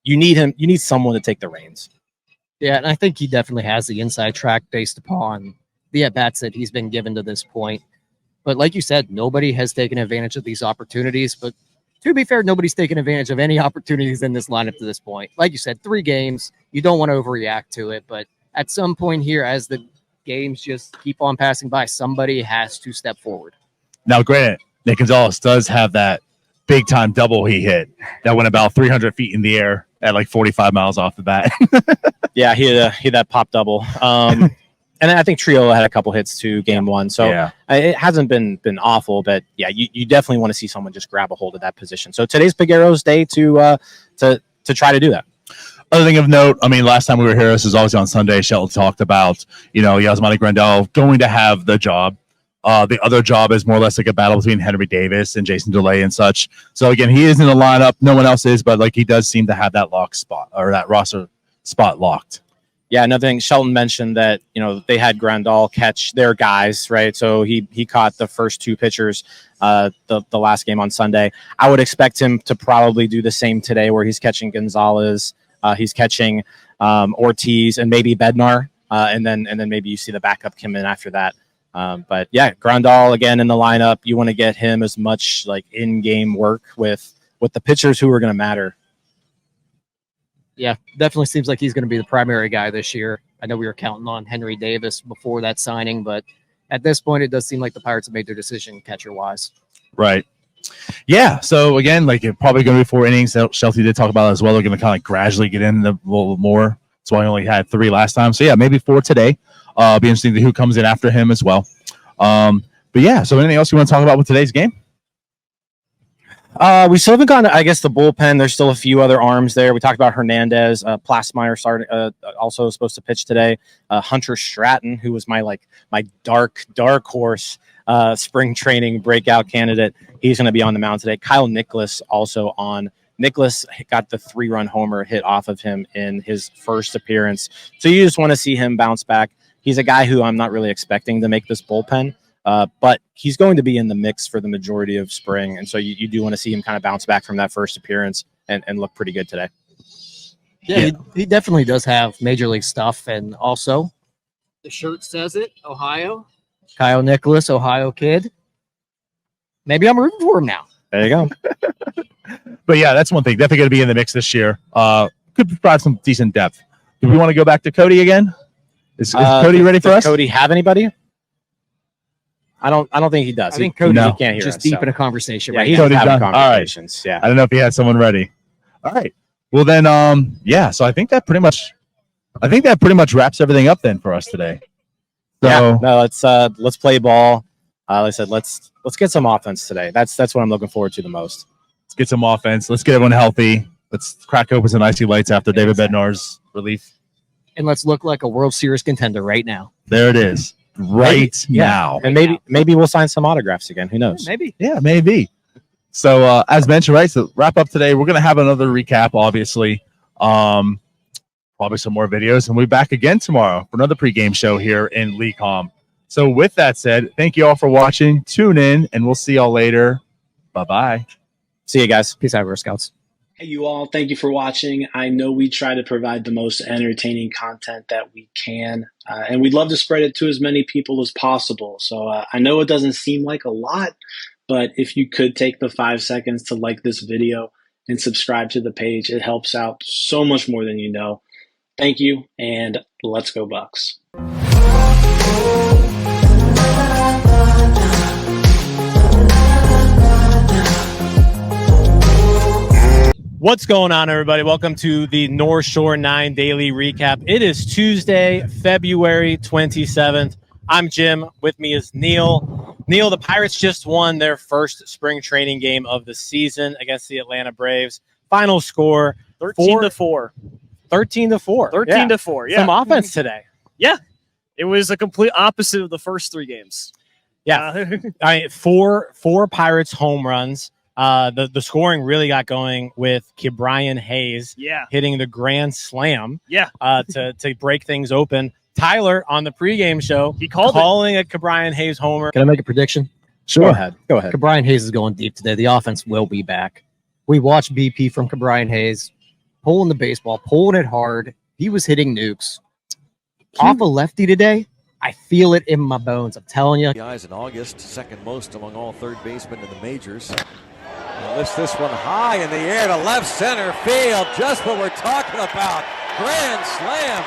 you need someone to take the reins. Yeah, and I think he definitely has the inside track based upon the at-bats that he's been given to this point. But like you said, nobody has taken advantage of these opportunities. But to be fair, nobody's taken advantage of any opportunities in this lineup to this point. Like you said, 3 games, you don't want to overreact to it, but at some point here, as the games just keep on passing by, somebody has to step forward. Now, granted, Nick Gonzalez does have that big-time double he hit that went about 300 feet in the air at like 45 miles off the bat. Yeah, he had that pop double. And then I think Trio had a couple hits too, game 1. So yeah. It hasn't been awful, but yeah, you definitely want to see someone just grab a hold of that position. So today's Peguero's day to try to do that. Other thing of note, I mean, last time we were here, this is obviously on Sunday, Shelton talked about, Yasmani Grandal going to have the job. The other job is more or less like a battle between Henry Davis and Jason DeLay and such. So again, he is in the lineup. No one else is, but like he does seem to have that lock spot or that roster spot locked. Yeah, another thing, Shelton mentioned that, they had Grandal catch their guys, right? So he caught the first 2 pitchers the last game on Sunday. I would expect him to probably do the same today where he's catching Gonzalez, he's catching Ortiz and maybe Bednar, and then maybe you see the backup come in after that. But yeah, Grandal again in the lineup. You want to get him as much like in-game work with the pitchers who are going to matter. Yeah, definitely seems like he's going to be the primary guy this year. I know we were counting on Henry Davis before that signing, but at this point, it does seem like the Pirates have made their decision catcher-wise. Right. Yeah. So again, like it probably going to be 4 innings. Shelty did talk about it as well. They're going to kind of like gradually get in a little more. That's why I only had 3 last time. So yeah, maybe 4 today. Be interesting to who comes in after him as well. But yeah. So anything else you want to talk about with today's game? We still haven't gotten, I guess, the bullpen. There's still a few other arms there. We talked about Hernandez. Plasmeyer started, also supposed to pitch today. Hunter Stratton, who was my dark horse spring training breakout candidate. He's going to be on the mound today. Kyle Nicholas also on. Nicholas got the 3-run homer hit off of him in his first appearance. So you just want to see him bounce back. He's a guy who I'm not really expecting to make this bullpen. But he's going to be in the mix for the majority of spring. And so you do want to see him kind of bounce back from that first appearance and look pretty good today. Yeah, he definitely does have major league stuff. And also, the shirt says it, Ohio. Kyle Nicholas, Ohio kid. Maybe I'm rooting for him now. There you go. But yeah, that's one thing. Definitely going to be in the mix this year. Could provide some decent depth. Do we want to go back to Cody again? Is Cody ready for us? Does Cody have anybody? I don't think he does. I think Cody can't hear just us, deep so. in a conversation. Yeah, right he's now. having conversations. All right. Yeah. I don't know if he had someone ready. All right. Well then, yeah. So I think that pretty much wraps everything up then for us today. So, yeah. No, let's play ball. Like I said, let's get some offense today. That's what I'm looking forward to the most. Let's get some offense. Let's get everyone healthy. Let's crack open some icy lights after David Bednar's relief. And let's look like a World Series contender right now. There it is. Now. And maybe we'll sign some autographs again. Who knows? Maybe. Yeah, maybe. So as mentioned, right, so wrap up today. We're going to have another recap, obviously. Probably some more videos. And we'll be back again tomorrow for another pregame show here in Lecom. So with that said, thank you all for watching. Tune in, and we'll see y'all later. Bye-bye. See you guys. Peace out, Girl Scouts. Hey, you all. Thank you for watching. I know we try to provide the most entertaining content that we can, and we'd love to spread it to as many people as possible. So I know it doesn't seem like a lot, but if you could take the 5 seconds to like this video and subscribe to the page, it helps out so much more than you know. Thank you, and let's go Bucks. What's going on, everybody? Welcome to the North Shore 9 Daily Recap. It is Tuesday, February 27th. I'm Jim. With me is Neil. Neil, the Pirates just won their first spring training game of the season against the Atlanta Braves. Final score, 13-4. 13-4. 13-4, yeah. Some offense today. Yeah. It was a complete opposite of the first three games. Yeah. Four Pirates home runs. The scoring really got going with Kebrian Hayes hitting the grand slam to break things open. Tyler on the pregame show, he calling a Kebrian Hayes homer. Can I make a prediction? Sure. Go ahead. Kebrian Hayes is going deep today. The offense will be back. We watched BP from Kebrian Hayes pulling the baseball, pulling it hard. He was hitting nukes. Off a lefty today, I feel it in my bones. I'm telling you. The eyes in August, second most among all third basemen in the majors. Lifts this one high in the air to left center field. Just what we're talking about. Grand slam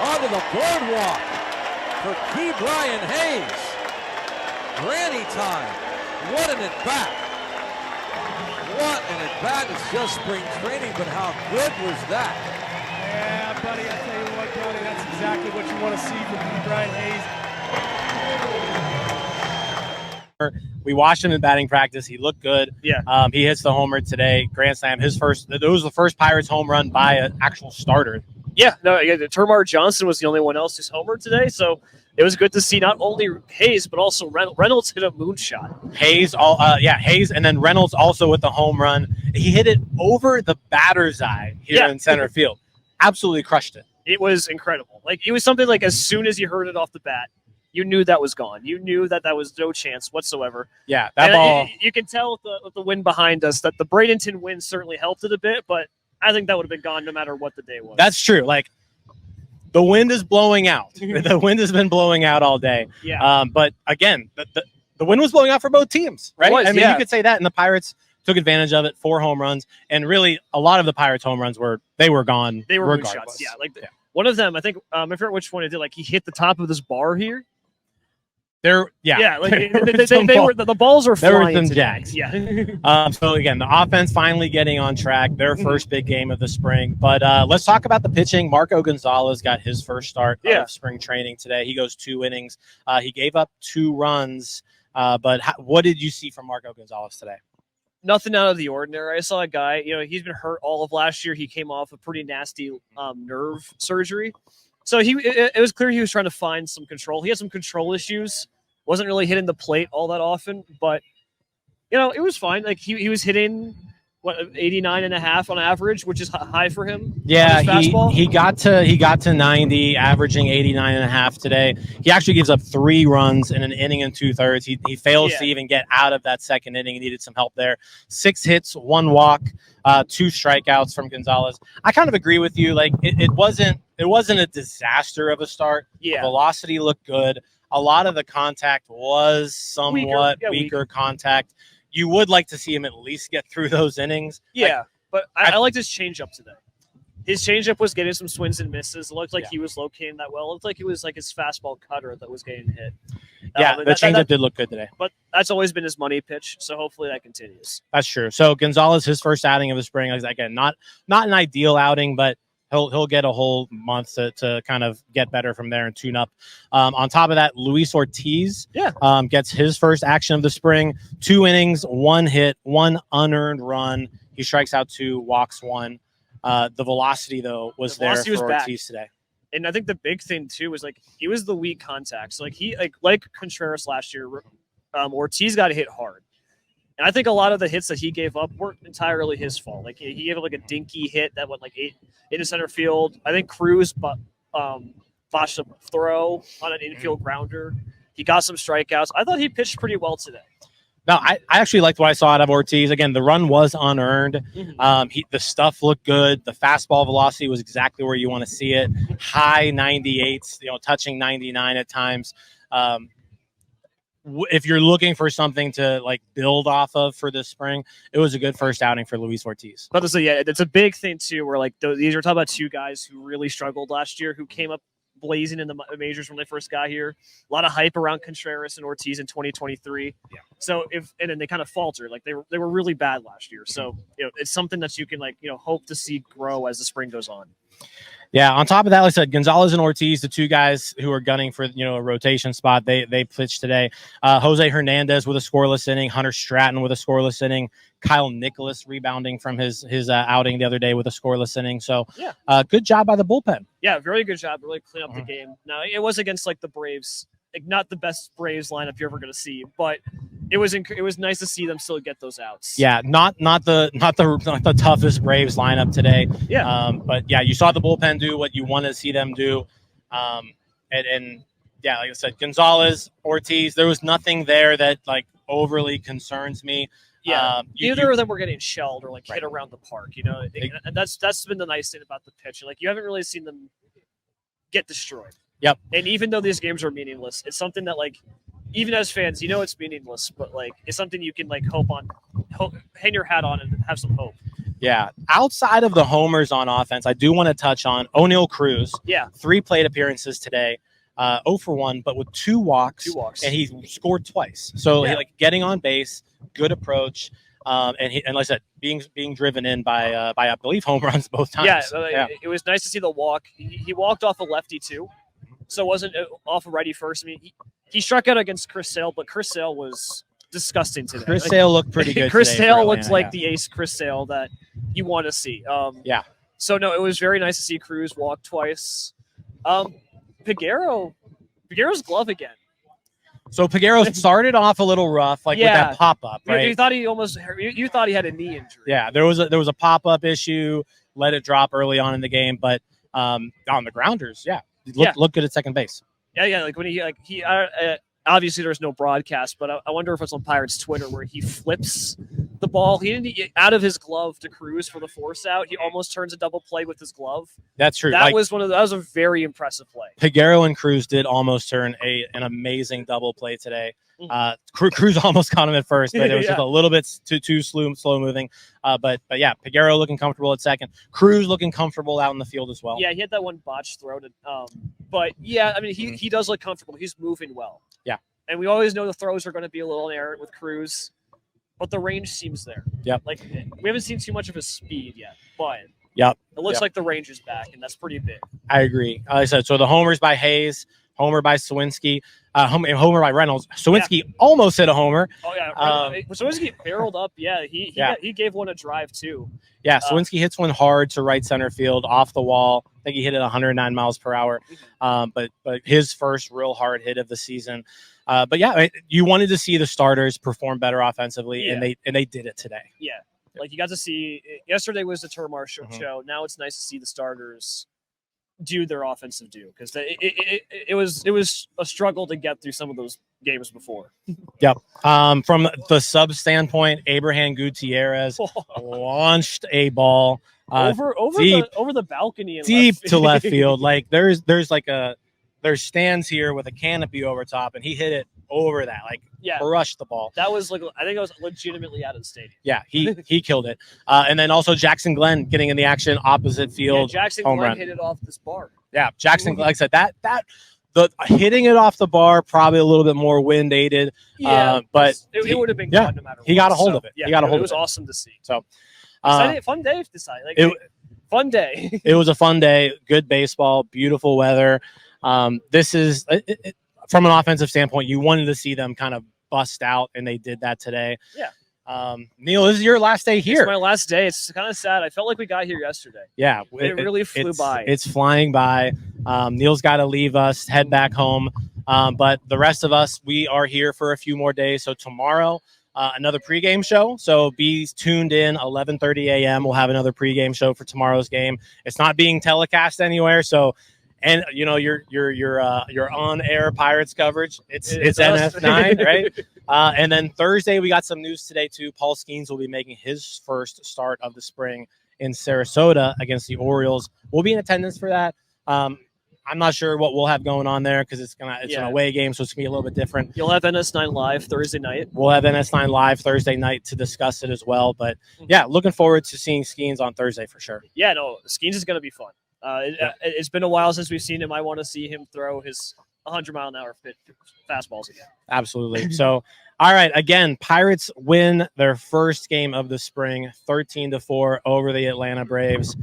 onto the boardwalk for Kebrian Hayes. Granny time. What an at-bat. What an at-bat. It's just spring training, but how good was that? Yeah, buddy, I tell you what, Cody, that's exactly what you want to see from Kebrian Hayes. We watched him in batting practice. He looked good. Yeah. He hits the homer today. Grand slam. It was the first Pirates home run by an actual starter. Yeah. No, Termar Johnson was the only one else who's homered today. So it was good to see not only Hayes, but also Reynolds hit a moonshot. Hayes, and then Reynolds also with the home run. He hit it over the batter's eye here in center field. Absolutely crushed it. It was incredible. Like, it was something like as soon as you heard it off the bat, you knew that was gone. You knew that was no chance whatsoever. Yeah, that ball. You can tell with the wind behind us that the Bradenton wind certainly helped it a bit, but I think that would have been gone no matter what the day was. That's true. Like, the wind is blowing out. The wind has been blowing out all day. Yeah. But again, the wind was blowing out for both teams, right? Was, I mean, you could say that, and the Pirates took advantage of it. 4 home runs, and really a lot of the Pirates home runs were gone. They were regardless. moonshots. Yeah, one of them, I think, I forget which one it did. Like, he hit the top of this bar here. Like the balls are there flying. were some today. jacks. Yeah. So again, the offense finally getting on track. Their first big game of the spring. But let's talk about the pitching. Marco Gonzalez got his first start of spring training today. He goes 2 innings. He gave up 2 runs. But what did you see from Marco Gonzalez today? Nothing out of the ordinary. I saw a guy. He's been hurt all of last year. He came off a pretty nasty nerve surgery. So it was clear he was trying to find some control. He had some control issues. Wasn't really hitting the plate all that often, but it was fine. Like he was hitting 89.5 on average, which is high for him. Yeah, he got to 90, averaging 89.5 today. He actually gives up 3 runs in an inning and 2/3. He fails to even get out of that second inning. He needed some help there. 6 hits, 1 walk, 2 strikeouts from Gonzalez. I kind of agree with you. Like it wasn't a disaster of a start. Yeah, the velocity looked good. A lot of the contact was somewhat weaker contact. You would like to see him at least get through those innings. Yeah, but I liked his changeup today. His changeup was getting some swings and misses. It looked like he was locating that well. It looked like it was like his fastball cutter that was getting hit. Yeah, the changeup did look good today. But that's always been his money pitch, so hopefully that continues. That's true. So Gonzalez, his first outing of the spring, again, not an ideal outing, but He'll get a whole month to kind of get better from there and tune up. On top of that, Luis Ortiz gets his first action of the spring. 2 innings, 1 hit, 1 unearned run. He strikes out 2, walks 1. The velocity, though, was there for Ortiz today. And I think the big thing, too, was, like, he was the weak contact. So, like, he like Contreras last year, Ortiz got hit hard. And I think a lot of the hits that he gave up weren't entirely his fault. Like, he gave like a dinky hit that went like 8 into center field. I think Cruz botched a throw on an infield grounder. He got some strikeouts. I thought he pitched pretty well today. No, I actually liked what I saw out of Ortiz. Again, the run was unearned. The stuff looked good. The fastball velocity was exactly where you want to see it. High 98s, touching 99 at times. If you're looking for something to like build off of for this spring, it was a good first outing for Luis Ortiz. But so yeah, it's a big thing too. Where like these are talking about 2 guys who really struggled last year, who came up blazing in the majors when they first got here. A lot of hype around Contreras and Ortiz in 2023. Yeah. So and then they kind of faltered. Like they were really bad last year. So it's something that you can hope to see grow as the spring goes on. Yeah, on top of that, like I said, Gonzalez and Ortiz, the 2 guys who are gunning for a rotation spot, they pitched today. Jose Hernandez with a scoreless inning, Hunter Stratton with a scoreless inning, Kyle Nicholas rebounding from his outing the other day with a scoreless inning. So, good job by the bullpen. Yeah, very good job. Really clean up the game. Now it was against like the Braves, like not the best Braves lineup you're ever going to see, but it was nice to see them still get those outs. Yeah, not the toughest Braves lineup today. Yeah. But yeah, you saw the bullpen do what you want to see them do. And yeah, like I said, Gonzalez, Ortiz, there was nothing there that like overly concerns me. Yeah, neither of them were getting shelled or like hit around the park. And that's been the nice thing about the pitch. Like you haven't really seen them get destroyed. Yep. And even though these games are meaningless, it's something that like even as fans, it's meaningless, but like it's something you can like hang your hat on and have some hope. Yeah. Outside of the homers on offense, I do want to touch on O'Neal Cruz. Yeah. 3 plate appearances today. 0 for 1, but with 2 walks. 2 walks. And he scored twice. So he, like getting on base, good approach. And like I said, being driven in by I believe home runs both times. Yeah. It was nice to see the walk. He walked off a lefty too. So it wasn't off a righty first. I mean, he struck out against Chris Sale, but Chris Sale was disgusting today. Chris Sale looked pretty good. Chris today Sale looked like the ace Chris Sale that you want to see. Yeah. So no, it was very nice to see Cruz walk twice. Peguero's glove again. So Peguero started off a little rough, like with that pop up. Right? You thought you thought he had a knee injury. Yeah, there was a pop up issue. Let it drop early on in the game, but on the grounders, look good at second base. Yeah. Like when he obviously there's no broadcast, but I wonder if it's on Pirates Twitter where he flips the ball. He didn't get out of his glove to Cruz for the force out. He almost turns a double play with his glove. That's true. That was a very impressive play. Peguero and Cruz did almost turn an amazing double play today. Cruz almost caught him at first, but it was just a little bit too slow moving. But yeah, Peguero looking comfortable at second. Cruz looking comfortable out in the field as well. Yeah, he had that one botched throw to. But yeah, I mean he does look comfortable. He's moving well. Yeah, and we always know the throws are going to be a little errant with Cruz, but the range seems there. Yep. Like we haven't seen too much of his speed yet, but it looks like the range is back, and that's pretty big. I agree. Like I said, so the homers by Hayes, homer by Sawinski, homer by Reynolds. Sawinski almost hit a homer. Oh yeah, Sawinski barreled up. Yeah, he gave one a drive too. Yeah, Sawinski hits one hard to right center field off the wall. I think he hit it 109 miles per hour. But his first real hard hit of the season. But yeah, you wanted to see the starters perform better offensively, and they did it today. Yeah, like you got to see. Yesterday was the Termar show. Now it's nice to see the starters do their offensive due, because it was a struggle to get through some of those games before. Yep. From the sub standpoint, Abraham Gutierrez launched a ball over the balcony and deep to left field. Like there's stands here with a canopy over top, and he hit it over that, crushed the ball. That was I think it was legitimately out of the stadium. Yeah, he killed it. And then also Jackson Glenn getting in the action opposite field. Yeah, Jackson Glenn hit it off this bar. Yeah, Jackson, like I said, the hitting it off the bar, probably a little bit more wind aided. Yeah, but it would have been gone no matter what. He got a hold of it. Yeah, he got a hold of it. It was awesome to see. So fun day to decide. Fun day. It was a fun day. Good baseball, beautiful weather. This is from an offensive standpoint, you wanted to see them kind of bust out, and they did that today. Yeah. Neil, this is your last day here. It's my last day. It's kind of sad. I felt like we got here yesterday. Yeah, it really flew by. It's flying by. Neil's got to leave us, head back home. But the rest of us, we are here for a few more days. So tomorrow, another pregame show. So be tuned in. 11:30 a.m. We'll have another pregame show for tomorrow's game. It's not being telecast anywhere. So, and you know your on-air Pirates coverage. It's NS9, right? And then Thursday, we got some news today too. Paul Skenes will be making his first start of the spring in Sarasota against the Orioles. We'll be in attendance for that. I'm not sure what we'll have going on there because it's an away game, so it's gonna be a little bit different. You'll have NS9 live Thursday night. We'll have NS9 live Thursday night to discuss it as well. But yeah, looking forward to seeing Skenes on Thursday for sure. Yeah, no, Skenes is gonna be fun. It's been a while since we've seen him. I want to see him throw his 100-mile-an-hour fastballs again. Absolutely. So, all right. Again, Pirates win their first game of the spring, 13-4 over the Atlanta Braves.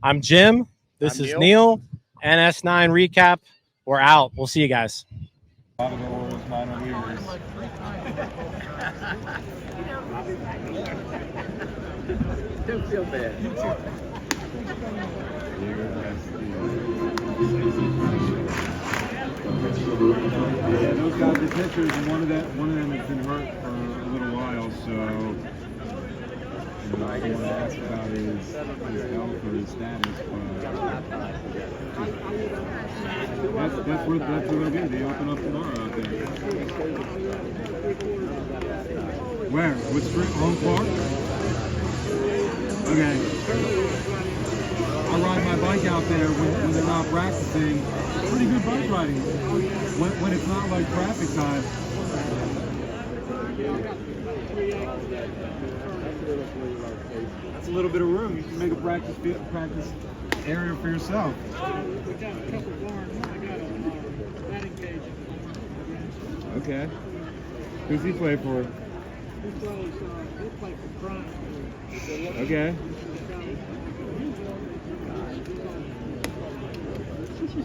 I'm Jim. This is Neil. NS9 recap. We're out. We'll see you guys. A lot of the Orioles minor leaguers. Don't feel bad. Yeah, those guys are pitchers, and one of them has been hurt for a little while, so I don't want to ask about his health or his status, but that's what they'll do. They open up tomorrow out there. Where? With Street Home Park? Okay. I ride my bike out there when they're not practicing. Pretty good bike riding when it's not like traffic time. That's a little bit of room. You can make a practice area for yourself. Okay. Who's he play for? Okay.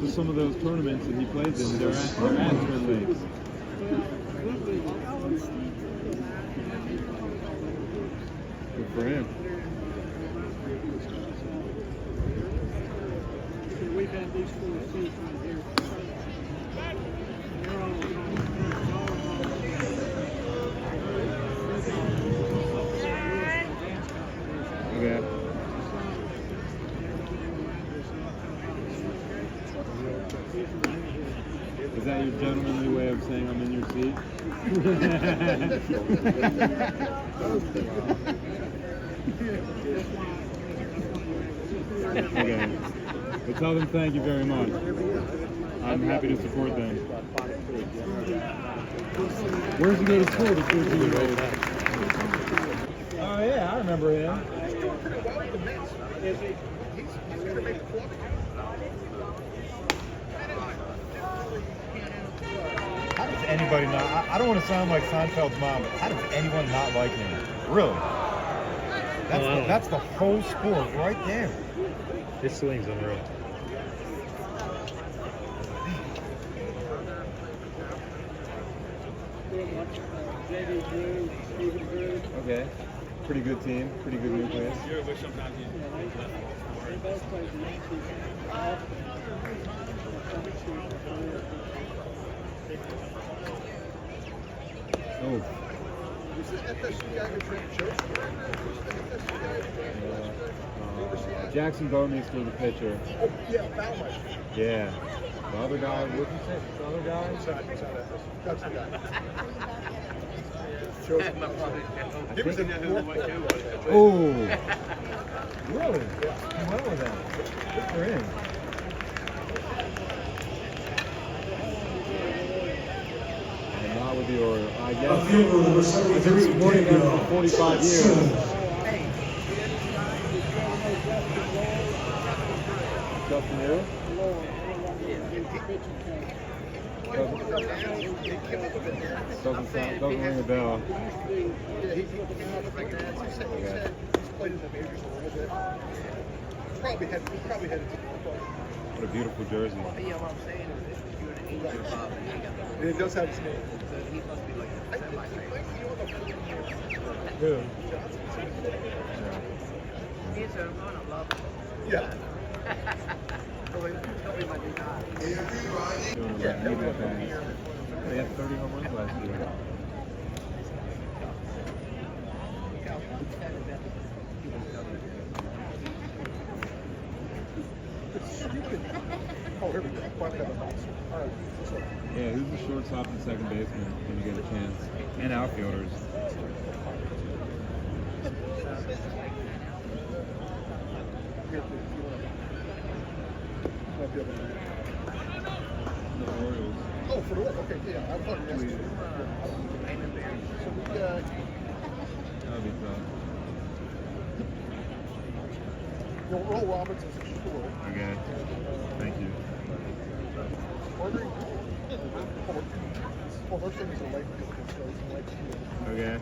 So some of those tournaments that he plays in, they're at Twin Lakes. Good for him. We've had these 4 seats right here. Okay. Is that your gentlemanly way of saying I'm in your seat? Okay. Well, tell them thank you very much. I'm happy to support them. Where'd you go to school? Oh yeah, I remember him. How does anybody not? I don't want to sound like Seinfeld's mom, but how does anyone not like him? Really? That's the whole sport right there. His swing's unreal. Okay. Pretty good team. Pretty good nucleus. Oh. Jackson Bowmeister, the pitcher. Oh, yeah, Baumer. Yeah. The other guy, what did you say? The other guy? That's the guy. Oh. Really? He went with that. Good for him. And not with the Orioles. I guess. I've been supporting them for 45 years. Justin Hill? Doesn't ring a bell. probably headed to the What a beautiful jersey. Yeah, what I'm saying is this is good and it does have his name. So he must be like Yeah. He's gonna love it. Yeah. They had 30 home runs last year. Oh, here we go. All right. Yeah, who's the shortstop and second baseman when you get a chance? And outfielders. The Orioles. Oh, for the okay, yeah. I thought you asked. So we That would be tough. Earl Roberts is short. Okay. Thank you. Well, those things are late. Okay.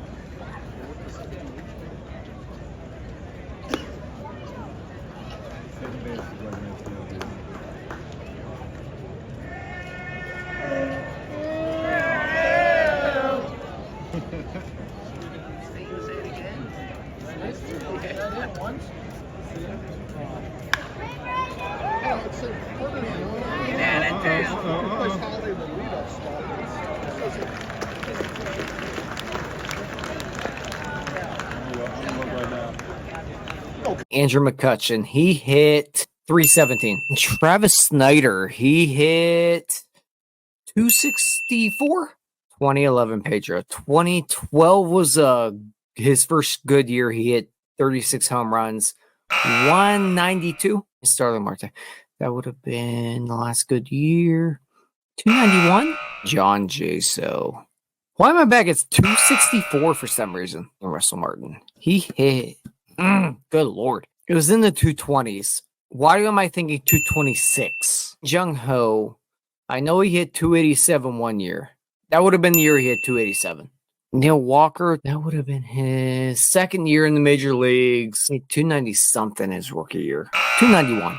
Second base is like an outfield, dude. Andrew McCutcheon, he hit 317. Travis Snyder, he hit 264. 2011 Pedro. 2012 was his first good year. He hit 36 home runs. 192. Starling Marte. That would have been the last good year. 291. John Jaso. Why am I back? It's 264 for some reason. And Russell Martin. He hit. Good Lord. It was in the 220s. Why am I thinking 226? Jung Ho. I know he hit 287 one year. That would have been the year he hit 287. Neil Walker, that would have been his second year in the major leagues. 290 something his rookie year. 291.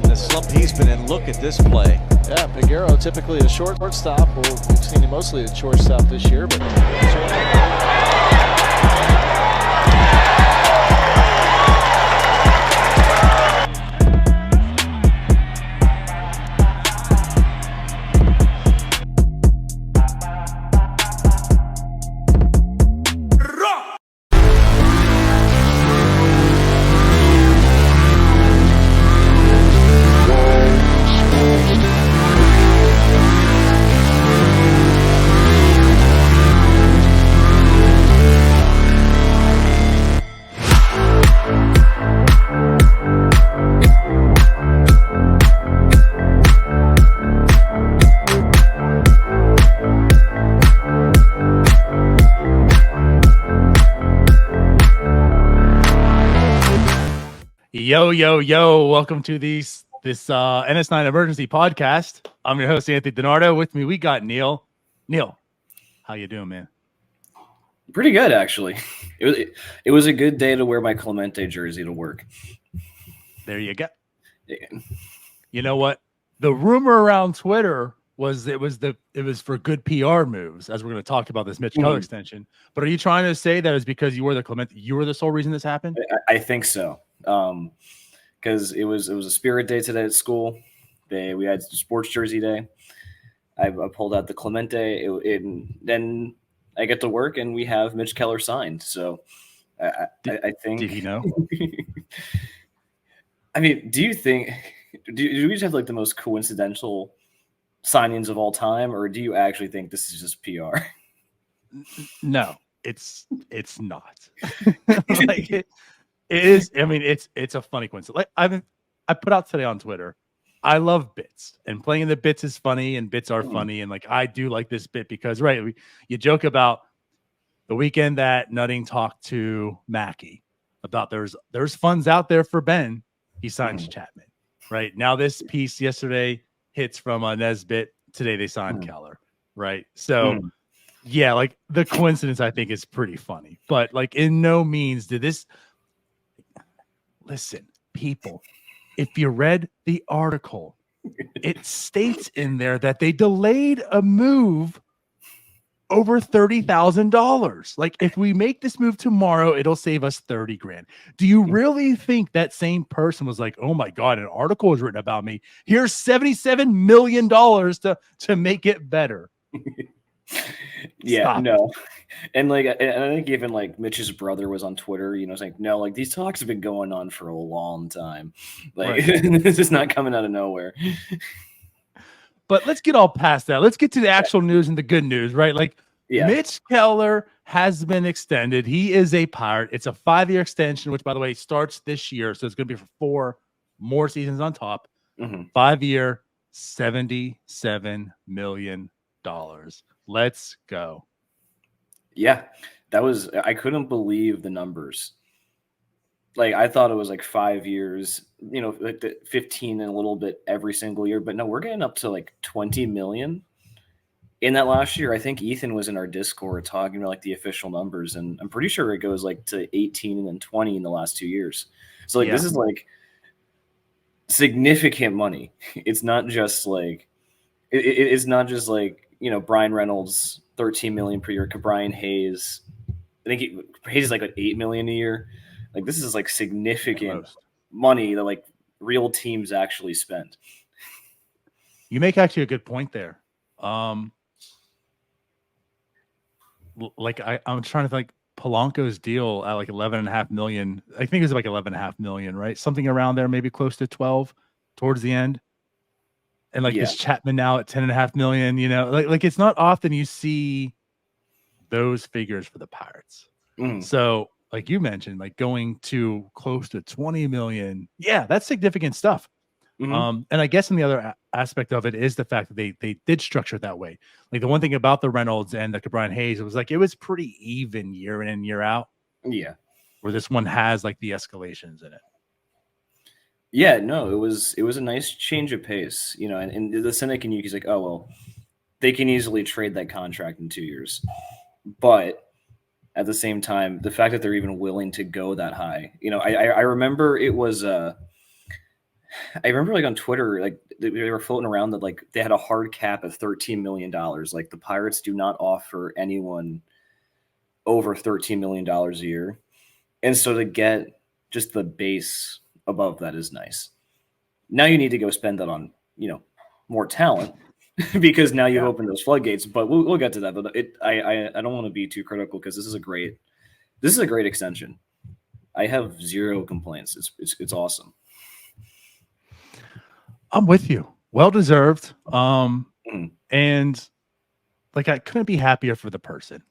The slump he's been in. Look at this play. Yeah, Piguero, typically a shortstop. Well, we've seen him mostly at shortstop this year, but Yo, welcome to this NS9 emergency podcast. I'm your host, Anthony DiNardo. With me, we got Neil. Neil, how you doing, man? Pretty good, actually. It was a good day to wear my Clemente jersey to work. There you go. Yeah. You know what? The rumor around Twitter was it was for good PR moves, as we're going to talk about this Mitch Keller extension. But are you trying to say that is because you were the Clemente? You were the sole reason this happened? I think so. Because it was a spirit day today at school. We had sports jersey day. I pulled out the Clemente. Then I get to work and we have Mitch Keller signed. So I think. Did he know? I mean, do you think? Do we just have like the most coincidental signings of all time, or do you actually think this is just PR? No, it's not. Like it is. I mean, it's a funny coincidence. Like I put out today on Twitter, I love bits, and playing the bits is funny, and bits are funny, and like I do like this bit because you joke about the weekend that Nutting talked to Mackey about there's funds out there for Ben, he signs Chapman. Right now, this piece yesterday hits from Nesbitt. Today they signed Keller. Right, so yeah, like the coincidence I think is pretty funny, but like in no means did this. Listen, people, if you read the article, it states in there that they delayed a move over $30,000. Like, if we make this move tomorrow, it'll save us 30 grand. Do you really think that same person was like, oh my God, an article was written about me. Here's $77 million to make it better. Yeah, Stop no. And like, and I think even like Mitch's brother was on Twitter, saying, no, like these talks have been going on for a long time. Like, this is not coming out of nowhere. But let's get all past that. Let's get to the actual news and the good news, right? Like, Mitch Keller has been extended. He is a Pirate. It's a 5-year extension, which, by the way, starts this year. So it's going to be for 4 more seasons on top. 5-year, $77 million. Let's go. Yeah, I couldn't believe the numbers. Like, I thought it was like 5 years, like the 15 and a little bit every single year. But no, we're getting up to like 20 million in that last year. I think Ethan was in our Discord talking about like the official numbers, and I'm pretty sure it goes like to 18 and then 20 in the last 2 years. So like this is like significant money. It's not just like it's not just like Brian Reynolds 13 million per year. Brian Hayes, I think Hayes is like 8 million a year. Like, this is like significant money that like real teams actually spend. You make actually a good point there. Like I'm trying to think, Polanco's deal at like 11.5 million. I think it was like 11.5 million, right? Something around there, maybe close to 12 towards the end. And like this Chapman now at 10.5 million, like it's not often you see those figures for the Pirates. So like you mentioned, like going to close to 20 million. Yeah, that's significant stuff. And I guess in the other aspect of it is the fact that they did structure it that way. Like the one thing about the Reynolds and the Brian Hayes, it was like, it was pretty even year in and year out. Yeah. Where this one has like the escalations in it. Yeah, no, it was a nice change of pace, and the cynic in you is like, oh, well, they can easily trade that contract in 2 years. But at the same time, the fact that they're even willing to go that high, I remember it was, I remember like on Twitter, like they were floating around that like they had a hard cap of $13 million. Like the Pirates do not offer anyone over $13 million a year. And so to get just the base above that is nice. Now you need to go spend that on, more talent because now you've opened those floodgates, but we'll get to that. But I don't want to be too critical because this is a great extension. I have zero complaints. It's awesome. I'm with you. Well deserved. And like, I couldn't be happier for the person.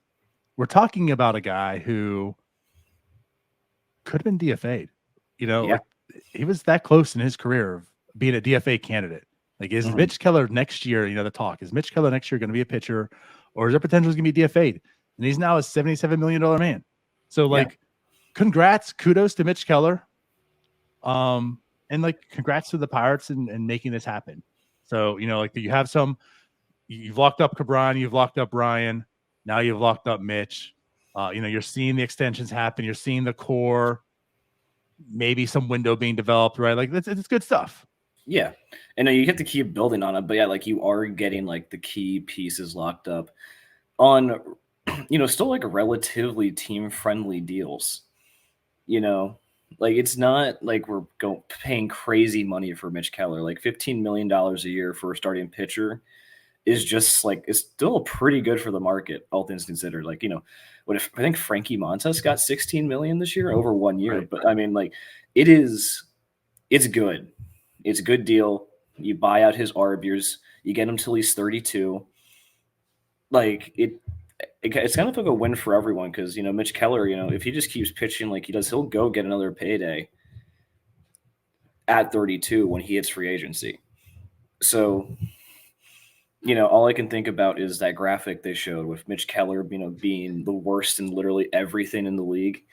We're talking about a guy who could have been DFA'd, like, he was that close in his career of being a DFA candidate. Like, is Mitch Keller next year, the talk, is Mitch Keller next year going to be a pitcher, or is there potential he's going to be DFA'd? And he's now a $77 million man. So like, congrats, kudos to Mitch Keller. And like, congrats to the Pirates and making this happen. So, like you have you've locked up Cabron, you've locked up Ryan. Now you've locked up Mitch. You're seeing the extensions happen. You're seeing the core, maybe some window being developed, right? Like it's good stuff. Yeah. And you have to keep building on it, but yeah, like you are getting like the key pieces locked up on, still like relatively team friendly deals, like it's not like we're paying crazy money for Mitch Keller. Like $15 million a year for a starting pitcher is just like, it's still pretty good for the market, all things considered. Like, what if I think Frankie Montas got 16 million this year over 1 year, right. But I mean, like it's good. It's a good deal. You buy out his ARB years, you get him till he's 32. Like it's kind of like a win for everyone. Cause Mitch Keller, if he just keeps pitching like he does, he'll go get another payday at 32 when he hits free agency. So, all I can think about is that graphic they showed with Mitch Keller, being the worst in literally everything in the league,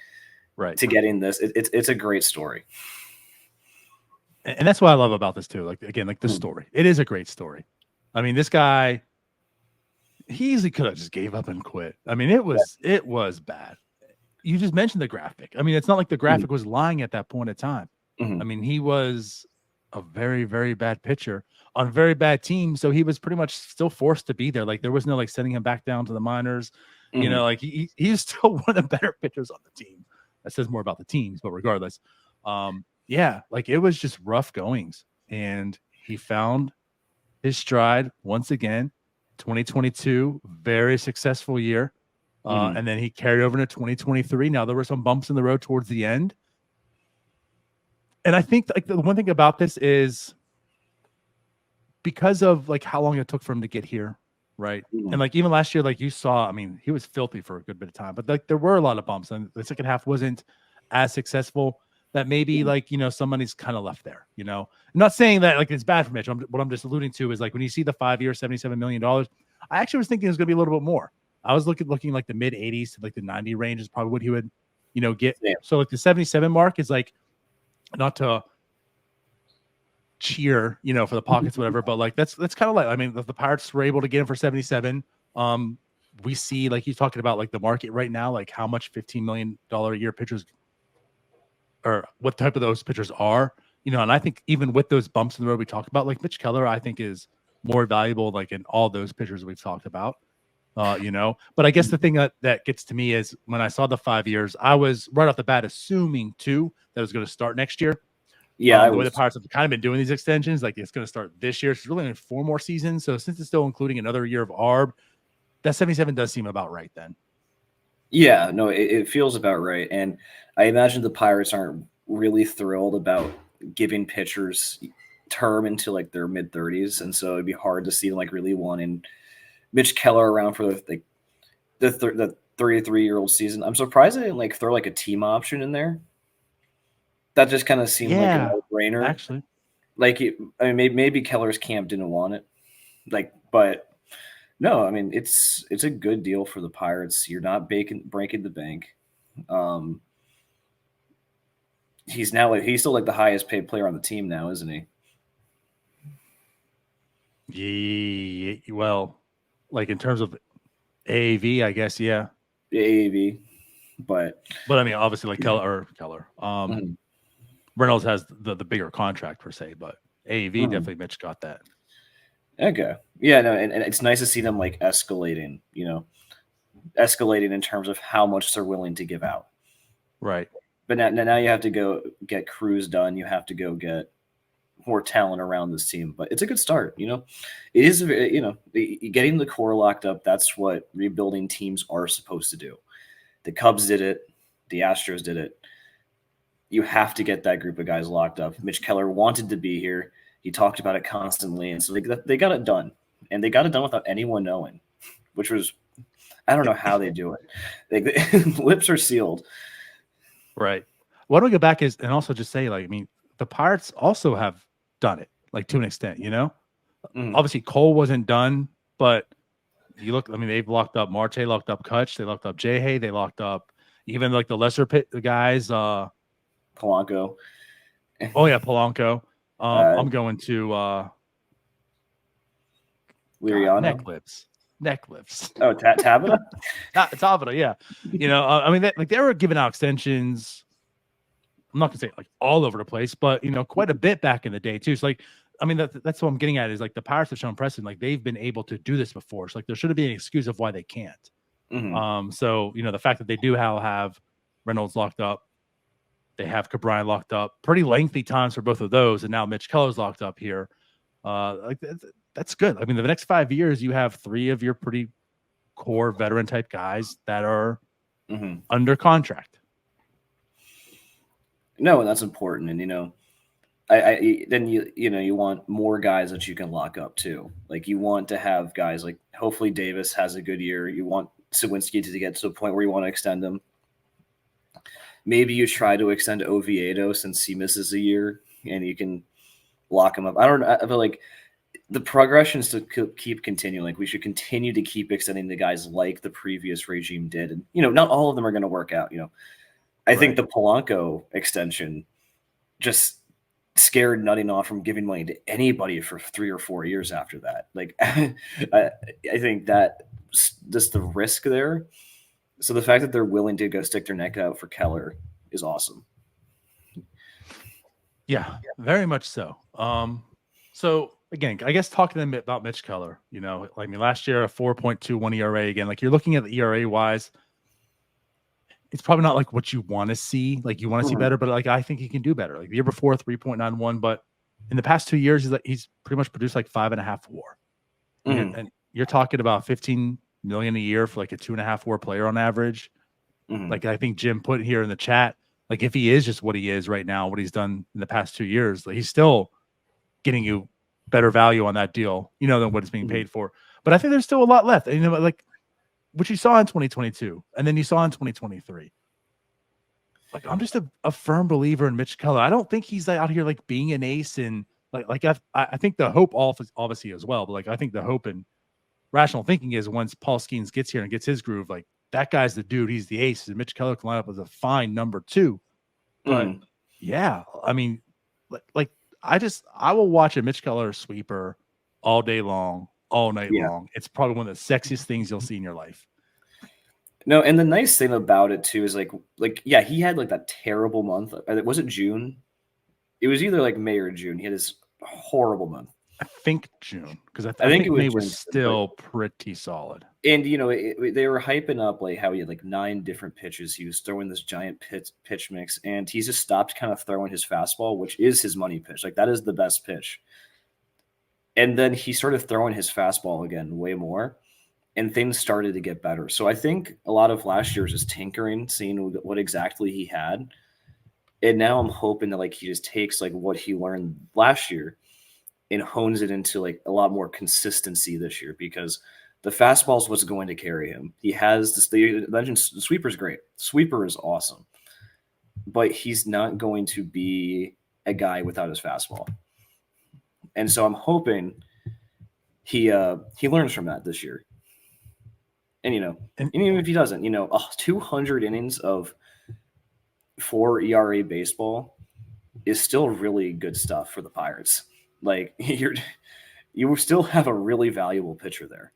right? To getting this, it's a great story. And that's what I love about this too. Like again, like the story. It is a great story. I mean, this guy, he easily could have just gave up and quit. I mean, it was bad. You just mentioned the graphic. I mean, it's not like the graphic was lying at that point in time. I mean, he was a very, very bad pitcher on a very bad team. So he was pretty much still forced to be there. Like there was no like sending him back down to the minors. You know, like he's still one of the better pitchers on the team. That says more about the teams, but regardless, yeah, like it was just rough goings, and he found his stride once again. 2022, very successful year, and then he carried over into 2023. Now there were some bumps in the road towards the end, and I think like the one thing about this is because of like how long it took for him to get here, right? And like even last year, like you saw, I mean, he was filthy for a good bit of time, but like there were a lot of bumps, and the second half wasn't as successful. That maybe like, you know, somebody's kind of left there, you know. I'm not saying that like it's bad for Mitch. What I'm just alluding to is like when you see the 5-year, $77 million, I actually was thinking it was going to be a little bit more. I was looking like the mid 80s to like the 90 range is probably what he would, you know, get. Yeah. So like the 77 mark is like, not to cheer, you know, for the pockets, whatever, but like that's kind of like, I mean, the Pirates were able to get him for 77. We see like he's talking about like the market right now, like how much $15 million a year pitchers or what type of those pitchers are, you know, and I think even with those bumps in the road we talked about, like Mitch Keller, I think is more valuable like in all those pitchers we've talked about, you know. But I guess the thing that gets to me is when I saw the 5 years, I was right off the bat assuming too that it was going to start next year. Yeah, the way the Pirates have kind of been doing these extensions, like it's going to start this year. It's really only 4 more seasons, so since it's still including another year of ARB, that 77 does seem about right then. Yeah, no, it feels about right. And I imagine the Pirates aren't really thrilled about giving pitchers term into like their mid 30s. And so it'd be hard to see them like really wanting Mitch Keller around for the 33-year-old season. I'm surprised they didn't like throw like a team option in there. That just kind of seemed like a no-brainer. Actually, like I mean, maybe Keller's camp didn't want it. Like, but no, I mean it's a good deal for the Pirates. You're not breaking the bank. He's still like the highest paid player on the team now, isn't he? Yeah, well, like in terms of AAV, I guess, yeah. AAV, but I mean, obviously, like Keller. Reynolds has the bigger contract per se, but AAV definitely Mitch got that. Okay, yeah, no, and it's nice to see them like escalating, you know, in terms of how much they're willing to give out. Right. But now you have to go get Cruz done. You have to go get more talent around this team. But it's a good start, you know. It is, you know, getting the core locked up. That's what rebuilding teams are supposed to do. The Cubs did it. The Astros did it. You have to get that group of guys locked up. Mitch Keller wanted to be here. He talked about it constantly, and so they got it done. And they got it done without anyone knowing, which was, I don't know how they do it. Lips are sealed. Right. Why don't we go back and also just say, like, I mean, the Pirates also have done it, like, to an extent, you know? Obviously, Cole wasn't done, but you look, I mean, they've locked up Marte, locked up Kutch, they locked up Jay, they locked up even, like, the lesser guys. Polanco. Oh, yeah, Polanco. I'm going to Liriano. Neck lifts. Oh, Tabata? Tabata, yeah. You know, I mean, they were giving out extensions. I'm not gonna say like all over the place, but you know, quite a bit back in the day too. So like, I mean, that's what I'm getting at is like the Pirates have shown precedent, like they've been able to do this before. So like, there shouldn't be an excuse of why they can't. So you know, the fact that they do have Reynolds locked up, they have Cabrini locked up, pretty lengthy times for both of those, and now Mitch Keller's locked up here. Like that's good. I mean, the next 5 years, you have 3 of your pretty core veteran type guys that are under contract. No, and that's important. And, you know, you want more guys that you can lock up too. Like you want to have guys like hopefully Davis has a good year. You want Sawinski to get to a point where you want to extend him. Maybe you try to extend Oviedo since he misses a year and you can lock him up. I feel like the progression is to keep continuing. Like we should continue to keep extending the guys like the previous regime did. And, you know, not all of them are going to work out, you know. I think the Polanco extension just scared nutting off from giving money to anybody for 3 or 4 years after that. Like, I think that just the risk there. So the fact that they're willing to go stick their neck out for Keller is awesome. Yeah, very much so. So again, I guess talking to them about Mitch Keller, last year, a 4.21 ERA again, like you're looking at the ERA wise, it's probably not like what you want to see. Like you want to see better, but like I think he can do better. Like the year before, 3.91, but in the past 2 years, he's pretty much produced like 5.5 WAR. And you're talking about 15 million a year for like a 2.5 WAR player on average. Like I think Jim put here in the chat, like if he is just what he is right now, what he's done in the past 2 years, like he's still getting you better value on that deal, than what it's being paid for. But I think there's still a lot left. And, like what you saw in 2022, and then you saw in 2023. Like I'm just a firm believer in Mitch Keller. I don't think he's like out here like being an ace, and I think the hope obviously as well, but like I think the hope and rational thinking is once Paul Skenes gets here and gets his groove, like that guy's the dude, he's the ace, and Mitch Keller can line up as a fine number 2. But yeah, I mean, like I will watch a Mitch Keller sweeper all day long, all night long. It's probably one of the sexiest things you'll see in your life. No, and the nice thing about it too is like yeah, he had like that terrible month. Was it June? It was either like May or June. He had this horrible month. I think June, because I think it May was still pretty solid. And they were hyping up like how he had like 9 different pitches. He was throwing this giant pitch mix, and he's just stopped kind of throwing his fastball, which is his money pitch. Like that is the best pitch. And then he started throwing his fastball again way more, and things started to get better. So I think a lot of last year was just tinkering, seeing what exactly he had. And now I'm hoping that like he just takes like what he learned last year and hones it into like a lot more consistency this year, because the fastball is what's going to carry him. He has this, the sweeper is great. Sweeper is awesome, but he's not going to be a guy without his fastball. And so I'm hoping he learns from that this year. And, and even if he doesn't, 200 innings of 4 ERA baseball is still really good stuff for the Pirates. Like you still have a really valuable pitcher there.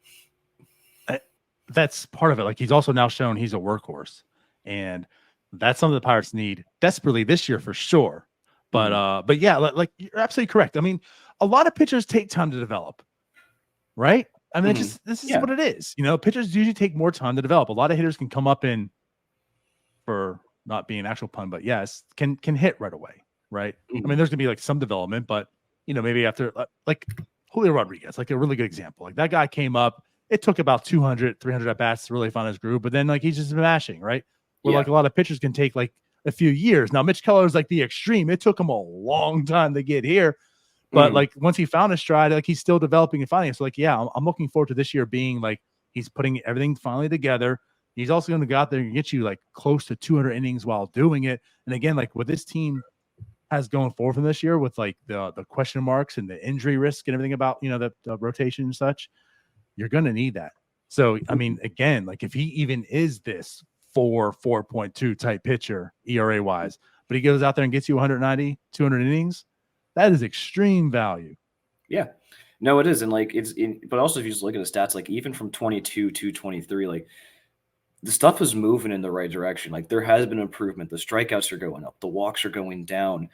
That's part of it. Like he's also now shown he's a workhorse, and that's something the Pirates need desperately this year for sure. But yeah, like you're absolutely correct. I mean, a lot of pitchers take time to develop, right? I mean, this is what it is. Pitchers usually take more time to develop. A lot of hitters can come up in, for not being an actual pun, but yes, can hit right away, right? I mean, there's gonna be like some development, but maybe after like Julio Rodriguez, like a really good example. Like that guy came up, it took about 200, 300 at bats to really find his groove, but then like he's just smashing, right? Where like a lot of pitchers can take like a few years. Now Mitch Keller is like the extreme. It took him a long time to get here, but like once he found his stride, like he's still developing and finding it. So like, yeah, I'm looking forward to this year being like he's putting everything finally together. He's also going to go out there and get you like close to 200 innings while doing it. And again, like what this team has going forward from this year with like the question marks and the injury risk and everything about, the rotation and such, you're going to need that. So, I mean, again, like if he even is this 4.2 type pitcher ERA wise, but he goes out there and gets you 190, 200 innings, that is extreme value. Yeah, no, it is. And like, but also if you just look at the stats, like even from 22 to 23, like the stuff is moving in the right direction. Like there has been improvement. The strikeouts are going up. The walks are going down.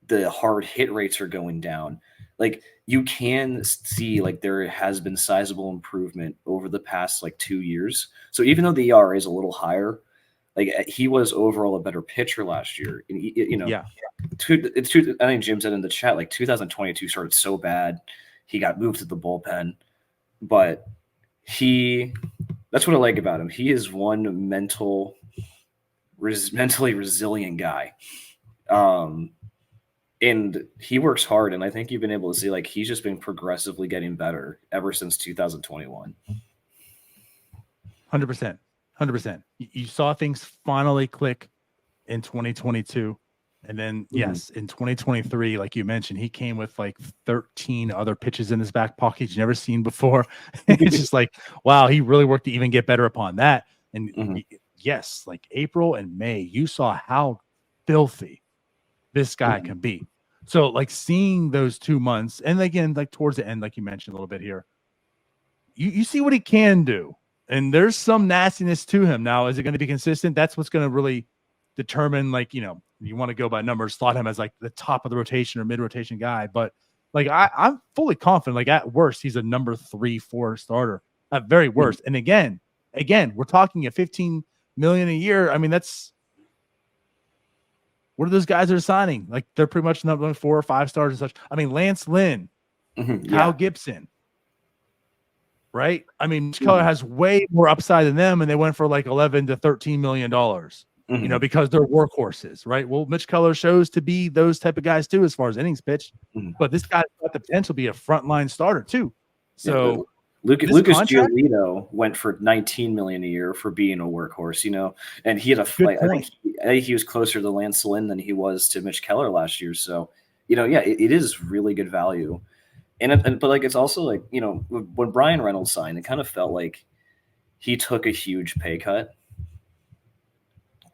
The hard hit rates are going down. Like you can see like there has been sizable improvement over the past like 2 years. So even though the ERA is a little higher, like he was overall a better pitcher last year. And, yeah. I think Jim said in the chat, like 2022 started so bad. He got moved to the bullpen, but that's what I like about him. He is one mentally resilient guy. And he works hard. And I think you've been able to see, like, he's just been progressively getting better ever since 2021. 100%. 100%. You saw things finally click in 2022. And then, yes, in 2023, like you mentioned, he came with like 13 other pitches in his back pocket he's never seen before. It's just like, wow, he really worked to even get better upon that. And yes, like April and May, you saw how filthy this guy can be. So like seeing those 2 months, and again, like towards the end, like you mentioned a little bit here, you see what he can do. And there's some nastiness to him. Now, is it going to be consistent? That's what's going to really determine, like, you know, you want to go by numbers, slot him as like the top of the rotation or mid-rotation guy. But like I'm fully confident, like at worst, he's a number 3-4 starter. At very worst. And again, we're talking at $15 million a year. I mean, that's what are those guys that are signing? Like they're pretty much number 4 or 5 stars and such. I mean, Lance Lynn, Kyle Gibson. Right? I mean, Mitch Keller has way more upside than them, and they went for like $11 to $13 million, you know, because they're workhorses, right? Well, Mitch Keller shows to be those type of guys too, as far as innings pitched. But this guy's got the potential to be a frontline starter too. So Lucas Giolito went for $19 million a year for being a workhorse, you know, and he had a fight. I think he was closer to Lance Lynn than he was to Mitch Keller last year. So, you know, yeah, it is really good value. But like it's also like, you know, when Brian Reynolds signed, it kind of felt like he took a huge pay cut.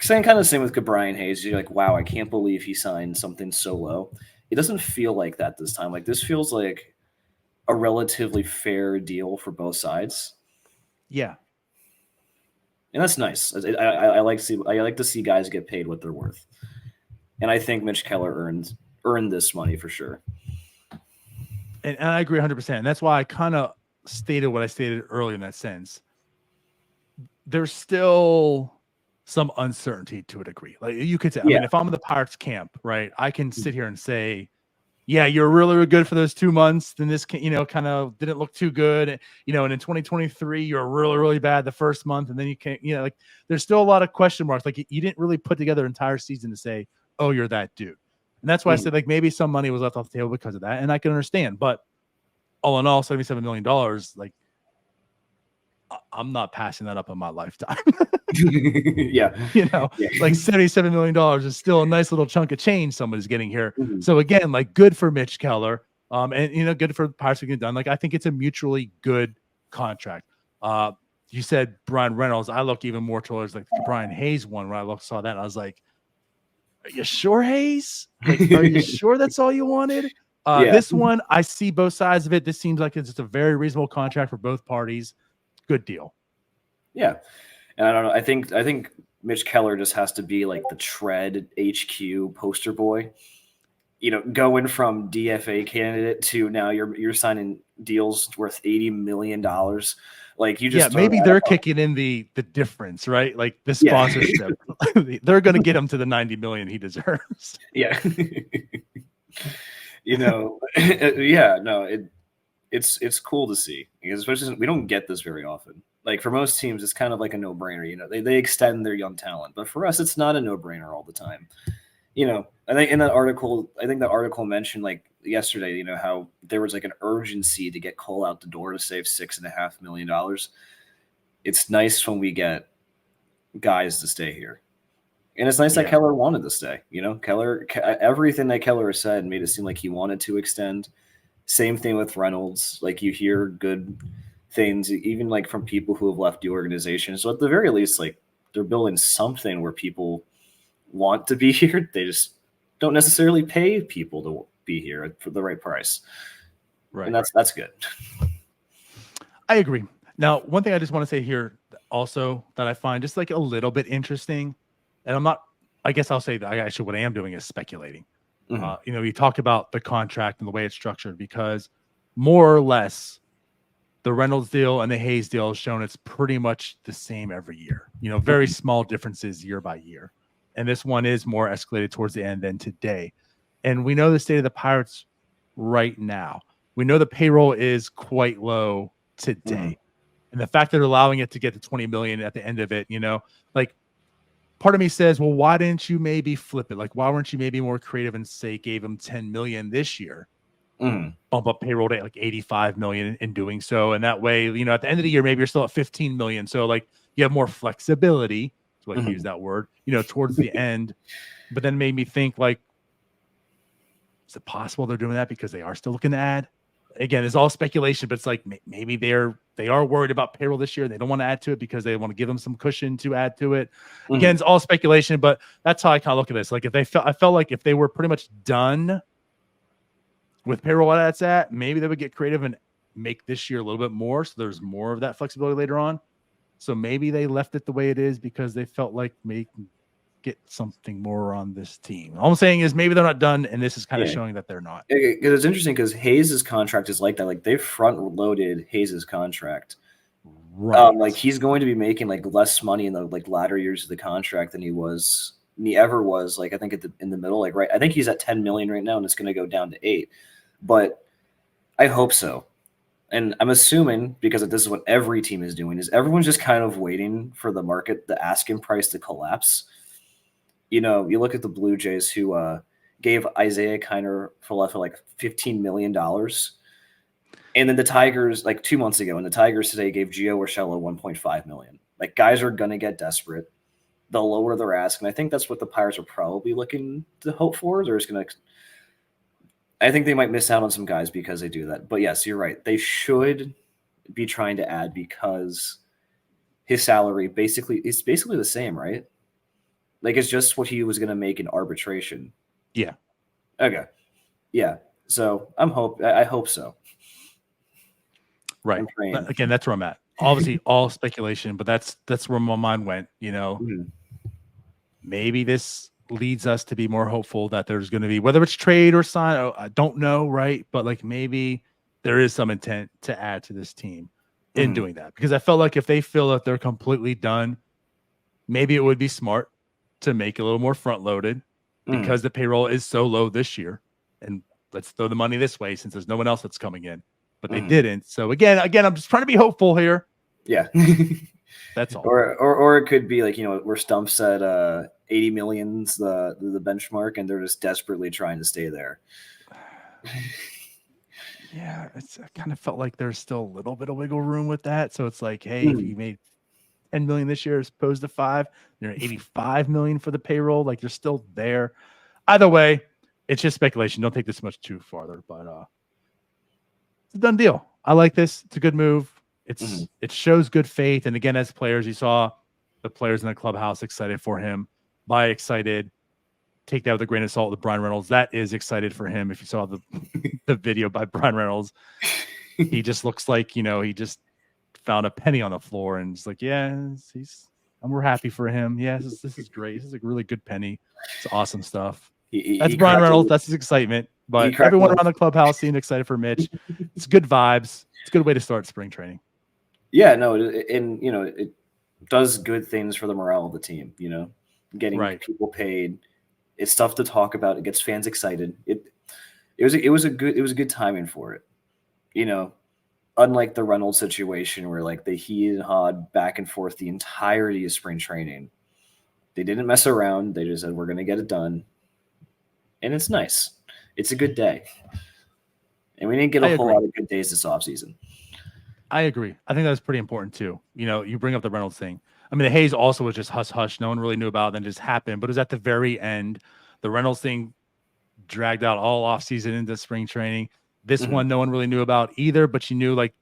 Same with Brian Hayes. You're like, wow, I can't believe he signed something so low. It doesn't feel like that this time. Like this feels like a relatively fair deal for both sides. Yeah, and that's nice. I like to see guys get paid what they're worth, and I think Mitch Keller earned this money for sure. And I agree 100%. And that's why I kind of stated what I stated earlier in that sense. There's still some uncertainty to a degree. Like you could say, I mean, if I'm in the Pirates camp, right, I can sit here and say, yeah, you're really, really good for those 2 months. Then this, you know, kind of didn't look too good. You know, and in 2023, you're really, really bad the first month. And then you can't, you know, like there's still a lot of question marks. Like you didn't really put together an entire season to say, oh, you're that dude. And that's why I said, like, maybe some money was left off the table because of that. And I can understand. But all in all, $77 million, like, I'm not passing that up in my lifetime. You know, like $77 million is still a nice little chunk of change somebody's getting here. So again, like good for Mitch Keller. And, you know, good for the Pirates to get done. Like, I think it's a mutually good contract. You said Brian Reynolds. I look even more towards like the Brian Hayes one when I saw that. I was like, are you sure, Hayes? Like, are you sure that's all you wanted? This one, I see both sides of it. This seems like it's just a very reasonable contract for both parties. Good deal. Yeah. And I don't know. I think Mitch Keller just has to be like the Tread HQ poster boy. You know, going from DFA candidate to now you're signing deals worth $80 million. Like you just maybe they're kicking in the difference, right? Like the sponsorship. They're going to get him to the $90 million he deserves. Yeah. You know, it's cool to see, because especially we don't get this very often. Like for most teams, it's kind of like a no-brainer. You know, they extend their young talent, but for us, it's not a no-brainer all the time. You know, I think in that article, mentioned like yesterday, you know, how there was like an urgency to get Cole out the door to save $6.5 million. It's nice when we get guys to stay here. And it's nice that Keller wanted to stay. You know, everything that Keller said made it seem like he wanted to extend. Same thing with Reynolds. Like you hear good things, even like from people who have left the organization. So at the very least, like they're building something where people want to be here. They just don't necessarily pay people to be here for the right price. Right. And that's good. I agree. Now, one thing I just want to say here also that I find just like a little bit interesting, and I guess I'll say that what I am doing is speculating. You know, you talk about the contract and the way it's structured, because more or less the Reynolds deal and the Hayes deal has shown it's pretty much the same every year. You know, very small differences year by year. And this one is more escalated towards the end than today. And we know the state of the Pirates right now. We know the payroll is quite low today. And the fact that they're allowing it to get to 20 million at the end of it, you know, like part of me says, well, why didn't you maybe flip it? Like, why weren't you maybe more creative and say gave them 10 million this year? Bump up payroll to like 85 million in doing so. And that way, you know, at the end of the year, maybe you're still at 15 million. So like you have more flexibility. So I use that word, you know, towards the end. But then made me think, like, is it possible they're doing that because they are still looking to add? Again, it's all speculation, but it's like maybe they are worried about payroll this year. They don't want to add to it because they want to give them some cushion to add to it. Again, it's all speculation, but that's how I kind of look at this. Like if I felt like if they were pretty much done with payroll that's at, maybe they would get creative and make this year a little bit more. So there's more of that flexibility later on. So maybe they left it the way it is because they felt like maybe get something more on this team. All I'm saying is maybe they're not done, and this is kind of showing that they're not. Because it's interesting because Hayes' contract is like that. Like they front loaded Hayes' contract. Right. Like he's going to be making like less money in the like latter years of the contract than he ever was. Like I think in the middle, like right. I think he's at 10 million right now, and it's going to go down to 8. But I hope so. And I'm assuming, because this is what every team is doing, is everyone's just kind of waiting for the market, the asking price to collapse. You know, you look at the Blue Jays who gave Isaiah Kiner for like $15 million. And then the Tigers, like 2 months ago, and the Tigers today gave Gio Urshela $1.5 million. Like guys are going to get desperate. They'll lower their ask. And I think that's what the Pirates are probably looking to hope for. They're just going to I think they might miss out on some guys because they do that. But yes, you're right. They should be trying to add because his salary is basically the same, right? Like it's just what he was going to make in arbitration. Yeah. Okay. Yeah. So I hope so. Right. Again, that's where I'm at. Obviously, all speculation, but that's where my mind went. You know, maybe this leads us to be more hopeful that there's going to be, whether it's trade or sign, I don't know, right? But like maybe there is some intent to add to this team in doing that, because I felt like if they feel that they're completely done, maybe it would be smart to make it a little more front loaded because the payroll is so low this year, and let's throw the money this way since there's no one else that's coming in, but they didn't. So again, I'm just trying to be hopeful here. Yeah. That's all. Or it could be like, you know, where Stump said 80 million's the benchmark, and they're just desperately trying to stay there. Yeah, I kind of felt like there's still a little bit of wiggle room with that. So it's like, hey, if you made 10 million this year as opposed to 5, you're at 85 million for the payroll. Like you're still there. Either way, it's just speculation. Don't take this much too farther, but it's a done deal. I like this. It's a good move. It shows good faith. And again, as players, you saw the players in the clubhouse excited for him. By excited, take that with a grain of salt with Brian Reynolds. That is excited for him. If you saw the video by Brian Reynolds, he just looks like, you know, he just found a penny on the floor and it's like, yeah, and we're happy for him. Yes, this is great. This is a really good penny. It's awesome stuff. That's Brian Reynolds. That's his excitement. But everyone around the clubhouse seemed excited for Mitch. It's good vibes. It's a good way to start spring training. Yeah, no, and you know, it does good things for the morale of the team, you know, getting people paid. It's stuff to talk about. It gets fans excited. It was a good timing for it. You know, unlike the Reynolds situation where like they heed and hawed back and forth the entirety of spring training. They didn't mess around. They just said, we're going to get it done. And it's nice. It's a good day. And we didn't get a whole lot of good days this offseason. I agree. I think that's pretty important too. You know, you bring up the Reynolds thing. I mean, the Hayes also was just hush. No one really knew about it, then just happened. But it was at the very end. The Reynolds thing dragged out all offseason into spring training. This one, no one really knew about either, but you knew like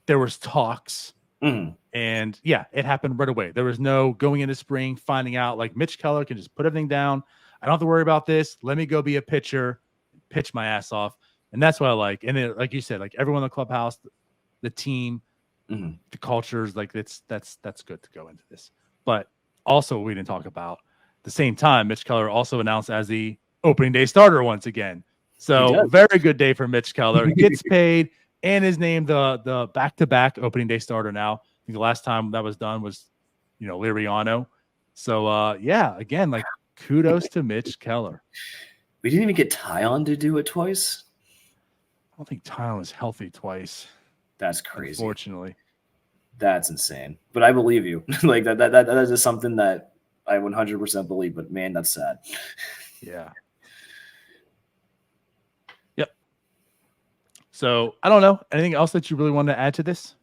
there was talks. And yeah, it happened right away. There was no going into spring, finding out like Mitch Keller can just put everything down. I don't have to worry about this. Let me go be a pitcher, pitch my ass off. And that's what I like. And then, like you said, like everyone in the clubhouse, the team, the cultures, like that's good to go into this. But also we didn't talk about at the same time, Mitch Keller also announced as the opening day starter once again. So very good day for Mitch Keller. Gets paid and is named the back-to-back opening day starter now. I think the last time that was done was, you know, Liriano. So yeah, again, like kudos to Mitch Keller. We didn't even get Tyon to do it twice. I don't think Tyon was healthy twice. That's crazy. Unfortunately. That's insane. But I believe you. Like that is just something that I 100% believe, but man, that's sad. Yeah. Yep. So I don't know. Anything else that you really want to add to this?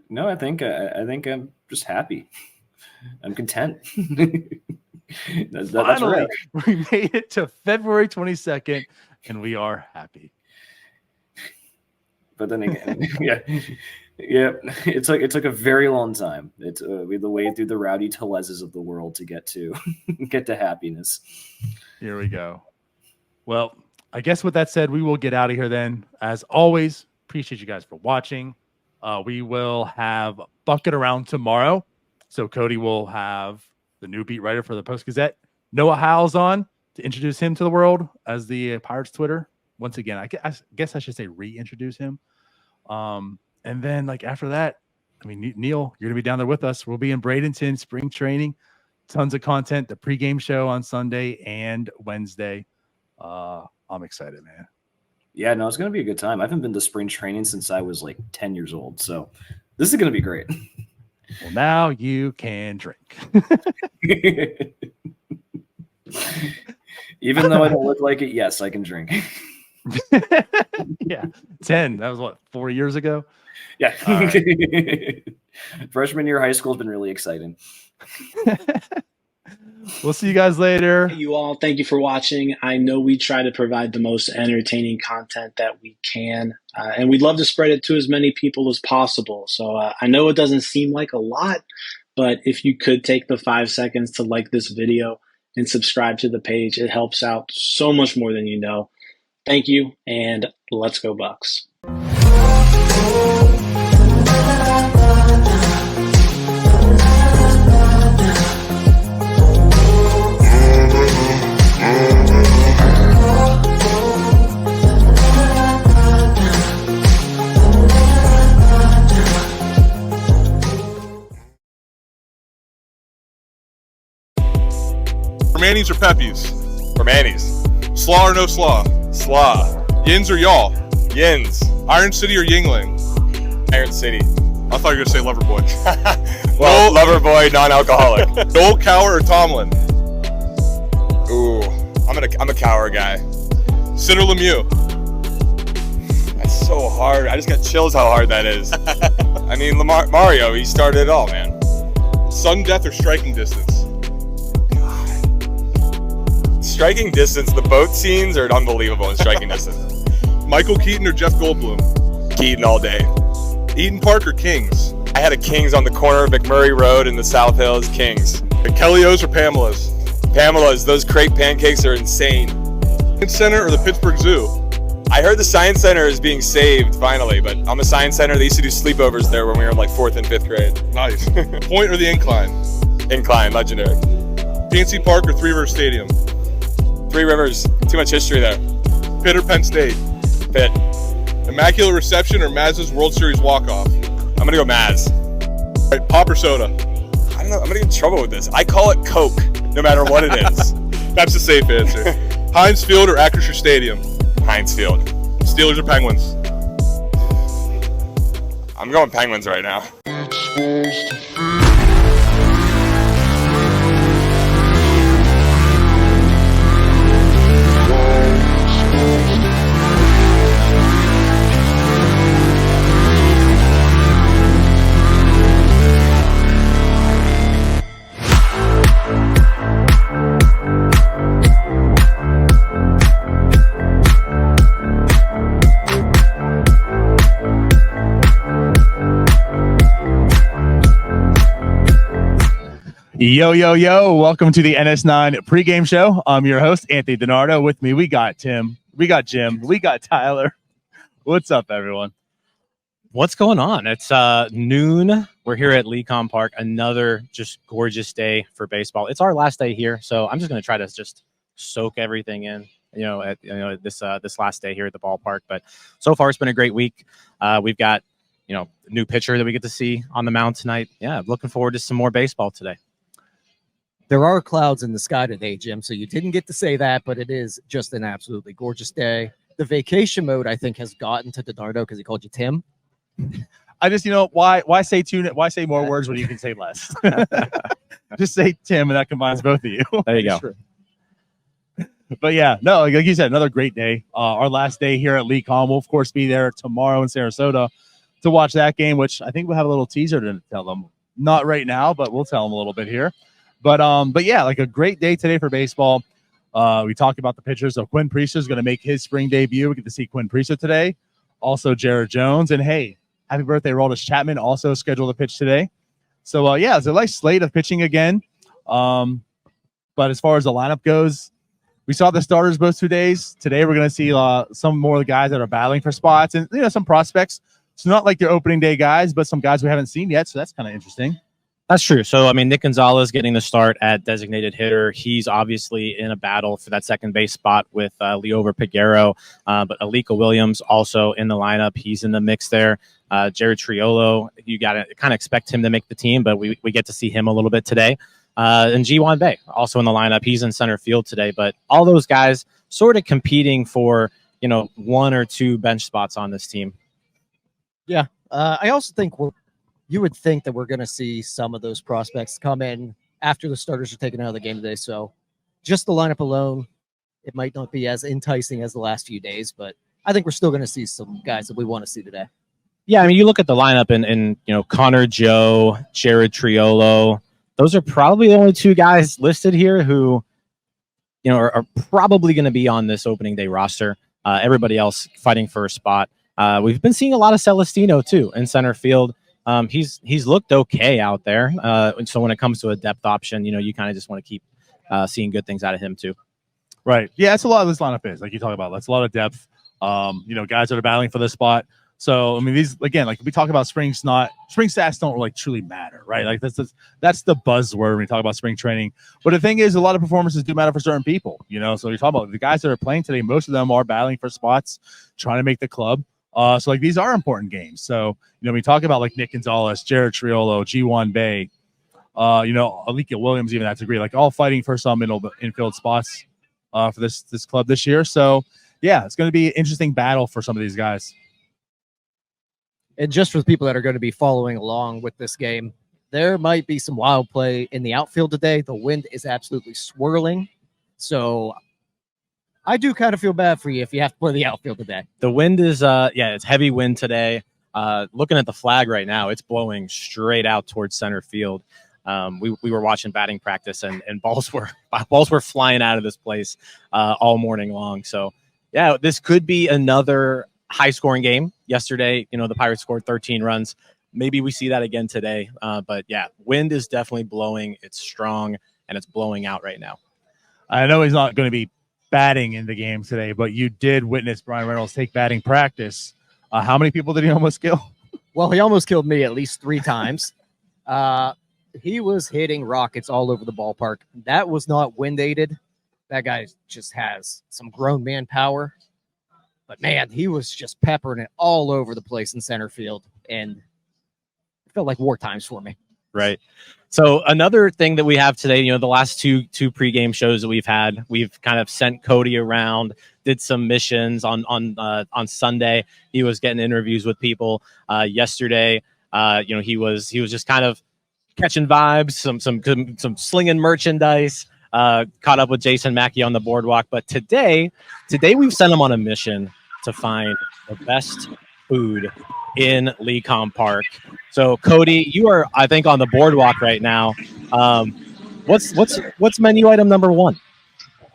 No, I think I'm just happy. I'm content. that's Finally, right. we made it to February 22nd, and we are happy. But then again, yeah, it took a very long time. We had to wade through the Rowdy Telezes of the world to get to happiness. Here we go. Well, I guess with that said, we will get out of here then. As always, appreciate you guys for watching. We will have Bucn around tomorrow. So Cody will have the new beat writer for the Post-Gazette, Noah Hiles, on to introduce him to the world as the Pirates Twitter. Once again, I guess I should say reintroduce him. And then like after that, I mean, Neil, you're going to be down there with us. We'll be in Bradenton, spring training, tons of content, the pregame show on Sunday and Wednesday. I'm excited, man. Yeah, no, it's going to be a good time. I haven't been to spring training since I was like 10 years old. So this is going to be great. Well, now you can drink. Even though I don't look like it, yes, I can drink. Yeah, 10. That was what, 4 years ago? Yeah. Right. Freshman year of high school has been really exciting. We'll see you guys later. Hey, you all, thank you for watching. I know we try to provide the most entertaining content that we can, and we'd love to spread it to as many people as possible. So I know it doesn't seem like a lot, but if you could take the 5 seconds to like this video and subscribe to the page, it helps out so much more than you know. Thank you, and let's go Bucks. For Manny's or Peppies? For Manny's. Slaw or no slaw? Slaw. Yins or y'all? Yins. Iron City or Yingling? Iron City. I thought you were going to say Loverboy. Well, Loverboy, non-alcoholic. Noel Cowher or Tomlin? Ooh, I'm a Cowher guy. Sid or Lemieux? That's so hard. I just got chills how hard that is. I mean, Mario, he started it all, man. Sudden death or striking distance? Striking distance, the boat scenes are unbelievable in striking distance. Michael Keaton or Jeff Goldblum? Keaton all day. Eden Park or Kings? I had a Kings on the corner of McMurray Road in the South Hills. Kings. Kelly O's or Pamela's? Pamela's. Those crepe pancakes are insane. Science Center or the Pittsburgh Zoo? I heard the Science Center is being saved finally, but I'm a Science Center. They used to do sleepovers there when we were in like 4th and 5th grade. Nice. Point or the Incline? Incline, legendary. PNC Park or Three River Stadium? Three Rivers. Too much history there. Pitt or Penn State? Pitt. Immaculate Reception or Maz's World Series walk-off? I'm gonna go Maz. All right, pop or soda? I don't know. I'm gonna get in trouble with this. I call it Coke, no matter what it is. That's the safe answer. Heinz Field or Acrisure Stadium? Heinz Field. Steelers or Penguins? I'm going Penguins right now. Yo, yo, yo. Welcome to the NS9 Pregame Show. I'm your host, Anthony DiNardo. With me, we got Tim, we got Jim, we got Tyler. What's up, everyone? What's going on? It's noon. We're here at Lecom Park. Another just gorgeous day for baseball. It's our last day here, so I'm just going to try to just soak everything in, this last day here at the ballpark. But so far, it's been a great week. We've got, a new pitcher that we get to see on the mound tonight. Yeah, looking forward to some more baseball today. There are clouds in the sky today, Jim, so you didn't get to say that, but it is just an absolutely gorgeous day. The vacation mode, I think, has gotten to DiNardo because he called you Tim. I just, why say more words when you can say less? Just say Tim, and that combines both of you. There you go. Sure. But yeah, no, like you said, another great day. Our last day here at Lecom. We'll, of course, be there tomorrow in Sarasota to watch that game, which I think we'll have a little teaser to tell them. Not right now, but we'll tell them a little bit here. But yeah, like a great day today for baseball. We talked about the pitchers. So Quinn Priester is going to make his spring debut. We get to see Quinn Priester today. Also Jared Jones. And hey, happy birthday, Aroldis Chapman, also scheduled to pitch today. So yeah, it's a nice slate of pitching again. But as far as the lineup goes, we saw the starters both 2 days. Today we're going to see some more of the guys that are battling for spots and some prospects. It's not like their opening day guys, but some guys we haven't seen yet. So that's kind of interesting. That's true. So, I mean, Nick Gonzalez getting the start at designated hitter. He's obviously in a battle for that second base spot with Leover Piguero. But Alika Williams also in the lineup. He's in the mix there. Jared Triolo, you got to kind of expect him to make the team, but we get to see him a little bit today. And Ji-Wan Bae also in the lineup. He's in center field today. But all those guys sort of competing for, 1 or 2 bench spots on this team. Yeah. I also think you would think that we're going to see some of those prospects come in after the starters are taken out of the game today. So just the lineup alone, it might not be as enticing as the last few days, but I think we're still going to see some guys that we want to see today. Yeah, I mean, you look at the lineup and Connor Joe, Jared Triolo, those are probably the only 2 guys listed here who, are probably going to be on this opening day roster. Everybody else fighting for a spot. We've been seeing a lot of Celestino too in center field. He's looked okay out there. So when it comes to a depth option, you kind of just want to keep seeing good things out of him too. Right. Yeah, that's a lot of this lineup is, like you talk about. That's a lot of depth. Guys that are battling for this spot. So I mean, these again, like we talk about spring stats don't really truly matter, right? Like that's the buzzword when we talk about spring training. But the thing is, a lot of performances do matter for certain people. So you're talking about the guys that are playing today. Most of them are battling for spots, trying to make the club. So like these are important games. So we talk about like Nick Gonzalez, Jared Triolo, Ji-Wan Bae, Alika Williams, even that's agree, like all fighting for some infield spots for this club this year. So yeah, it's going to be an interesting battle for some of these guys. And just for the people that are going to be following along with this game, there might be some wild play in the outfield today. The wind is absolutely swirling. So I do kind of feel bad for you if you have to play the outfield today. The wind is, it's heavy wind today. Looking at the flag right now, it's blowing straight out towards center field. We were watching batting practice and balls were flying out of this place all morning long. So yeah, this could be another high scoring game. Yesterday, the Pirates scored 13 runs. Maybe we see that again today. But yeah, wind is definitely blowing. It's strong and it's blowing out right now. I know he's not going to be batting in the game today, but you did witness Brian Reynolds take batting practice. How many people did he almost kill? Well, he almost killed me at least 3 times. He was hitting rockets all over the ballpark. That was not wind aided. That guy just has some grown man power. But man, he was just peppering it all over the place in center field, and it felt like war times for me. Right. So another thing that we have today, the last two pregame shows that we've had, we've kind of sent Cody around, did some missions on Sunday. He was getting interviews with people. Yesterday, he was just kind of catching vibes, some slinging merchandise. Caught up with Jason Mackey on the boardwalk. But today we've sent him on a mission to find the best food in Lecom Park. So Cody, you are, I think, on the boardwalk right now. What's menu item number 1?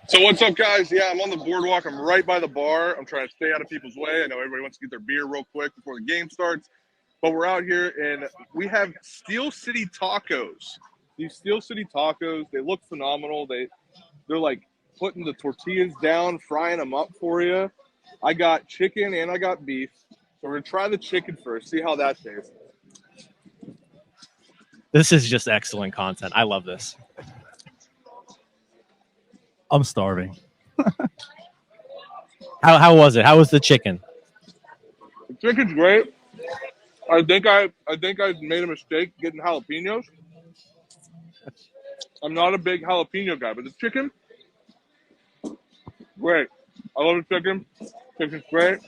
So what's up, guys? Yeah, I'm on the boardwalk. I'm right by the bar. I'm trying to stay out of people's way. I know everybody wants to get their beer real quick before the game starts. But we're out here, and we have Steel City Tacos. These Steel City Tacos, they look phenomenal. They're like putting the tortillas down, frying them up for you. I got chicken and I got beef. So we're going to try the chicken first, see how that tastes. This is just excellent content. I love this. I'm starving. How was it? How was the chicken? The chicken's great. I think I made a mistake getting jalapenos. I'm not a big jalapeno guy, but the chicken, great. I love the chicken. Chicken's great.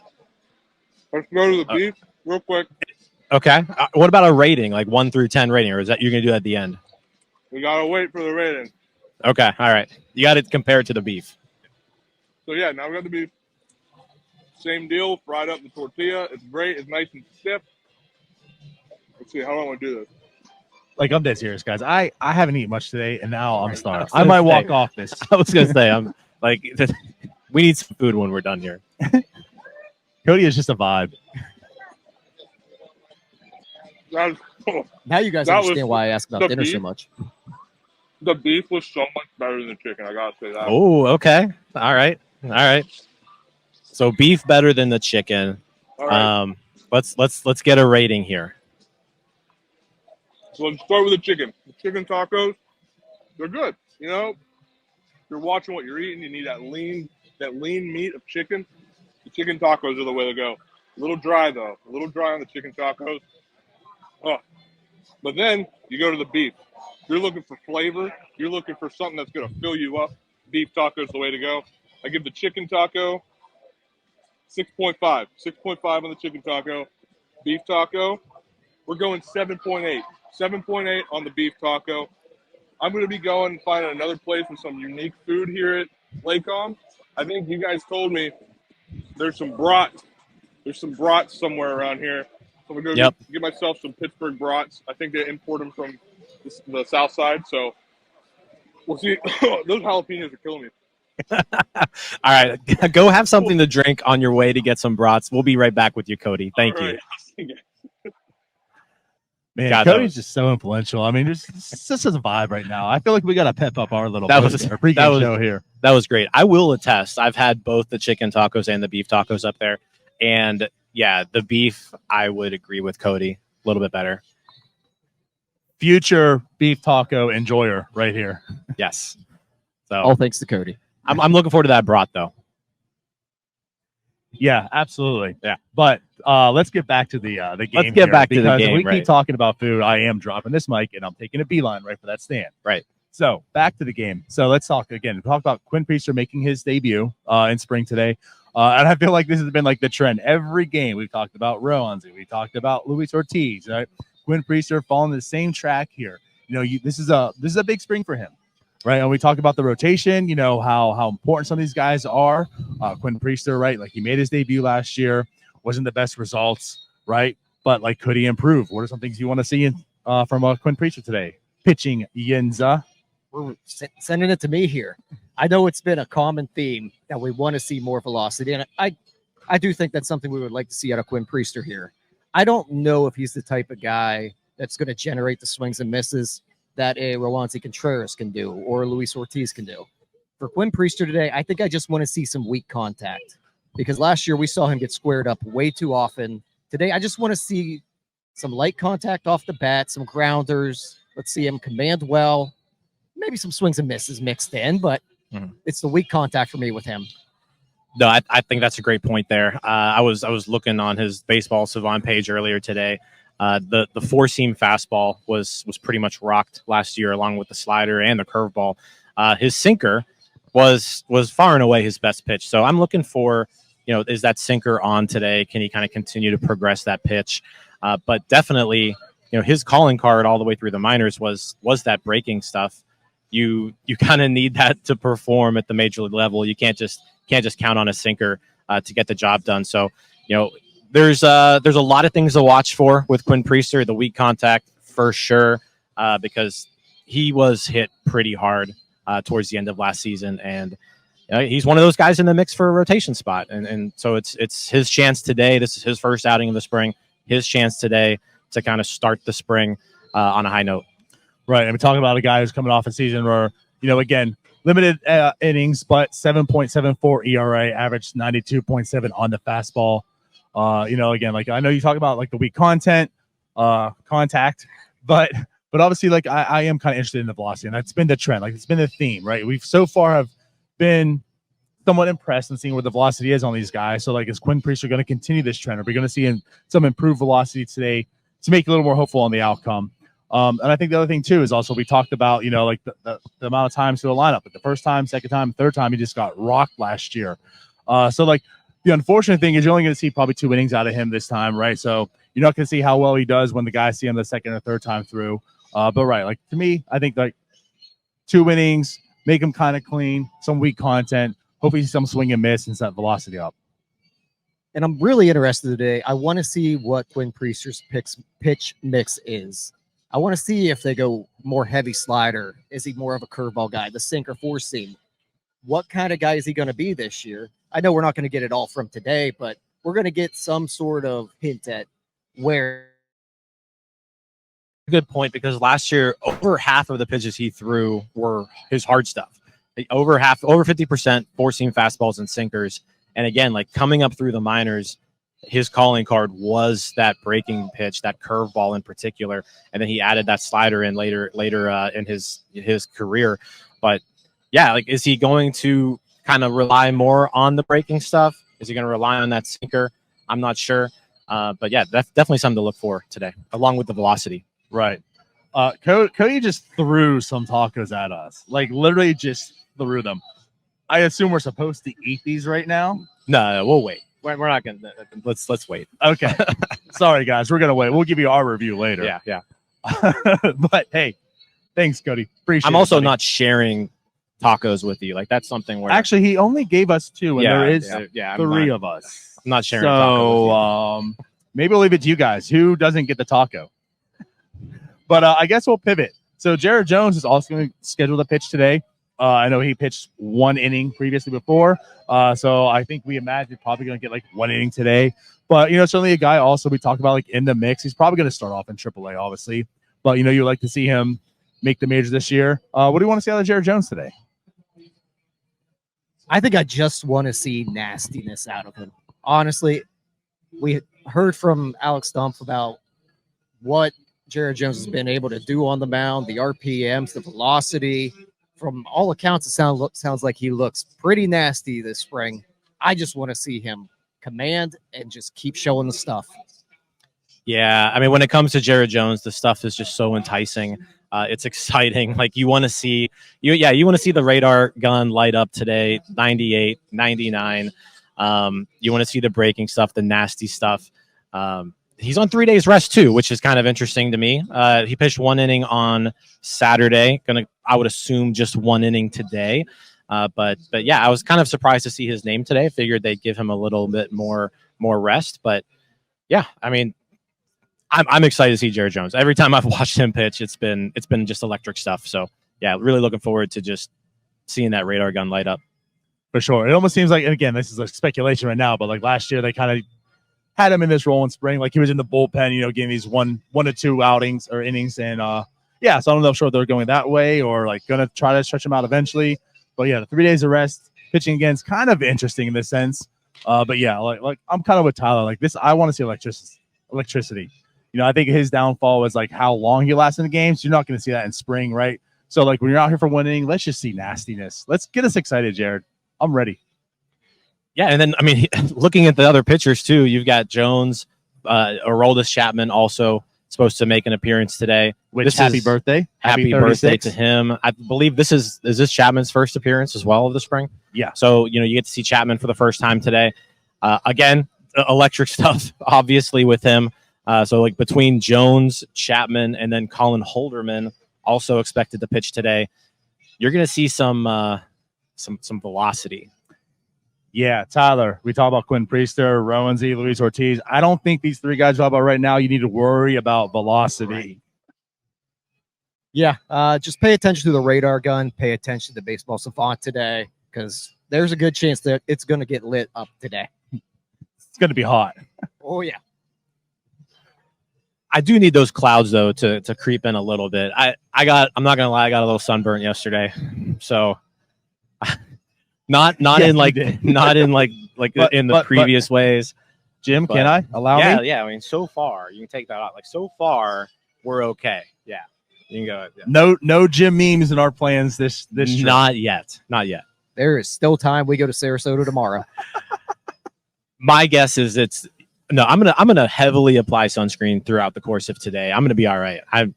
Let's go to the beef real quick. Okay. What about a rating, like 1 through 10 rating, or is that you're going to do that at the end? We got to wait for the rating. Okay. All right. You got to compare it to the beef. So, yeah, now we got the beef. Same deal. Fried up the tortilla. It's great. It's nice and stiff. Let's see. How do I want to do this? Like, I'm dead serious, guys. I haven't eaten much today, and now I'm starving. I might walk off this. I was going to say, I'm like, we need some food when we're done here. Cody is just a vibe. Now you guys understand why I ask about dinner so much. The beef was so much better than the chicken. I gotta say that. Oh, okay. All right. All right. So beef better than the chicken. All right. Let's get a rating here. So let's start with the chicken. The chicken tacos, they're good. You know, you're watching what you're eating. You need that lean meat of chicken. The chicken tacos are the way to go. A little dry though. A little dry on the chicken tacos. Oh, but then you go to the beef. You're looking for flavor. You're looking for something that's gonna fill you up. Beef taco is the way to go. I give the chicken taco 6.5. 6.5 on the chicken taco. Beef taco, we're going 7.8. 7.8 on the beef taco. I'm going to be going and finding another place with some unique food here at Lakecom. I think you guys told me there's some brats. There's some brats somewhere around here. So I'm going to go get myself some Pittsburgh brats. I think they import them from the south side. So we'll see. Those jalapenos are killing me. All right. Go have something to drink on your way to get some brats. We'll be right back with you, Cody. Thank you. Man, God, Cody's just so influential. I mean, it's just a vibe right now. I feel like we got to pep up our little our pregame show here. That was great. I will attest. I've had both the chicken tacos and the beef tacos up there. And yeah, the beef, I would agree with Cody. A little bit better. Future beef taco enjoyer right here. Yes. So all thanks to Cody. I'm looking forward to that brat though. Yeah, absolutely. Yeah. But let's get back to the game. Let's get back to the because game. if we keep talking about food, I am dropping this mic and I'm taking a beeline right for that stand. Right. So back to the game. So let's talk again. Talk about Quinn Priester making his debut in spring today. And I feel like this has been like the trend. Every game we've talked about Rowanzi, we talked about Luis Ortiz, right? Quinn Priester following the same track here. You know, this is a big spring for him. Right, and we talked about the rotation, you know, how important some of these guys are. Quinn Priester, right, like he made his debut last year, wasn't the best results, right? But like, could he improve? What are some things you want to see from Quinn Priester today? Pitching, Yenza. We're sending it to me here. I know it's been a common theme that we want to see more velocity, and I do think that's something we would like to see out of Quinn Priester here. I don't know if he's the type of guy that's going to generate the swings and misses that a Rowanzi Contreras can do or Luis Ortiz can do. For Quinn Priester today, I think I just want to see some weak contact because last year we saw him get squared up way too often. Today, I just want to see some light contact off the bat, some grounders. Let's see him command well, maybe some swings and misses mixed in, but it's the weak contact for me with him. No, I think that's a great point there. I was looking on his Baseball Savant page earlier today. The four-seam fastball was pretty much rocked last year, along with the slider and the curveball. His sinker was far and away his best pitch. So I'm looking for, you know, is that sinker on today? Can he kind of continue to progress that pitch? But definitely, you know, his calling card all the way through the minors was that breaking stuff. You kind of need that to perform at the major league level. You can't just count on a sinker to get the job done. So, you know, there's a lot of things to watch for with Quinn Priester. The weak contact for sure, because he was hit pretty hard towards the end of last season, and he's one of those guys in the mix for a rotation spot. And so it's his chance today. This is his first outing in the spring. His chance today to kind of start the spring on a high note. Right, and we're talking about a guy who's coming off a season where, you know, again, limited innings, but 7.74 ERA, averaged 92.7 on the fastball. You know, again, like I know you talk about like the weak contact, but obviously, like I am kind of interested in the velocity, and that's been the trend. Like it's been the theme, right? We've so far have been somewhat impressed in seeing where the velocity is on these guys. So, like, is Quinn Priester going to continue this trend? Are we going to see some improved velocity today to make it a little more hopeful on the outcome? And I think the other thing too is also we talked about, you know, like the amount of times to the lineup. But the first time, second time, third time, he just got rocked last year. So like the unfortunate thing is you're only going to see probably 2 innings out of him this time, right? So you're not going to see how well he does when the guys see him the second or third time through. But right, like to me, I think like 2 innings, make him kind of clean, some weak content, hopefully some swing and miss and set velocity up. And I'm really interested today. I want to see what Quinn Priester's pitch mix is. I want to see if they go more heavy slider. Is he more of a curveball guy, the sinker, four-seam? What kind of guy is he going to be this year? I know we're not going to get it all from today, but we're going to get some sort of hint at where good point, because last year over half of the pitches he threw were his hard stuff. Over 50% four-seam fastballs and sinkers. And again, like coming up through the minors, his calling card was that breaking pitch, that curveball in particular, and then he added that slider in later in his career. But yeah, like, is he going to kind of rely more on the breaking stuff? Is he going to rely on that sinker? I'm not sure. But yeah, that's definitely something to look for today, along with the velocity. Right. Cody just threw some tacos at us, like literally just threw them. I assume we're supposed to eat these right now. No, we'll wait. We're not gonna. Let's wait. Okay. Sorry, guys. We're gonna wait. We'll give you our review later. Yeah. But hey, thanks, Cody. Appreciate it. I'm also buddy. not sharing tacos with you. Like, that's something where Actually, he only gave us 2, and there is I'm 3 not- of us. I'm not sharing tacos with So maybe we'll leave it to you guys. Who doesn't get the taco? But I guess we'll pivot. So Jared Jones is also going to schedule a pitch today. I know he pitched 1 inning previously before. So I think we imagine probably going to get like 1 inning today. But, certainly a guy also we talked about like in the mix. He's probably going to start off in AAA, obviously. But, you like to see him make the majors this year. What do you want to see out of Jared Jones today? I think I just want to see nastiness out of him. Honestly, we heard from Alex Stumpf about what Jared Jones has been able to do on the mound, the RPMs, the velocity. From all accounts, it sounds like he looks pretty nasty this spring. I just want to see him command and just keep showing the stuff. Yeah, I mean, when it comes to Jared Jones, the stuff is just so enticing. It's exciting. Like, you want to see you want to see the radar gun light up today, 98, 99. You want to see the breaking stuff, the nasty stuff. He's on 3 days rest too, which is kind of interesting to me. He pitched 1 inning on Saturday. I would assume just 1 inning today. But yeah, I was kind of surprised to see his name today. Figured they'd give him a little bit more rest. But yeah, I mean, I'm excited to see Jared Jones. Every time I've watched him pitch, it's been just electric stuff. So yeah, really looking forward to just seeing that radar gun light up. For sure. It almost seems like, and again, this is a speculation right now, but like last year they kind of had him in this role in spring. Like, he was in the bullpen, getting these one to 2 outings or innings. And so I don't know if they're going that way or like going to try to stretch him out eventually. But yeah, the 3 days of rest pitching again is kind of interesting in this sense. But yeah, like I'm kind of with Tyler. Like this, I want to see electricity. I think his downfall was like how long he lasts in the games. You're not going to see that in spring, right? So like when you're out here for 1 inning, let's just see nastiness. Let's get us excited, Jared. I'm ready. Yeah, and then, I mean, looking at the other pitchers too, you've got Jones, Aroldis Chapman also supposed to make an appearance today. Happy birthday. Happy birthday to him. I believe is this Chapman's first appearance as well of the spring? Yeah. So, you get to see Chapman for the first time today. Again, electric stuff, obviously, with him. So like between Jones, Chapman, and then Colin Holderman, also expected to pitch today, you're going to see some velocity. Yeah, Tyler, we talk about Quinn Priester, Rowan Z, Luis Ortiz. I don't think these 3 guys we talk about right now, you need to worry about velocity. Right. Yeah, just pay attention to the radar gun. Pay attention to Baseball Savant today, because there's a good chance that it's going to get lit up today. It's going to be hot. Oh, yeah. I do need those clouds though to creep in a little bit. I'm not gonna lie, I got a little sunburnt yesterday, so not in the previous ways. Jim, can I allow me? Yeah. I mean, so far you can take that out. Like, so far we're okay. Yeah, you can go. Yeah. No Jim memes in our plans this trip. Not yet. There is still time. We go to Sarasota tomorrow. My guess is no, I'm gonna heavily apply sunscreen throughout the course of today. I'm gonna be all right. I'm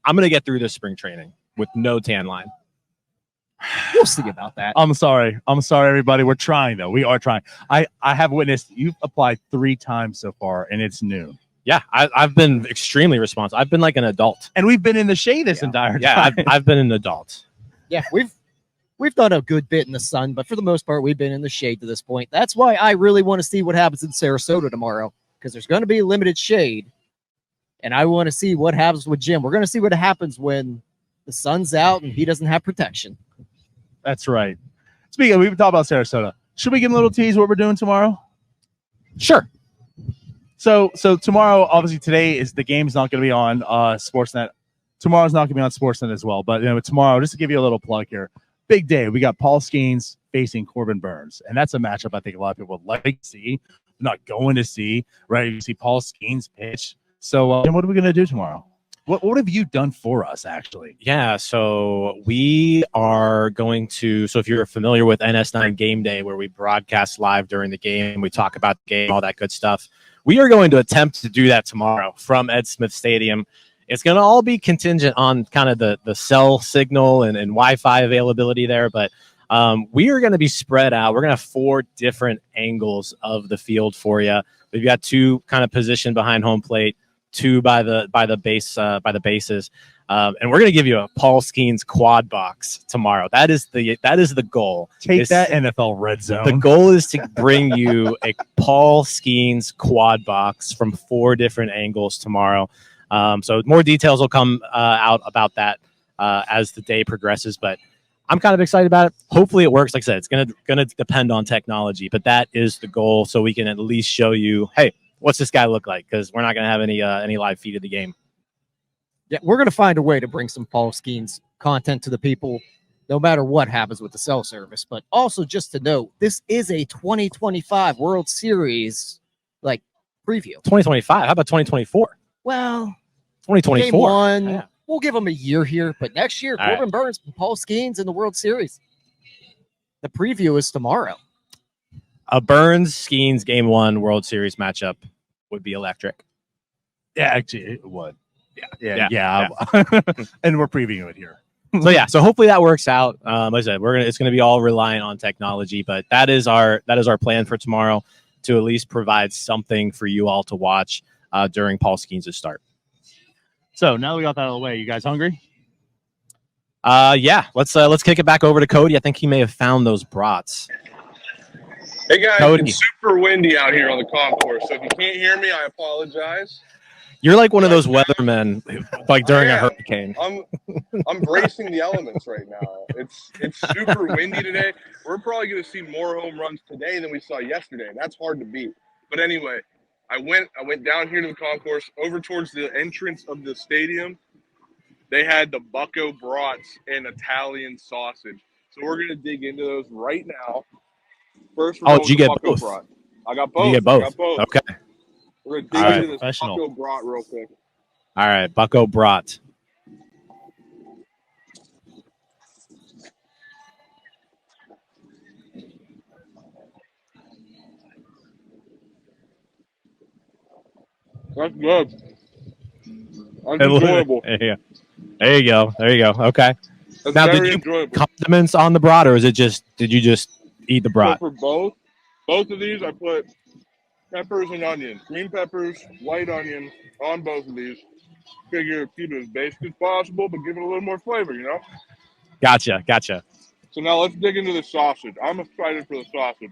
gonna get through this spring training with no tan line. We'll see about that. I'm sorry, everybody. We're trying though. We are trying. I have witnessed you've applied 3 times so far, and it's noon. Yeah, I've been extremely responsive. I've been like an adult, and we've been in the shade this entire time. Yeah, I've been an adult. Yeah, we've done a good bit in the sun, but for the most part, we've been in the shade to this point. That's why I really want to see what happens in Sarasota tomorrow, because there's going to be limited shade, and I want to see what happens with Jim. We're going to see what happens when the sun's out and he doesn't have protection. That's right. Speaking of, we've talked about Sarasota. Should we give him a little tease what we're doing tomorrow? Sure. So tomorrow, obviously today is the game's not going to be on Sportsnet. Tomorrow's not going to be on Sportsnet as well. But tomorrow, just to give you a little plug here, big day. We got Paul Skenes facing Corbin Burns, and that's a matchup I think a lot of people would like to see. Not going to see, right? You see Paul Skenes pitch. So what are we going to do tomorrow? What have you done for us, actually? Yeah, so we are going to. So if you're familiar with NS9 Game Day, where we broadcast live during the game, we talk about the game, all that good stuff. We are going to attempt to do that tomorrow from Ed Smith Stadium. It's going to all be contingent on kind of the cell signal and Wi-Fi availability there, but we are going to be spread out. We're going to have 4 different angles of the field for you. We've got 2 kind of positioned behind home plate, 2 by the bases, and we're going to give you a Paul Skenes quad box tomorrow. That is the goal. Take that, NFL Red Zone. The goal is to bring you a Paul Skenes quad box from 4 different angles tomorrow. So more details will come out about that as the day progresses, but I'm kind of excited about it. Hopefully it works. Like I said, it's gonna depend on technology, but that is the goal, so we can at least show you, hey, what's this guy look like? Because we're not gonna have any live feed of the game. Yeah, we're going to find a way to bring some Paul Skenes content to the people, no matter what happens with the cell service. But also, just to note, this is a 2025 World Series preview. 2025. How about 2024? Well, 2024. Game 1. Yeah. We'll give them a year here, but next year, All Corbin right. Burns and Paul Skenes in the World Series. The preview is tomorrow. A Burns Skenes Game 1 World Series matchup would be electric. Yeah, actually, it would. Yeah. And we're previewing it here. So hopefully that works out. Like I said, it's gonna be all reliant on technology, but that is our plan for tomorrow, to at least provide something for you all to watch during Paul Skenes' start. So now that we got that out of the way, you guys hungry? Yeah. Let's kick it back over to Cody. I think he may have found those brats. Hey guys, Cody. it's super windy out here on the concourse, so if you can't hear me, I apologize. You're like one of those weathermen, like during a am. hurricane. I'm bracing the elements right now. It's super windy today. We're probably going to see more home runs today than we saw yesterday. That's hard to beat. But anyway, I went down here to the concourse, over towards the entrance of the stadium. They had the Bucco brats and Italian sausage. So we're going to dig into those right now. First, we're going did you with get the Bucco both? brat. I got both. You get both. I got both. Okay. We're going to All dig right. into this Bucco brat real quick. All right, Bucco brat. That's good. That's enjoyable. Yeah. There you go. Okay. That's Now, very did you enjoyable. condiments on the brat, or did you just eat the So brat? for both of these, I put peppers and onions, green peppers, white onion on both of these. Figure keep it as basic as possible, but give it a little more flavor, you know? Gotcha. So now let's dig into the sausage. I'm excited for the sausage.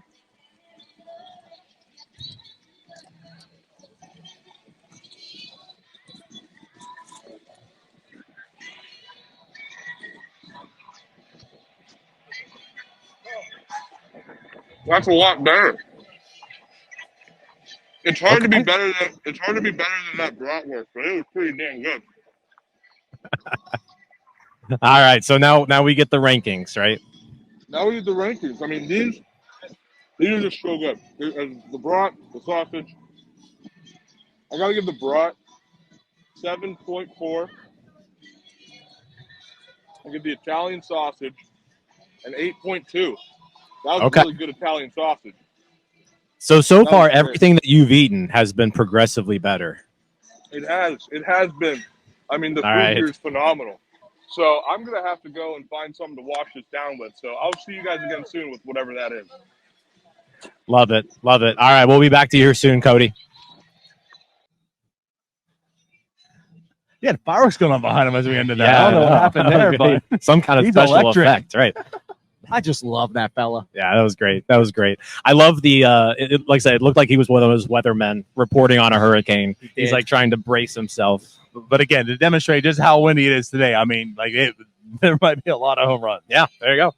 That's a lot better. It's hard to be better than that bratwurst, but it was pretty damn good. All right, so now we get the rankings, right? Now we get the rankings. I mean, these are just so good. The brat, the sausage. I gotta give the brat 7.4. I give the Italian sausage an 8.2. That was Okay. really good Italian sausage. So That was far, great. everything that you've eaten has been progressively better. It has been. I mean, the All food right. here is phenomenal. So I'm gonna have to go and find something to wash this down with. So I'll see you guys again soon with whatever that is. Love it. All right, we'll be back to you here soon, Cody. Yeah, the fireworks going on behind him as we ended that. Yeah, I don't know what happened there, but some kind of he's special electric. effect, right? I just love that fella. Yeah, that was great. I love the like I said, it looked like he was one of those weathermen reporting on a hurricane. He's like trying to brace himself. But again, to demonstrate just how windy it is today, I mean, there might be a lot of home runs. Yeah, there you go.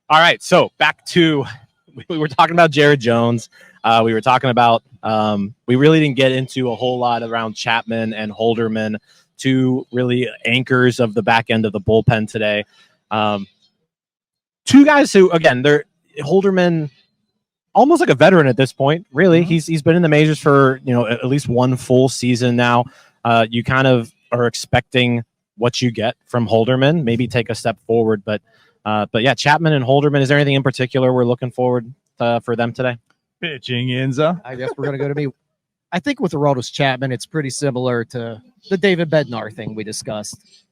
All right, so back to we were talking about Jared Jones. We were talking about We really didn't get into a whole lot around Chapman and Holderman, two really anchors of the back end of the bullpen today. Two guys who, again, they're Holderman, almost like a veteran at this point. Really, he's been in the majors for at least one full season now. You kind of are expecting what you get from Holderman, maybe take a step forward, but yeah, Chapman and Holderman. Is there anything in particular we're looking forward for them today? Pitching, Enzo. I guess we're going to go to me. I think with Aroldis Chapman, it's pretty similar to the David Bednar thing we discussed.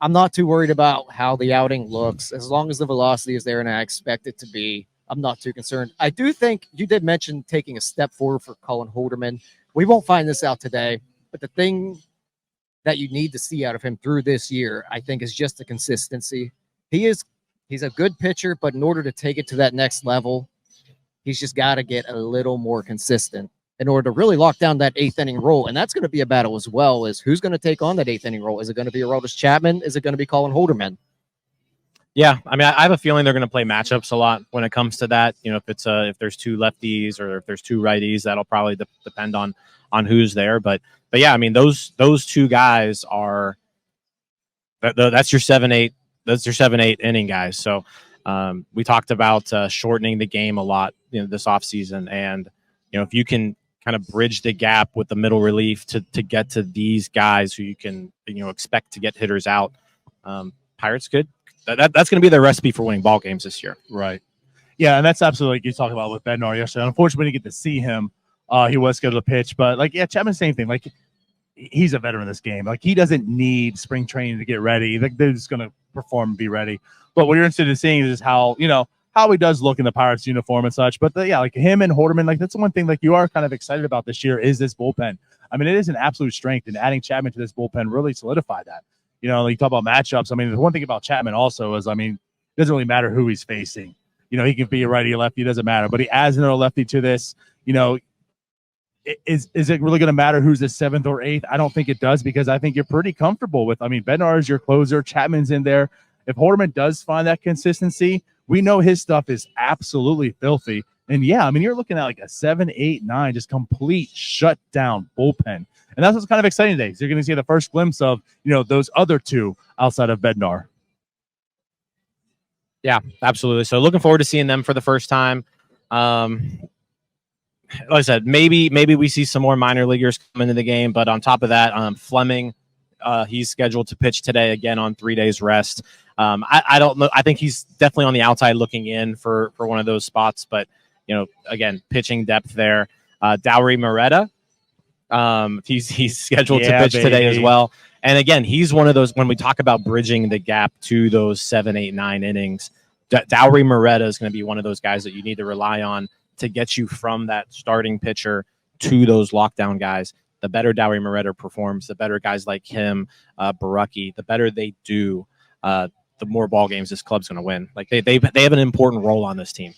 I'm not too worried about how the outing looks. As long as the velocity is there and I expect it to be, I'm not too concerned. I do think you did mention taking a step forward for Colin Holderman. We won't find this out today, but the thing that you need to see out of him through this year, I think, is just the consistency. He's a good pitcher, but in order to take it to that next level, he's just got to get a little more consistent in order to really lock down that eighth inning role. And that's going to be a battle as well, is who's going to take on that eighth inning role? Is it going to be Aroldis Chapman? Is it going to be Colin Holderman? Yeah, I mean, I have a feeling they're going to play matchups a lot when it comes to that. If there's two lefties or if there's two righties, that'll probably depend on who's there. But yeah, I mean, those two guys are that's your 7-8. That's your 7-8 inning guys. So we talked about shortening the game a lot this offseason. And if you can kind of bridge the gap with the middle relief to get to these guys who you can expect to get hitters out, Pirates could. That's going to be their recipe for winning ball games this year. Right. Yeah, and that's absolutely like you talked about with Bednar yesterday. Unfortunately, we didn't get to see him. He was scheduled to pitch, but Chapman, same thing. He's a veteran in this game. He doesn't need spring training to get ready. They're just going to perform and be ready. But what you're interested in seeing is how he does look in the Pirates uniform and such. But him and Holderman, that's the one thing you are kind of excited about this year is this bullpen. I mean, it is an absolute strength, and adding Chapman to this bullpen really solidified that. You talk about matchups. I mean, the one thing about Chapman also is, it doesn't really matter who he's facing. He can be a righty or lefty, it doesn't matter. But he adds another lefty to this. Is it really going to matter who's the seventh or eighth? I don't think it does, because I think you're pretty comfortable with. Bednar is your closer. Chapman's in there. If Holderman does find that consistency, we know his stuff is absolutely filthy. And yeah, you're looking at a 7, 8, 9, just complete shutdown bullpen. And that's what's kind of exciting today. So you're going to see the first glimpse of, those other two outside of Bednar. Yeah, absolutely. So looking forward to seeing them for the first time. Like I said, maybe we see some more minor leaguers come into the game. But on top of that, Fleming, he's scheduled to pitch today again on 3 days rest. I don't know. I think he's definitely on the outside looking in for one of those spots. But, again, pitching depth there. Dowry Moretta, he's scheduled to pitch today as well. And again, he's one of those, when we talk about bridging the gap to those 7, 8, 9 innings, Dowry Moretta is going to be one of those guys that you need to rely on to get you from that starting pitcher to those lockdown guys. The better Dowry Moretta performs, the better guys like him, Barucki, the better they do, the more ball games this club's going to win. They have an important role on this team.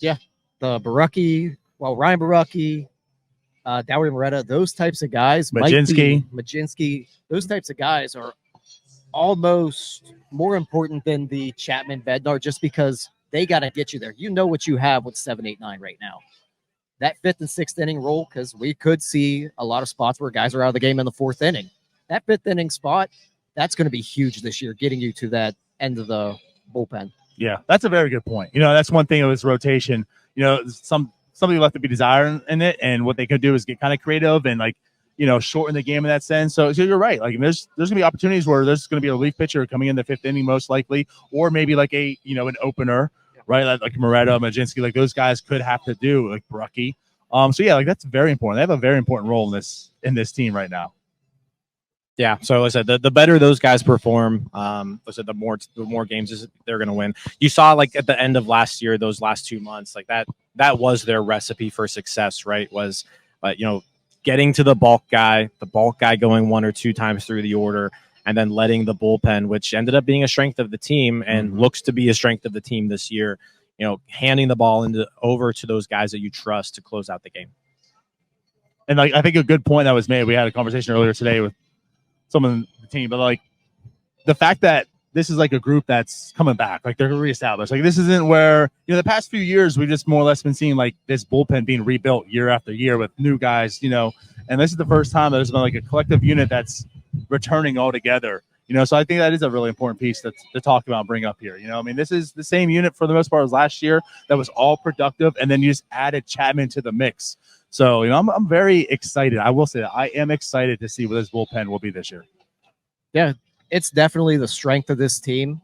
Yeah, the Barucki, Ryan Barucki, Dowry Moretta, those types of guys, Majinski, those types of guys are almost more important than the Chapman Bednar, just because they got to get you there. You know what you have with 7, 8, 9 right now. That 5th and 6th inning role, because we could see a lot of spots where guys are out of the game in the 4th inning. That 5th inning spot, that's going to be huge this year, getting you to that end of the bullpen. Yeah, that's a very good point. That's one thing of this rotation. Something left to be desired in it, and what they could do is get kind of creative and shorten the game in that sense. So you're right. There's gonna be opportunities where there's gonna be a relief pitcher coming in the 5th inning most likely, or maybe an opener, right? Like Moretta, Majinski, those guys could have to do Barucki. So yeah, that's very important. They have a very important role in this team right now. Yeah, so like I said, the better those guys perform, like I said, the more games they're going to win. You saw at the end of last year, those last 2 months, that was their recipe for success, right? Was getting to the bulk guy going 1 or 2 times through the order, and then letting the bullpen, which ended up being a strength of the team and looks to be a strength of the team this year, handing the ball over to those guys that you trust to close out the game. And I think a good point that was made. We had a conversation earlier today with someone on the team, but the fact that this is like a group that's coming back, like they're reestablished. Like this isn't where, you know, the past few years we've just more or less been seeing like this bullpen being rebuilt year after year with new guys, you know, and this is the first time that there's been like a collective unit that's returning all together, you know. So I think that is a really important piece to talk about and bring up here. You know, I mean, this is the same unit for the most part as last year that was all productive, and then you just added Chapman to the mix. So, you know, I'm very excited. I will say that I am excited to see what this bullpen will be this year. Yeah, it's definitely the strength of this team,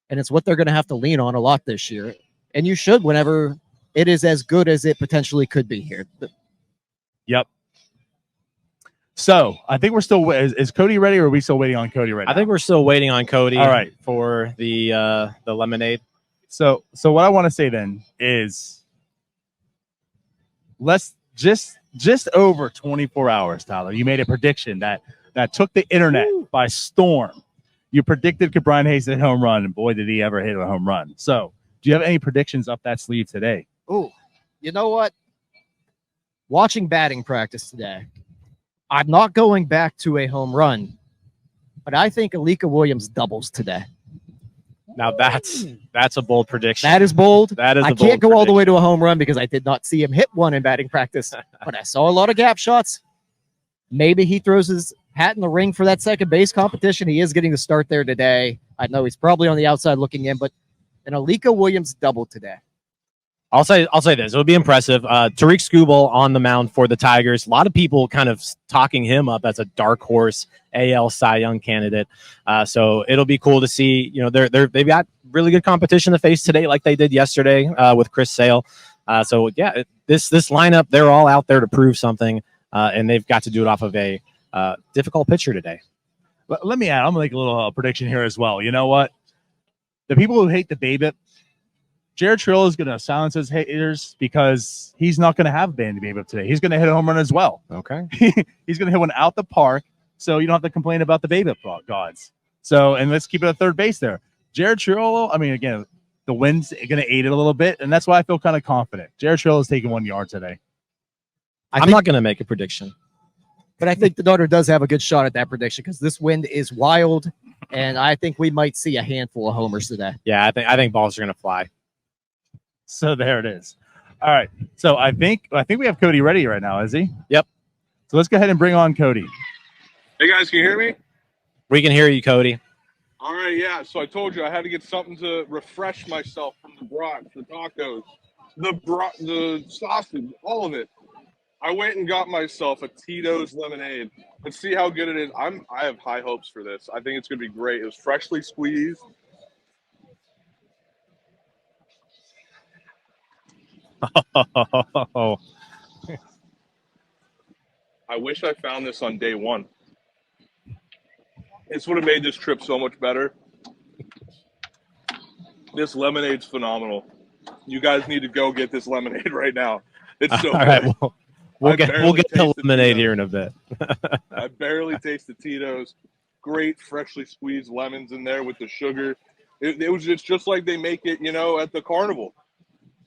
and it's what they're going to have to lean on a lot this year. And you should whenever it is as good as it potentially could be here. Yep. So I think we're still is Cody ready, or are we still waiting on Cody right now? I think we're still waiting on Cody. All right, for the lemonade. So what I want to say then is let's just over 24 hours, Tyler. You made a prediction that took the internet by storm. You predicted Brian Hayes hit a home run, and boy, did he ever hit a home run. So do you have any predictions up that sleeve today? Oh, you know what? Watching batting practice today, I'm not going back to a home run, but I think Alika Williams doubles today. Now that's a bold prediction. That is bold. That is. I can't go all the way to a home run because I did not see him hit one in batting practice, but I saw a lot of gap shots. Maybe he throws his hat in the ring for that second base competition. He is getting the start there today. I know he's probably on the outside looking in, but an Alika Williams double today. I'll say this. It would be impressive. Tariq Skubal on the mound for the Tigers. A lot of people kind of talking him up as a dark horse AL Cy Young candidate. So it'll be cool to see. You know, they've got really good competition to face today, like they did yesterday with Chris Sale. So yeah, this lineup, they're all out there to prove something, and they've got to do it off of a difficult pitcher today. Let me add. I'm gonna make a little prediction here as well. You know what? The people who hate the BABIP, Jared Trill is going to silence his haters because he's not going to have Bandy BABIP today. He's going to hit a home run as well. Okay. He's going to hit one out the park, so you don't have to complain about the BABIP gods. So, and let's keep it at third base there. Jared Trill, I mean, again, the wind's going to aid it a little bit, and that's why I feel kind of confident. Jared Trill is taking 1 yard today. I'm not going to make a prediction. But I think the Daughter does have a good shot at that prediction because this wind is wild, and I think we might see a handful of homers today. Yeah, I think balls are going to fly. So there it is. All right. So I think we have Cody ready right now, is he? Yep. So let's go ahead and bring on Cody. Hey guys, can you hear me? We can hear you, Cody. All right, yeah. So I told you I had to get something to refresh myself from the brats, the tacos, the sausage, all of it. I went and got myself a Tito's lemonade. Let's see how good it is. I have high hopes for this. I think it's going to be great. It was freshly squeezed. Oh. I wish I found this on day one. This would have made this trip so much better. This lemonade's phenomenal. You guys need to go get this lemonade right now. It's so all good. right. We'll get the lemonade here in a bit. I barely tasted Tito's. Great freshly squeezed lemons in there with the sugar. It was just like they make it, you know, at the carnival.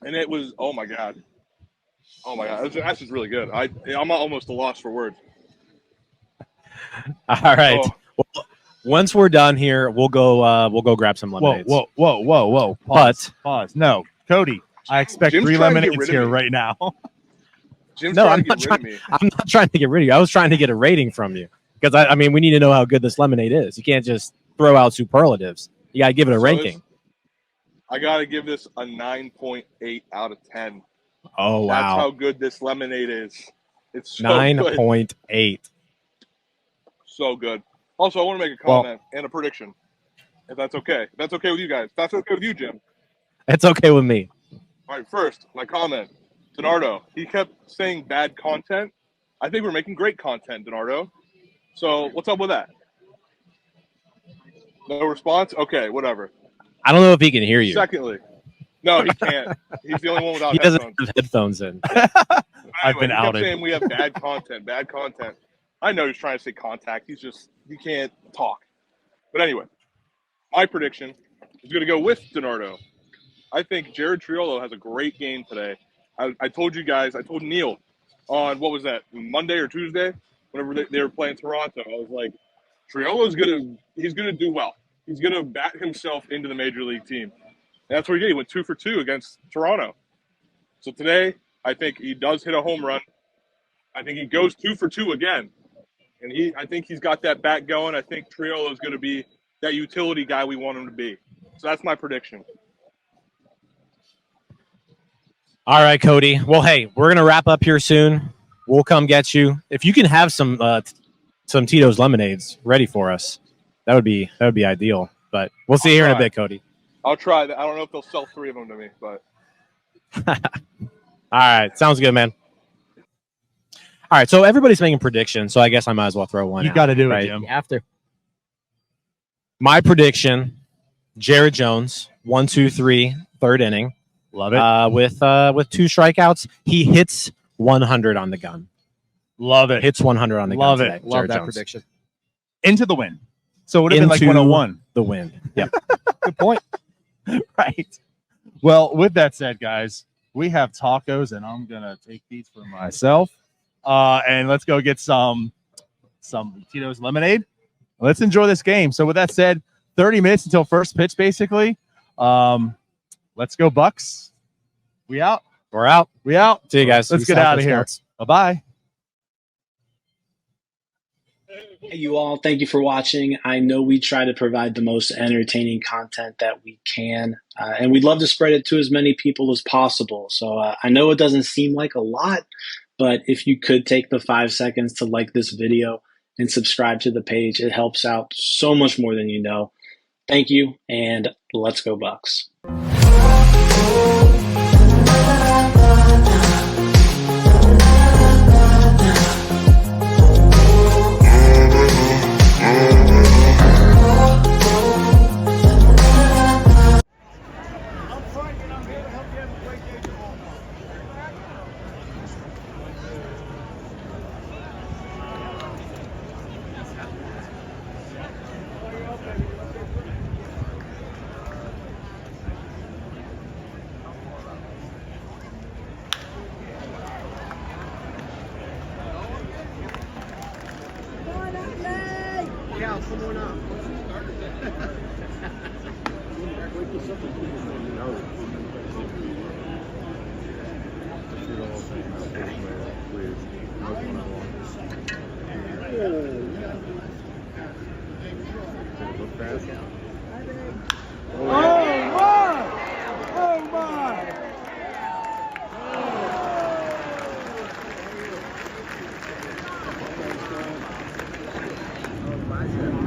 And it was, oh my God. That's just really good. I'm almost a loss for words. All right. Oh. Well, once we're done here, we'll go grab some lemonades. Whoa. Pause. No, Cody, I expect Jim's 3 lemonades here right now. No, I'm not trying to get rid of you. I was trying to get a rating from you because I mean, we need to know how good this lemonade is. You can't just throw out superlatives. You got to give it a ranking. I got to give this a 9.8 out of 10. Oh, wow. That's how good this lemonade is. It's so 9.8. So good. Also, I want to make a comment and a prediction, if that's okay. If that's okay with you guys. If that's okay with you, Jim. It's okay with me. All right, first, my comment. Donardo, he kept saying bad content. I think we're making great content, Donardo. So what's up with that? No response? Okay, whatever. I don't know if he can hear you. Secondly, no, he can't. He's the only one without he headphones. doesn't have headphones in. I've been outed. Saying we have bad content, bad content. I know he's trying to say contact. He can't talk. But anyway, my prediction is going to go with Donardo. I think Jared Triolo has a great game today. I told you guys, I told Neil on, what was that, Monday or Tuesday, whenever they were playing Toronto. I was like, Triolo's he's going to do well. he's going to bat himself into the major league team. And that's what he did. He went 2 for 2 against Toronto. So today, I think he does hit a home run. I think he goes 2 for 2 again. And I think he's got that bat going. I think Triolo is going to be that utility guy we want him to be. So that's my prediction. All right, Cody. Well, hey, we're gonna wrap up here soon. We'll come get you. If you can have some Tito's lemonades ready for us, that would be ideal. But we'll see you here in a bit, Cody. I'll try that. I don't know if they'll sell 3 of them to me, but. All right, sounds good, man. All right, so everybody's making predictions, so I guess I might as well throw one. You got to do it, right? Jim. You have to. My prediction: Jared Jones, 1, 2, 3, third inning. Love it. With 2 strikeouts, he hits 100 on the gun. Love it. Hits 100 on the Love gun. it. Today, Love Jared that Jones. prediction. Into the win. So it would have been like Into 101. The win. Yep. Good point. Right. Well, with that said, guys, we have tacos, and I'm gonna take these for myself. And let's go get some Tito's lemonade. Let's enjoy this game. So with that said, 30 minutes until first pitch, basically. Let's go, Bucks. We out. We're out. We out. See you guys. Let's Peace get out of here. Scouts. Bye-bye. Hey, you all, thank you for watching. I know we try to provide the most entertaining content that we can, and we'd love to spread it to as many people as possible. So I know it doesn't seem like a lot, but if you could take the 5 seconds to like this video and subscribe to the page, it helps out so much more than you know. Thank you, and let's go Bucks.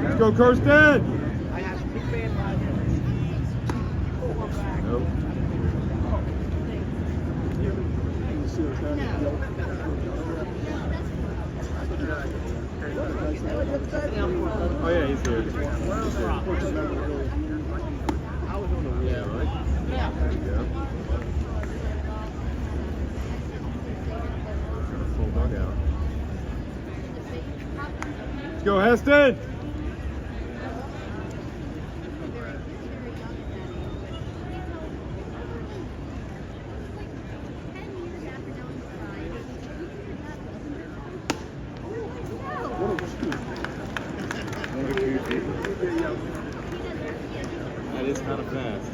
Let's go, Kirsten! Oh yeah, he's here. Full dugout. Let's go, Heston! That is kind of fast.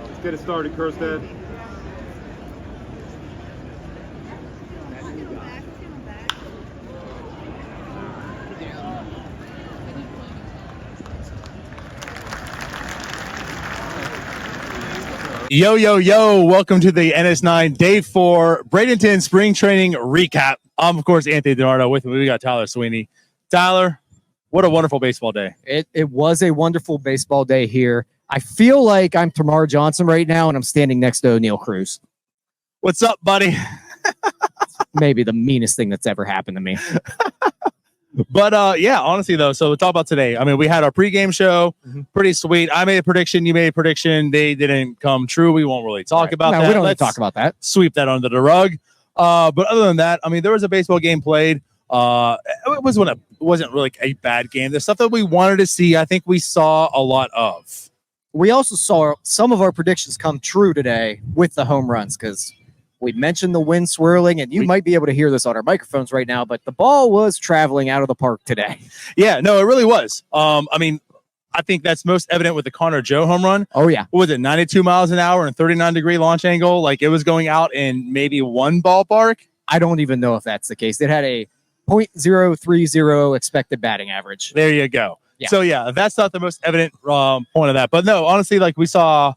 Let's get it started, Kirsten. Yo, yo, yo. Welcome to the NS9 Day 4 Bradenton Spring Training Recap. I'm, of course, Anthony DiNardo. With me, we got Tyler Sweeney. Tyler, what a wonderful baseball day. It was a wonderful baseball day here. I feel like I'm Tamar Johnson right now, and I'm standing next to O'Neal Cruz. What's up, buddy? Maybe the meanest thing that's ever happened to me. But yeah, honestly though, so we'll talk about today. I mean, we had our pregame show, pretty sweet. I made a prediction, you made a prediction. They didn't come true. We won't really talk about No, that. we don't need Let's to talk about that. Sweep that under the rug. But other than that, I mean, there was a baseball game played. It wasn't really a bad game. The stuff that we wanted to see, I think we saw a lot of. We also saw some of our predictions come true today with the home runs because we mentioned the wind swirling, and you might be able to hear this on our microphones right now, but the ball was traveling out of the park today. Yeah, no, it really was. I mean, I think that's most evident with the Connor Joe home run. Oh, yeah. What was it, 92 miles an hour and 39-degree launch angle? Like, it was going out in maybe one ballpark. I don't even know if that's the case. It had a .030 expected batting average. There you go. Yeah. So, yeah, that's not the most evident point of that. But, no, honestly, like, we saw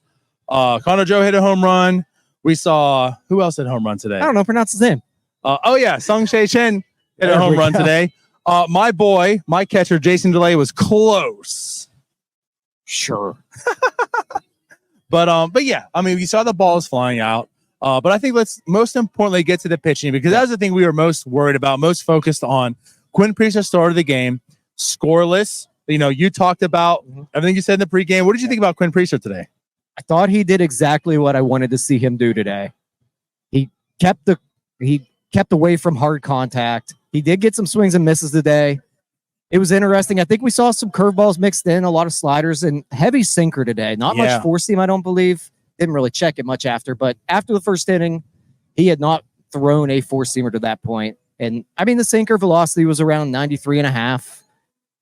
Connor Joe hit a home run. We saw who else hit a home run today? I don't know. Pronounce his name. Oh, yeah. Sung Shae Chen hit a There home we run go. today. My boy, my catcher, Jason DeLay, was close. Sure. But yeah, I mean, we saw the balls flying out. But I think let's most importantly get to the pitching because that was the thing we were most worried about, most focused on. Quinn Priester started the game scoreless. You know, you talked about everything you said in the pregame. What did you think about Quinn Priester today? I thought he did exactly what I wanted to see him do today. He kept away from hard contact. He did get some swings and misses today. It was interesting. I think we saw some curveballs mixed in, a lot of sliders, and heavy sinker today. Not much four seam, I don't believe. Didn't really check it much after, but after the first inning, he had not thrown a four seamer to that point. And I mean, the sinker velocity was around 93.5.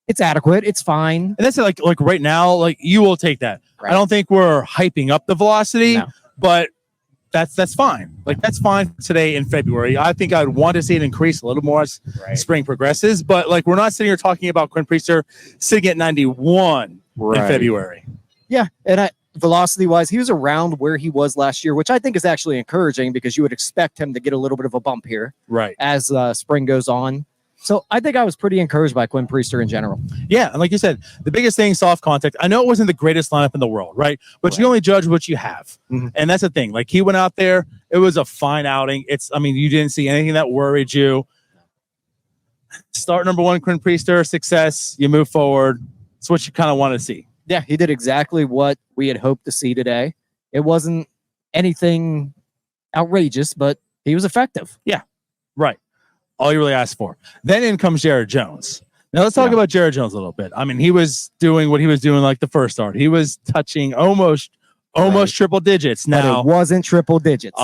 It's adequate. It's fine. And that's like right now, like you will take that. Right. I don't think we're hyping up the velocity, No. but that's fine. Like that's fine today in February. I think I'd want to see it increase a little more as spring progresses. But like we're not sitting here talking about Quinn Priester sitting at 91 in February. Yeah, and velocity wise, he was around where he was last year, which I think is actually encouraging because you would expect him to get a little bit of a bump here, right, as spring goes on. So I think I was pretty encouraged by Quinn Priester in general. Yeah, and like you said, the biggest thing, soft contact. I know it wasn't the greatest lineup in the world, right? But you can only judge what you have, and that's the thing. Like he went out there, it was a fine outing. I mean, you didn't see anything that worried you. Start number one, Quinn Priester, success. You move forward. It's what you kind of want to see. Yeah, he did exactly what we had hoped to see today. It wasn't anything outrageous, but he was effective. Yeah, right. All you really asked for. Then in comes Jared Jones. Now let's talk about Jared Jones a little bit. I mean, he was doing what he was doing like the first start. He was touching almost triple digits. Now but it wasn't triple digits.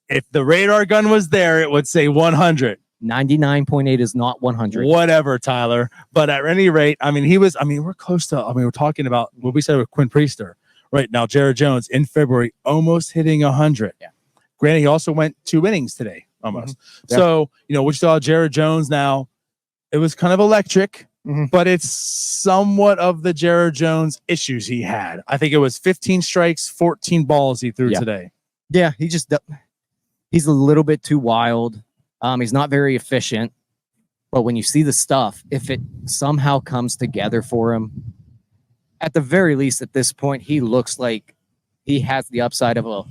If the radar gun was there, it would say 100. 99.8 is not 100. Whatever, Tyler. But at any rate, I mean, we're close to, we're talking about what we said with Quinn Priester. Right now, Jared Jones in February almost hitting 100. Yeah. Granted, he also went 2 innings today. Almost. Yeah. So, we saw Jared Jones now. It was kind of electric, but it's somewhat of the Jared Jones issues he had. I think it was 15 strikes, 14 balls he threw today. Yeah, he's a little bit too wild. He's not very efficient. But when you see the stuff, if it somehow comes together for him, at the very least at this point, he looks like he has the upside of a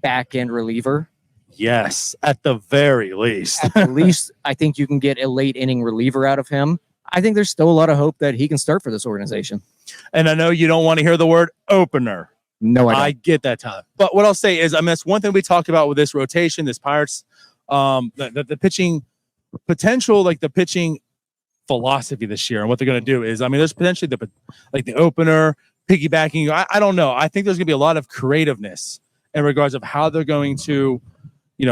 back-end reliever. Yes, at the very least. At the least, I think you can get a late inning reliever out of him. I think there's still a lot of hope that he can start for this organization. And I know you don't want to hear the word opener. No, I get that, Tyler. But what I'll say is, that's one thing we talked about with this rotation, this Pirates, the pitching potential, like the pitching philosophy this year, and what they're going to do is, there's potentially the opener, piggybacking. I don't know. I think there's going to be a lot of creativeness in regards of how they're going to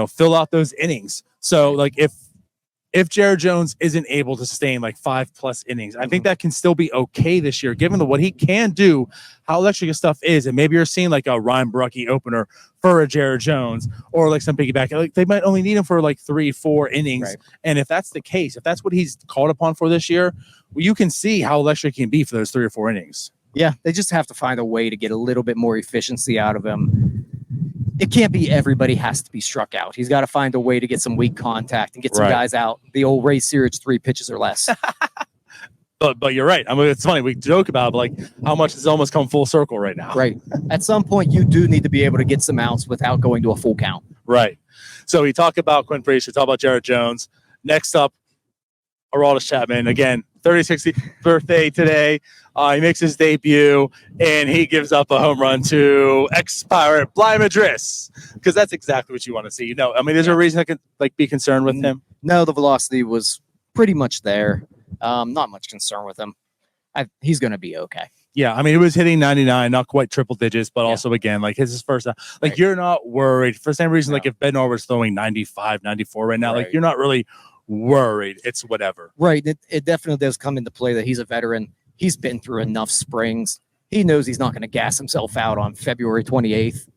fill out those innings. So like if Jared Jones isn't able to sustain like 5+ innings, I think that can still be okay this year, given what he can do, how electric his stuff is. And maybe you're seeing like a Ryan Brucke opener for a Jared Jones or like some piggyback. Like they might only need him for like 3-4 innings. Right. And if that's the case, if that's what he's called upon for this year, well, you can see how electric he can be for those 3 or 4 innings. Yeah, they just have to find a way to get a little bit more efficiency out of him. It can't be everybody has to be struck out. He's got to find a way to get some weak contact and get some guys out. The old Ray Searage 3 pitches or less. But you're right. I mean, it's funny. We joke about it, but like how much has almost come full circle right now. Right. At some point, you do need to be able to get some outs without going to a full count. Right. So we talk about Quinn Priest, we talk about Jared Jones. Next up, Aroldis Chapman. Again, 36th birthday today. He makes his debut, and he gives up a home run to ex-Pirate Bly Madris, because that's exactly what you want to see. I mean, there's a reason I can be concerned with him. No, the velocity was pretty much there. Not much concern with him. He's going to be okay. Yeah, I mean, he was hitting 99, not quite triple digits, but also, again, like his first, you're not worried. For the same reason, like if Bednar was throwing 95, 94 right now, like you're not really worried. It's whatever. Right. It definitely does come into play that he's a veteran. He's been through enough springs. He knows he's not going to gas himself out on February 28th.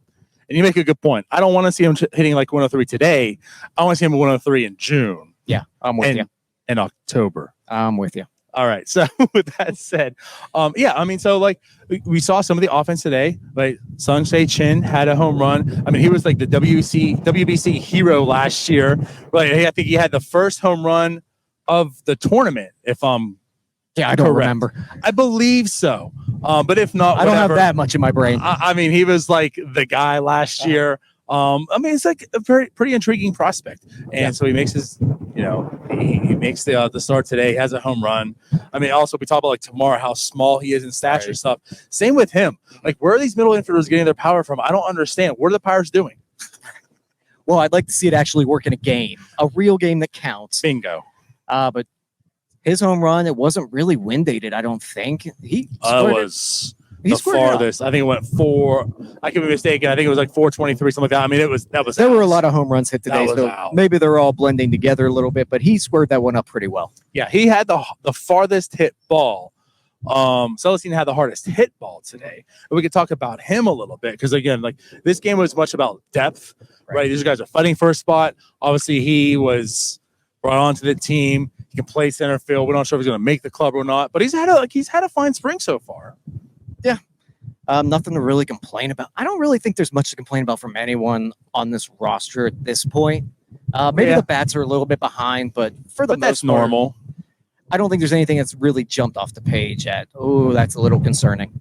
And you make a good point. I don't want to see him hitting like 103 today. I want to see him at 103 in June. Yeah, I'm with you. In October. I'm with you. All right. So with that said, yeah, I mean, so like we saw some of the offense today. Like Sung Sae Chin had a home run. I mean, he was like the WBC hero last year. Right. I think he had the first home run of the tournament, if I'm I don't remember. I believe so. But if not, I don't have that much in my brain. I mean, he was like the guy last year. I mean, it's like a pretty intriguing prospect. And so he makes his, he makes the start today. He has a home run. I mean, also we talk about like tomorrow, how small he is in stature stuff. Same with him. Like, where are these middle infielders getting their power from? I don't understand. What are the Pirates doing? Well, I'd like to see it actually work in a game, a real game that counts. Bingo. But his home run, it wasn't really wind dated, I don't think. He was the farthest. I think it went 4. I could be mistaken. I think it was like 423, something like that. I mean, there were a lot of home runs hit today, so maybe they're all blending together a little bit, but he squared that one up pretty well. Yeah, he had the farthest hit ball. Celestine had the hardest hit ball today. And we could talk about him a little bit, because again, like this game was much about depth, right? These guys are fighting for a spot. Obviously, he was brought onto the team. He can play center field. We're not sure if he's going to make the club or not, but he's had a fine spring so far. Yeah. Nothing to really complain about. I don't really think there's much to complain about from anyone on this roster at this point. Maybe the bats are a little bit behind, but for the most that's part, normal. I don't think there's anything that's really jumped off the page at, oh, that's a little concerning.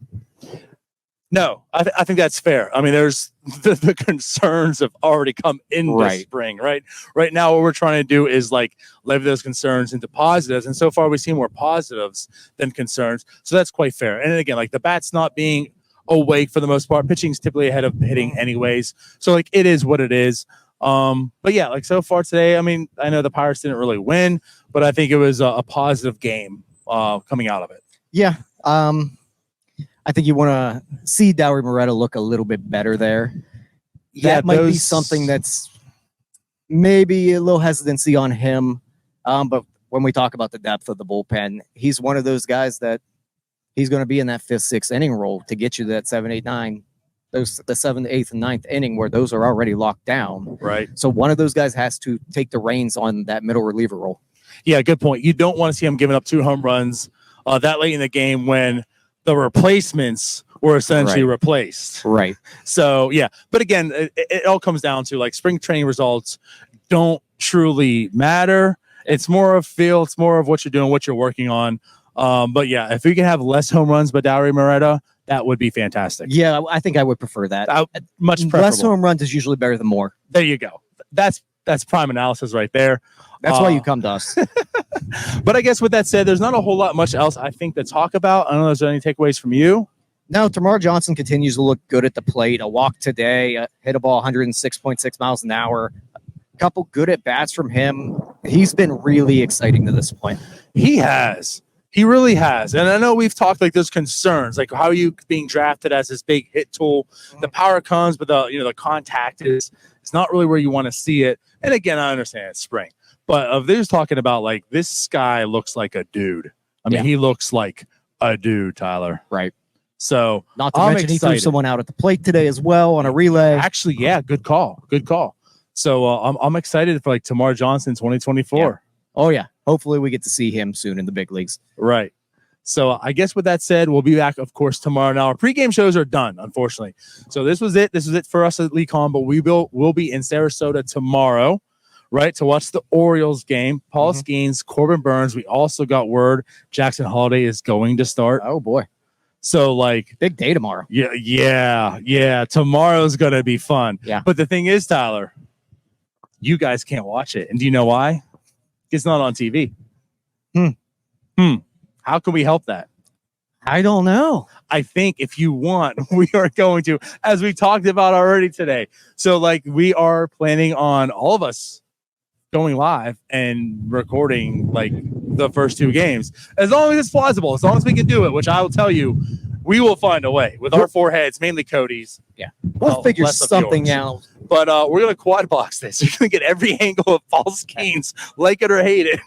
No, I think that's fair. I mean, there's the concerns have already come in this spring, right? Right now, what we're trying to do is like levy those concerns into positives. And so far, we've seen more positives than concerns. So that's quite fair. And again, like the bats not being awake for the most part, pitching's typically ahead of hitting anyways. So like it is what it is. But yeah, like so far today, I mean, I know the Pirates didn't really win, but I think it was a positive game coming out of it. Yeah. I think you want to see Dowry Moretta look a little bit better there. That might be something that's maybe a little hesitancy on him. But when we talk about the depth of the bullpen, he's one of those guys that he's going to be in that 5th, 6th inning role to get you to that 7, 8, 9, the 7th, 8th, and 9th inning where those are already locked down. Right. So one of those guys has to take the reins on that middle reliever role. Yeah, good point. You don't want to see him giving up 2 home runs that late in the game when the replacements were essentially replaced. Right. So, yeah. But again, it all comes down to like spring training results don't truly matter. It's more of feel. It's more of what you're doing, what you're working on. But yeah, if we can have less home runs by Dowry Moretta, that would be fantastic. Yeah, I think I would prefer that. Much preferable. Less home runs is usually better than more. There you go. That's prime analysis right there. That's why you come to us. But I guess with that said, there's not a whole lot much else I think to talk about. I don't know if there's any takeaways from you. No, Tamar Johnson continues to look good at the plate. A walk today, hit a ball 106.6 miles an hour. A couple good at bats from him. He's been really exciting to this point. He has. He really has. And I know we've talked like there's concerns, like how are you being drafted as this big hit tool? The power comes, but the contact is not really where you want to see it. And again, I understand it's spring. But they're just talking about like this guy looks like a dude. I mean, he looks like a dude, Tyler. Right. So not to mention he threw someone out at the plate today as well on a relay. Actually, yeah, good call. Good call. So I'm excited for like Tamar Johnson 2024. Yeah. Oh yeah. Hopefully we get to see him soon in the big leagues. Right. So I guess with that said, we'll be back, of course, tomorrow. Now our pregame shows are done, unfortunately. So this was it. This was it for us at LeCon, but we'll be in Sarasota tomorrow. right, to watch the Orioles game. Paul Skenes, Corbin Burns. We also got word Jackson Holiday is going to start. Oh boy. So like big day tomorrow. Yeah. Tomorrow's gonna be fun. Yeah. But the thing is, Tyler, you guys can't watch it. And do you know why? It's not on TV. How can we help that? I don't know. I think if you want, we are going to, as we talked about already today. So like we are planning on all of us going live and recording like the first 2 games, as long as it's plausible, as long as we can do it, which I will tell you, we will find a way with our 4 heads, mainly Cody's. Yeah. We'll figure less of something yours. out. But we're going to quad box this. You're going to get every angle of Paul Skenes, like it or hate it.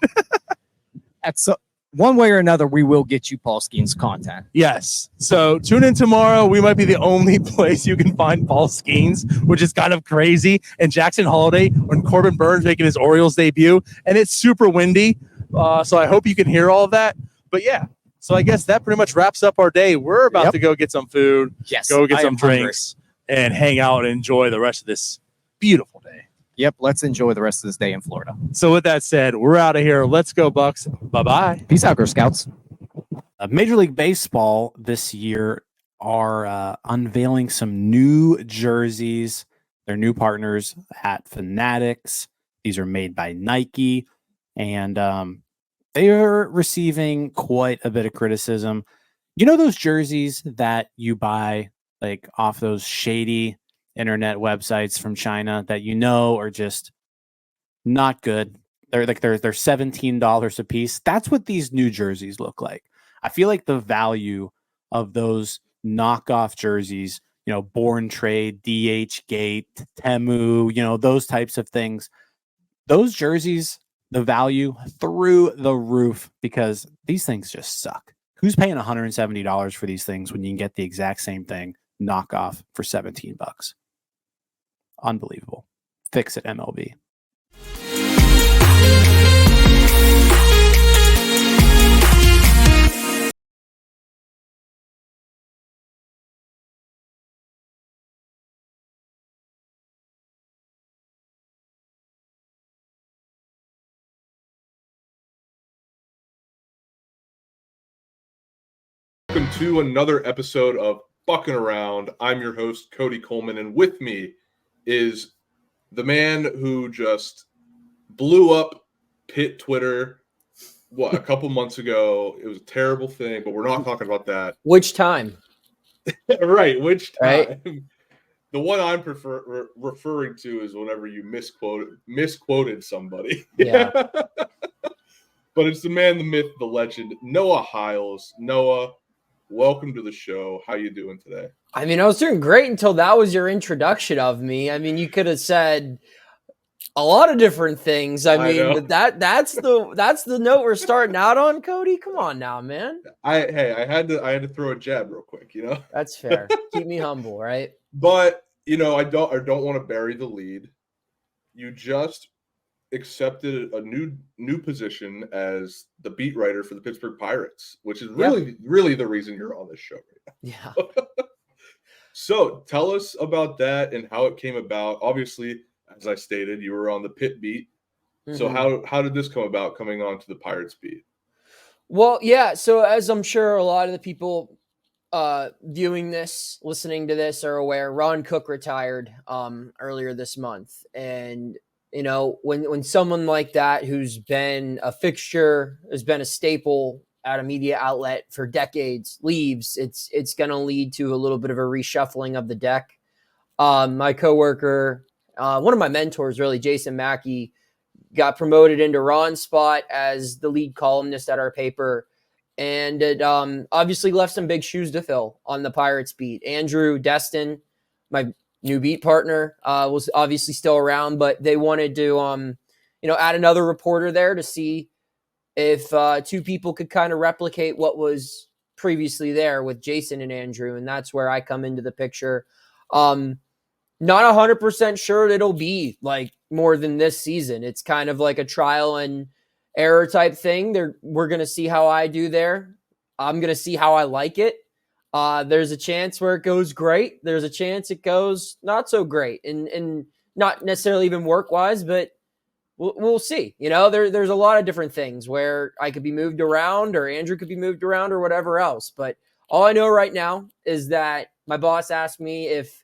That's one way or another, we will get you Paul Skenes content. Yes. So tune in tomorrow. We might be the only place you can find Paul Skenes, which is kind of crazy. And Jackson Holiday when Corbin Burns making his Orioles debut. And it's super windy. So I hope you can hear all of that. But yeah. So I guess that pretty much wraps up our day. We're about to go get some food, go get some drinks, and hang out and enjoy the rest of this beautiful day. Yep, let's enjoy the rest of this day in Florida. So with that said, we're out of here. Let's go, Bucks. Bye-bye. Peace out, Girl Scouts. Major League Baseball this year are unveiling some new jerseys. They're new partners at Fanatics. These are made by Nike, and they are receiving quite a bit of criticism. You know those jerseys that you buy like off those shady internet websites from China that you know are just not good. They're $17 a piece. That's what these new jerseys look like. I feel like the value of those knockoff jerseys, you know, Born Trade, DH Gate, Temu, you know, those types of things. Those jerseys, the value through the roof because these things just suck. Who's paying $170 for these things when you can get the exact same thing knockoff for $17? Unbelievable. Fix it, MLB. Welcome to another episode of Bucking Around. I'm your host, Cody Coleman, and with me is the man who just blew up Pitt Twitter, a couple months ago. It was a terrible thing, but we're not talking about that. Which time? Right, which time? Right. The one I'm referring to is whenever you misquoted somebody. Yeah. But it's the man, the myth, the legend, Noah Hiles. Noah, welcome to the show. How you doing today? I mean, I was doing great until that was your introduction of me. I mean, you could have said a lot of different things. I mean, but that's the note we're starting out on, Cody. Come on now, man. I had to throw a jab real quick, you know. That's fair. Keep me humble, right? But you know, I don't want to bury the lead. You just accepted a new position as the beat writer for the Pittsburgh Pirates, which is really the reason you're on this show right now. Yeah. So tell us about that and how it came about. Obviously, as I stated, you were on the Pitt beat. Mm-hmm. So how did this come about, coming on to the Pirates beat? Well, yeah. So as I'm sure a lot of the people viewing this, listening to this are aware, Ron Cook retired earlier this month. And you know, when someone like that, who's been a fixture, has been a staple at a media outlet for decades, leaves, it's going to lead to a little bit of a reshuffling of the deck. My coworker, one of my mentors, really, Jason Mackey, got promoted into Ron's spot as the lead columnist at our paper. And it obviously left some big shoes to fill on the Pirates beat. Andrew Destin, my new beat partner, was obviously still around, but they wanted to, add another reporter there to see if two people could kind of replicate what was previously there with Jason and Andrew. And that's where I come into the picture. Not 100% sure it'll be like more than this season. It's kind of like a trial and error type thing. We're going to see how I do there. I'm going to see how I like it. There's a chance where it goes great. There's a chance it goes not so great, and not necessarily even work-wise, but we'll see. You know, there's a lot of different things where I could be moved around or Andrew could be moved around or whatever else. But all I know right now is that my boss asked me if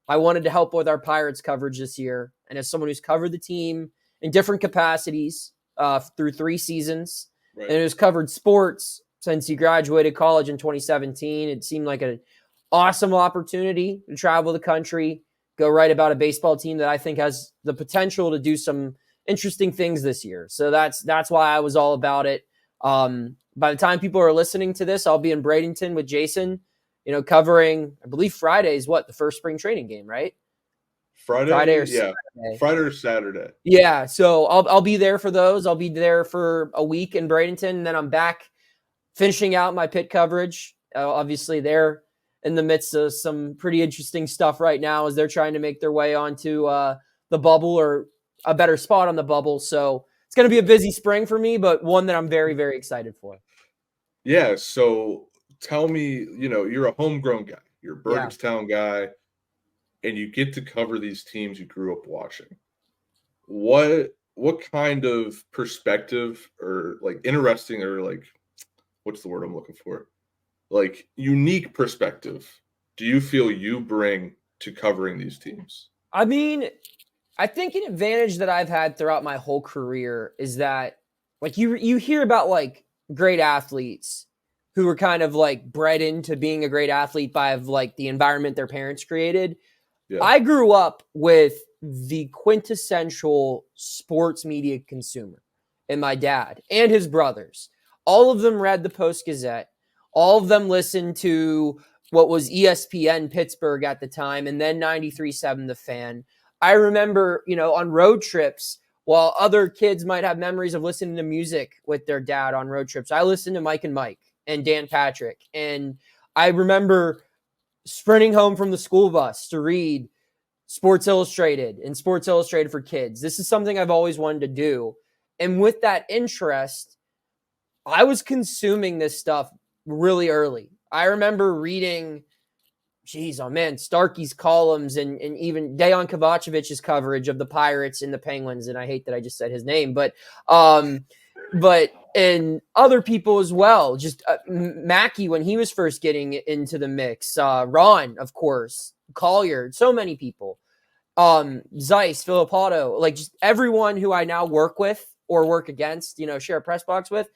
I wanted to help with our Pirates coverage this year. And as someone who's covered the team in different capacities through 3 seasons, and who's covered sports since he graduated college in 2017, it seemed like an awesome opportunity to travel the country, go write about a baseball team that I think has the potential to do some interesting things this year. So that's why I was all about it. By the time people are listening to this, I'll be in Bradenton with Jason, you know, covering, I believe Friday is the first spring training game, right? Friday or Saturday. Friday or Saturday. Yeah, so I'll be there for those. I'll be there for a week in Bradenton, and then I'm back finishing out my pit coverage. Obviously, they're in the midst of some pretty interesting stuff right now as they're trying to make their way onto the bubble or a better spot on the bubble. So it's going to be a busy spring for me, but one that I'm very, very excited for. Yeah. So tell me, you know, you're a homegrown guy, you're a Burgettstown guy, and you get to cover these teams you grew up watching. What kind of perspective or like interesting or like, what's the word I'm looking for? Like unique perspective do you feel you bring to covering these teams? I mean, I think an advantage that I've had throughout my whole career is that like you hear about like great athletes who were kind of like bred into being a great athlete by like the environment their parents created. Yeah. I grew up with the quintessential sports media consumer and my dad and his brothers. All of them read the Post-Gazette. All of them listened to what was ESPN Pittsburgh at the time, and then 93.7 The Fan. I remember, you know, on road trips, while other kids might have memories of listening to music with their dad on road trips, I listened to Mike and Mike and Dan Patrick. And I remember sprinting home from the school bus to read Sports Illustrated and Sports Illustrated for Kids. This is something I've always wanted to do. And with that interest, I was consuming this stuff really early. I remember reading, Starkey's columns and even Dejan Kovačević's coverage of the Pirates and the Penguins. And I hate that I just said his name, but and other people as well. Just Mackey when he was first getting into the mix. Ron, of course, Collier, so many people. Zeiss, Filippato, like just everyone who I now work with or work against, you know, share a press box with.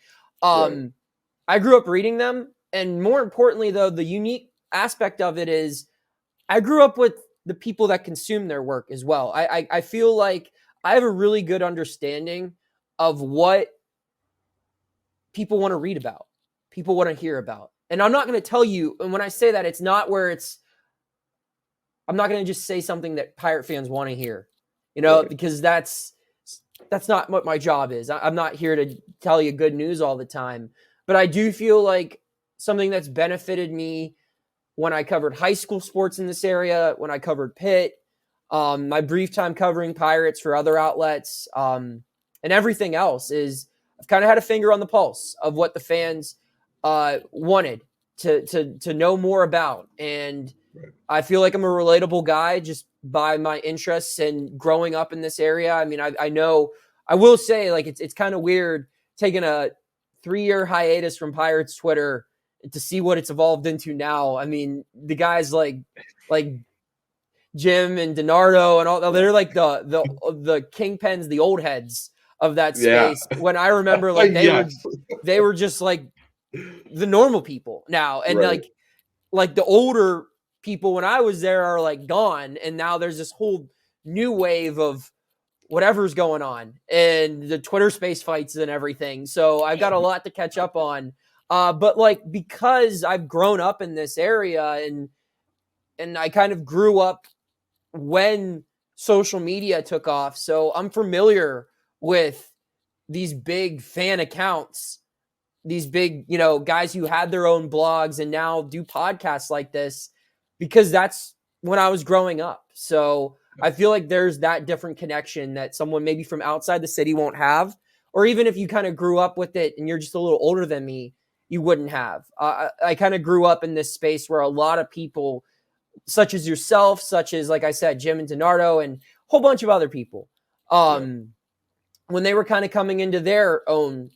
I grew up reading them. And more importantly, though, the unique aspect of it is I grew up with the people that consume their work as well. I feel like I have a really good understanding of what people want to read about, people want to hear about. And I'm not going to tell you, and when I say that, it's not where I'm not going to just say something that Pirate fans want to hear, you know, because that's not what my job is. I'm not here to tell you good news all the time, but I do feel like something that's benefited me when I covered high school sports in this area, when I covered Pitt, my brief time covering Pirates for other outlets, and everything else is I've kind of had a finger on the pulse of what the fans wanted to know more about. And I feel like I'm a relatable guy just by my interests and growing up in this area. I mean, I know, I will say, like, it's kind of weird taking a 3-year hiatus from Pirates Twitter to see what it's evolved into now. I mean, the guys like Jim and DiNardo and all, they're like the kingpins, the old heads of that space. Yeah. When I remember, like, they were just like the normal people now. And like the older people when I was there are like gone. And now there's this whole new wave of whatever's going on and the Twitter space fights and everything. So I've got a lot to catch up on. But like, because I've grown up in this area and I kind of grew up when social media took off. So I'm familiar with these big fan accounts, these big, you know, guys who had their own blogs and now do podcasts like this, because that's when I was growing up. So I feel like there's that different connection that someone maybe from outside the city won't have, or even if you kind of grew up with it and you're just a little older than me, you wouldn't have. I kind of grew up in this space where a lot of people, such as yourself, such as, like I said, Jim and DiNardo and a whole bunch of other people, when they were kind of coming into their own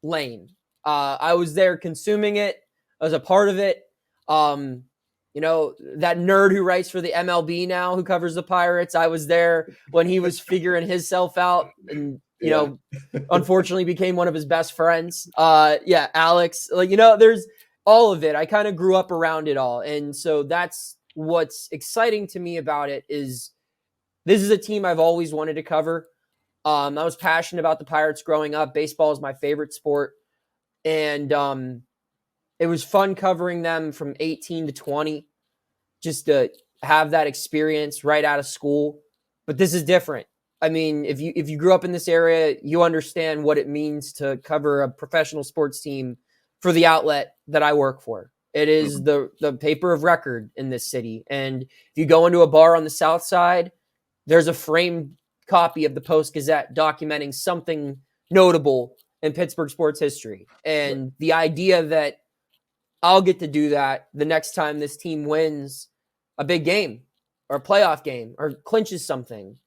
lane. I was there consuming it. I was a part of it. That nerd who writes for the MLB now, who covers the Pirates, I was there when he was figuring himself out and, unfortunately became one of his best friends. Alex, there's all of it. I kind of grew up around it all. And so that's what's exciting to me about it is this is a team I've always wanted to cover. I was passionate about the Pirates growing up. Baseball is my favorite sport. And it was fun covering them from 18 to 20, just to have that experience right out of school. But this is different. I mean, if you grew up in this area, you understand what it means to cover a professional sports team for the outlet that I work for. It is the paper of record in this city. And if you go into a bar on the South Side, there's a framed copy of the Post-Gazette documenting something notable in Pittsburgh sports history. And the idea that I'll get to do that the next time this team wins a big game or a playoff game or clinches something,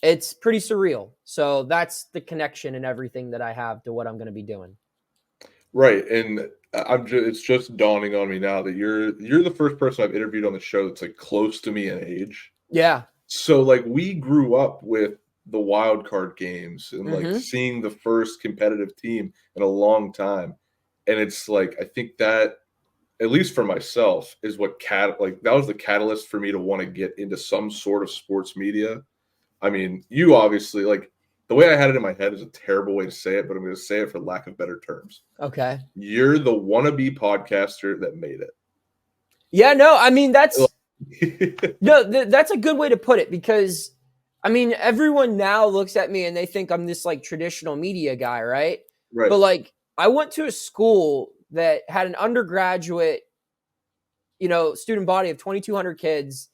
it's pretty surreal. So that's the connection and everything that I have to what I'm going to be doing. Right. And it's just dawning on me now that you're the first person I've interviewed on the show that's like close to me in age. Yeah. So like we grew up with the wild card games and like seeing the first competitive team in a long time. And it's like, I think that, at least for myself, is what that was the catalyst for me to want to get into some sort of sports media. I mean, you obviously, like, the way I had it in my head is a terrible way to say it, but I'm going to say it for lack of better terms. Okay. You're the wannabe podcaster that made it. Yeah, no, I mean, that's a good way to put it, because I mean, everyone now looks at me and they think I'm this like traditional media guy, right? Right. But like, I went to a school that had an undergraduate, student body of 2,200 kids,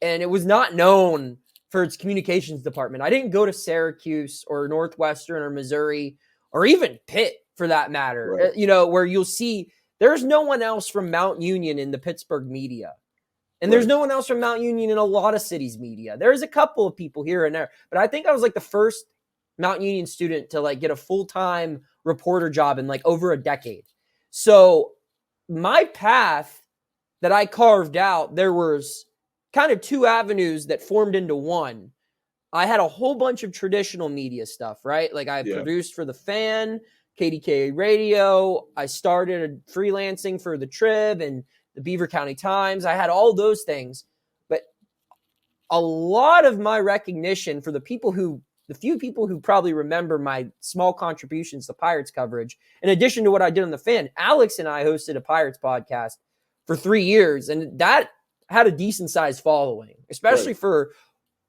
and it was not known for its communications department. I didn't go to Syracuse or Northwestern or Missouri or even Pitt for that matter, right. Where you'll see there's no one else from Mount Union in the Pittsburgh media. And there's no one else from Mount Union in a lot of cities media. There's a couple of people here and there, but I think I was like the first Mount Union student to like get a full-time reporter job in like over a decade. So my path that I carved out, there was kind of two avenues that formed into one. I had a whole bunch of traditional media stuff, right? Like I produced for The Fan, KDKA Radio. I started freelancing for the Trib and the Beaver County Times. I had all those things. But a lot of my recognition for the few people who probably remember my small contributions to Pirates coverage, in addition to what I did on The Fan, Alex and I hosted a Pirates podcast for 3 years, and that had a decent sized following, especially for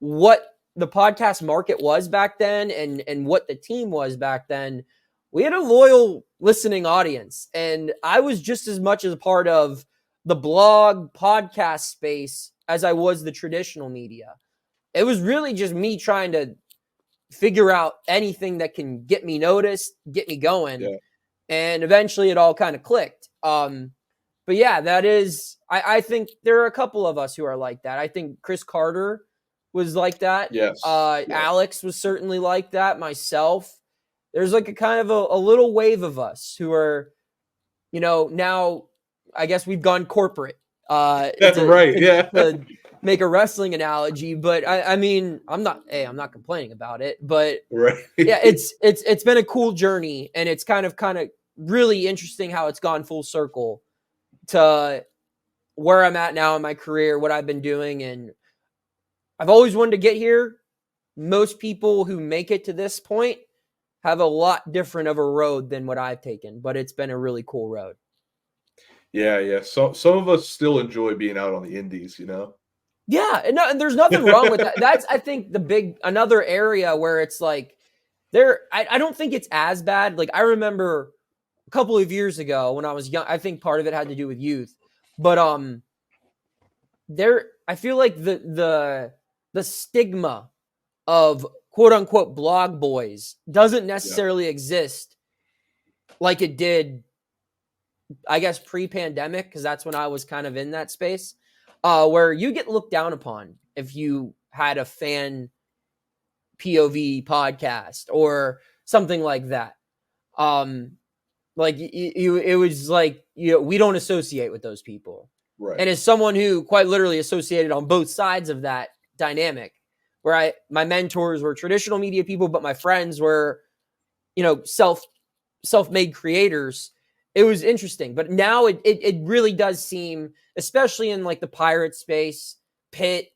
what the podcast market was back then and what the team was back then. We had a loyal listening audience, and I was just as much as a part of the blog podcast space as I was the traditional media. It was really just me trying to figure out anything that can get me noticed, get me going. Yeah. And eventually it all kind of clicked. But yeah, that is, I think there are a couple of us who are like that. I think Chris Carter was like that. Yes. Alex was certainly like that. Myself. There's like a kind of a little wave of us who are, now I guess we've gone corporate. That's right. To make a wrestling analogy, but I mean, I'm not complaining about it, but yeah, it's been a cool journey, and it's kind of really interesting how it's gone full circle to where I'm at now in my career, what I've been doing. And I've always wanted to get here. Most people who make it to this point have a lot different of a road than what I've taken, but it's been a really cool road. Yeah. So some of us still enjoy being out on the indies, Yeah, and there's nothing wrong with that. That's, I think, another area where it's like I don't think it's as bad. Like I remember a couple of years ago when I was young, I think part of it had to do with youth, but I feel like the stigma of quote unquote blog boys doesn't necessarily exist like it did, I guess, pre-pandemic, because that's when I was kind of in that space. Where you get looked down upon if you had a fan POV podcast, or something like that. Like it was like, we don't associate with those people. Right. And as someone who quite literally associated on both sides of that dynamic, where my mentors were traditional media people, but my friends were, self-made creators, it was interesting. But now it really does seem, especially in like the Pirate space, Pitt,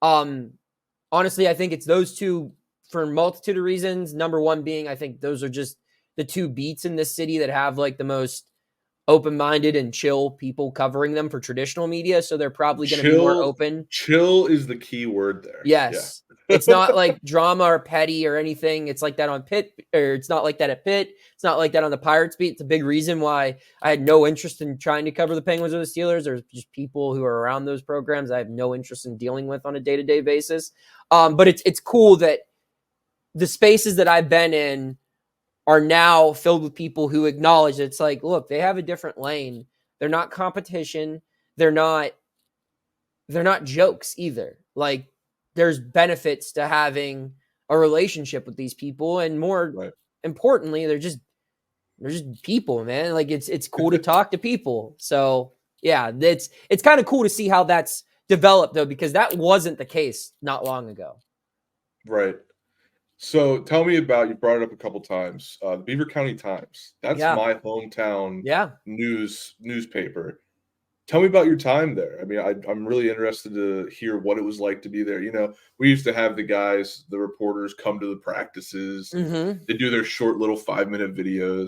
honestly, I think it's those two for a multitude of reasons. Number one being, I think those are just the two beats in this city that have like the most open-minded and chill people covering them for traditional media. So they're probably going to be more open. Chill is the key word there. Yes. It's not like drama or petty or anything. It's like that on Pitt, or it's not like that at Pitt. It's not like that on the Pirates beat. It's a big reason why I had no interest in trying to cover the Penguins or the Steelers. There's just people who are around those programs I have no interest in dealing with on a day-to-day basis. But it's cool that the spaces that I've been in are now filled with people who acknowledge it's like, look, they have a different lane. They're not competition. They're not jokes either. Like, there's benefits to having a relationship with these people, and more importantly, they're just people, man. Like, it's cool to talk to people. So yeah, it's kind of cool to see how that's developed though, because that wasn't the case not long ago. Right. So tell me about, you brought it up a couple times, the Beaver County Times. That's my hometown newspaper. Tell me about your time there. I mean, I'm really interested to hear what it was like to be there. We used to have the reporters come to the practices. Mm-hmm. They do their short little 5-minute videos.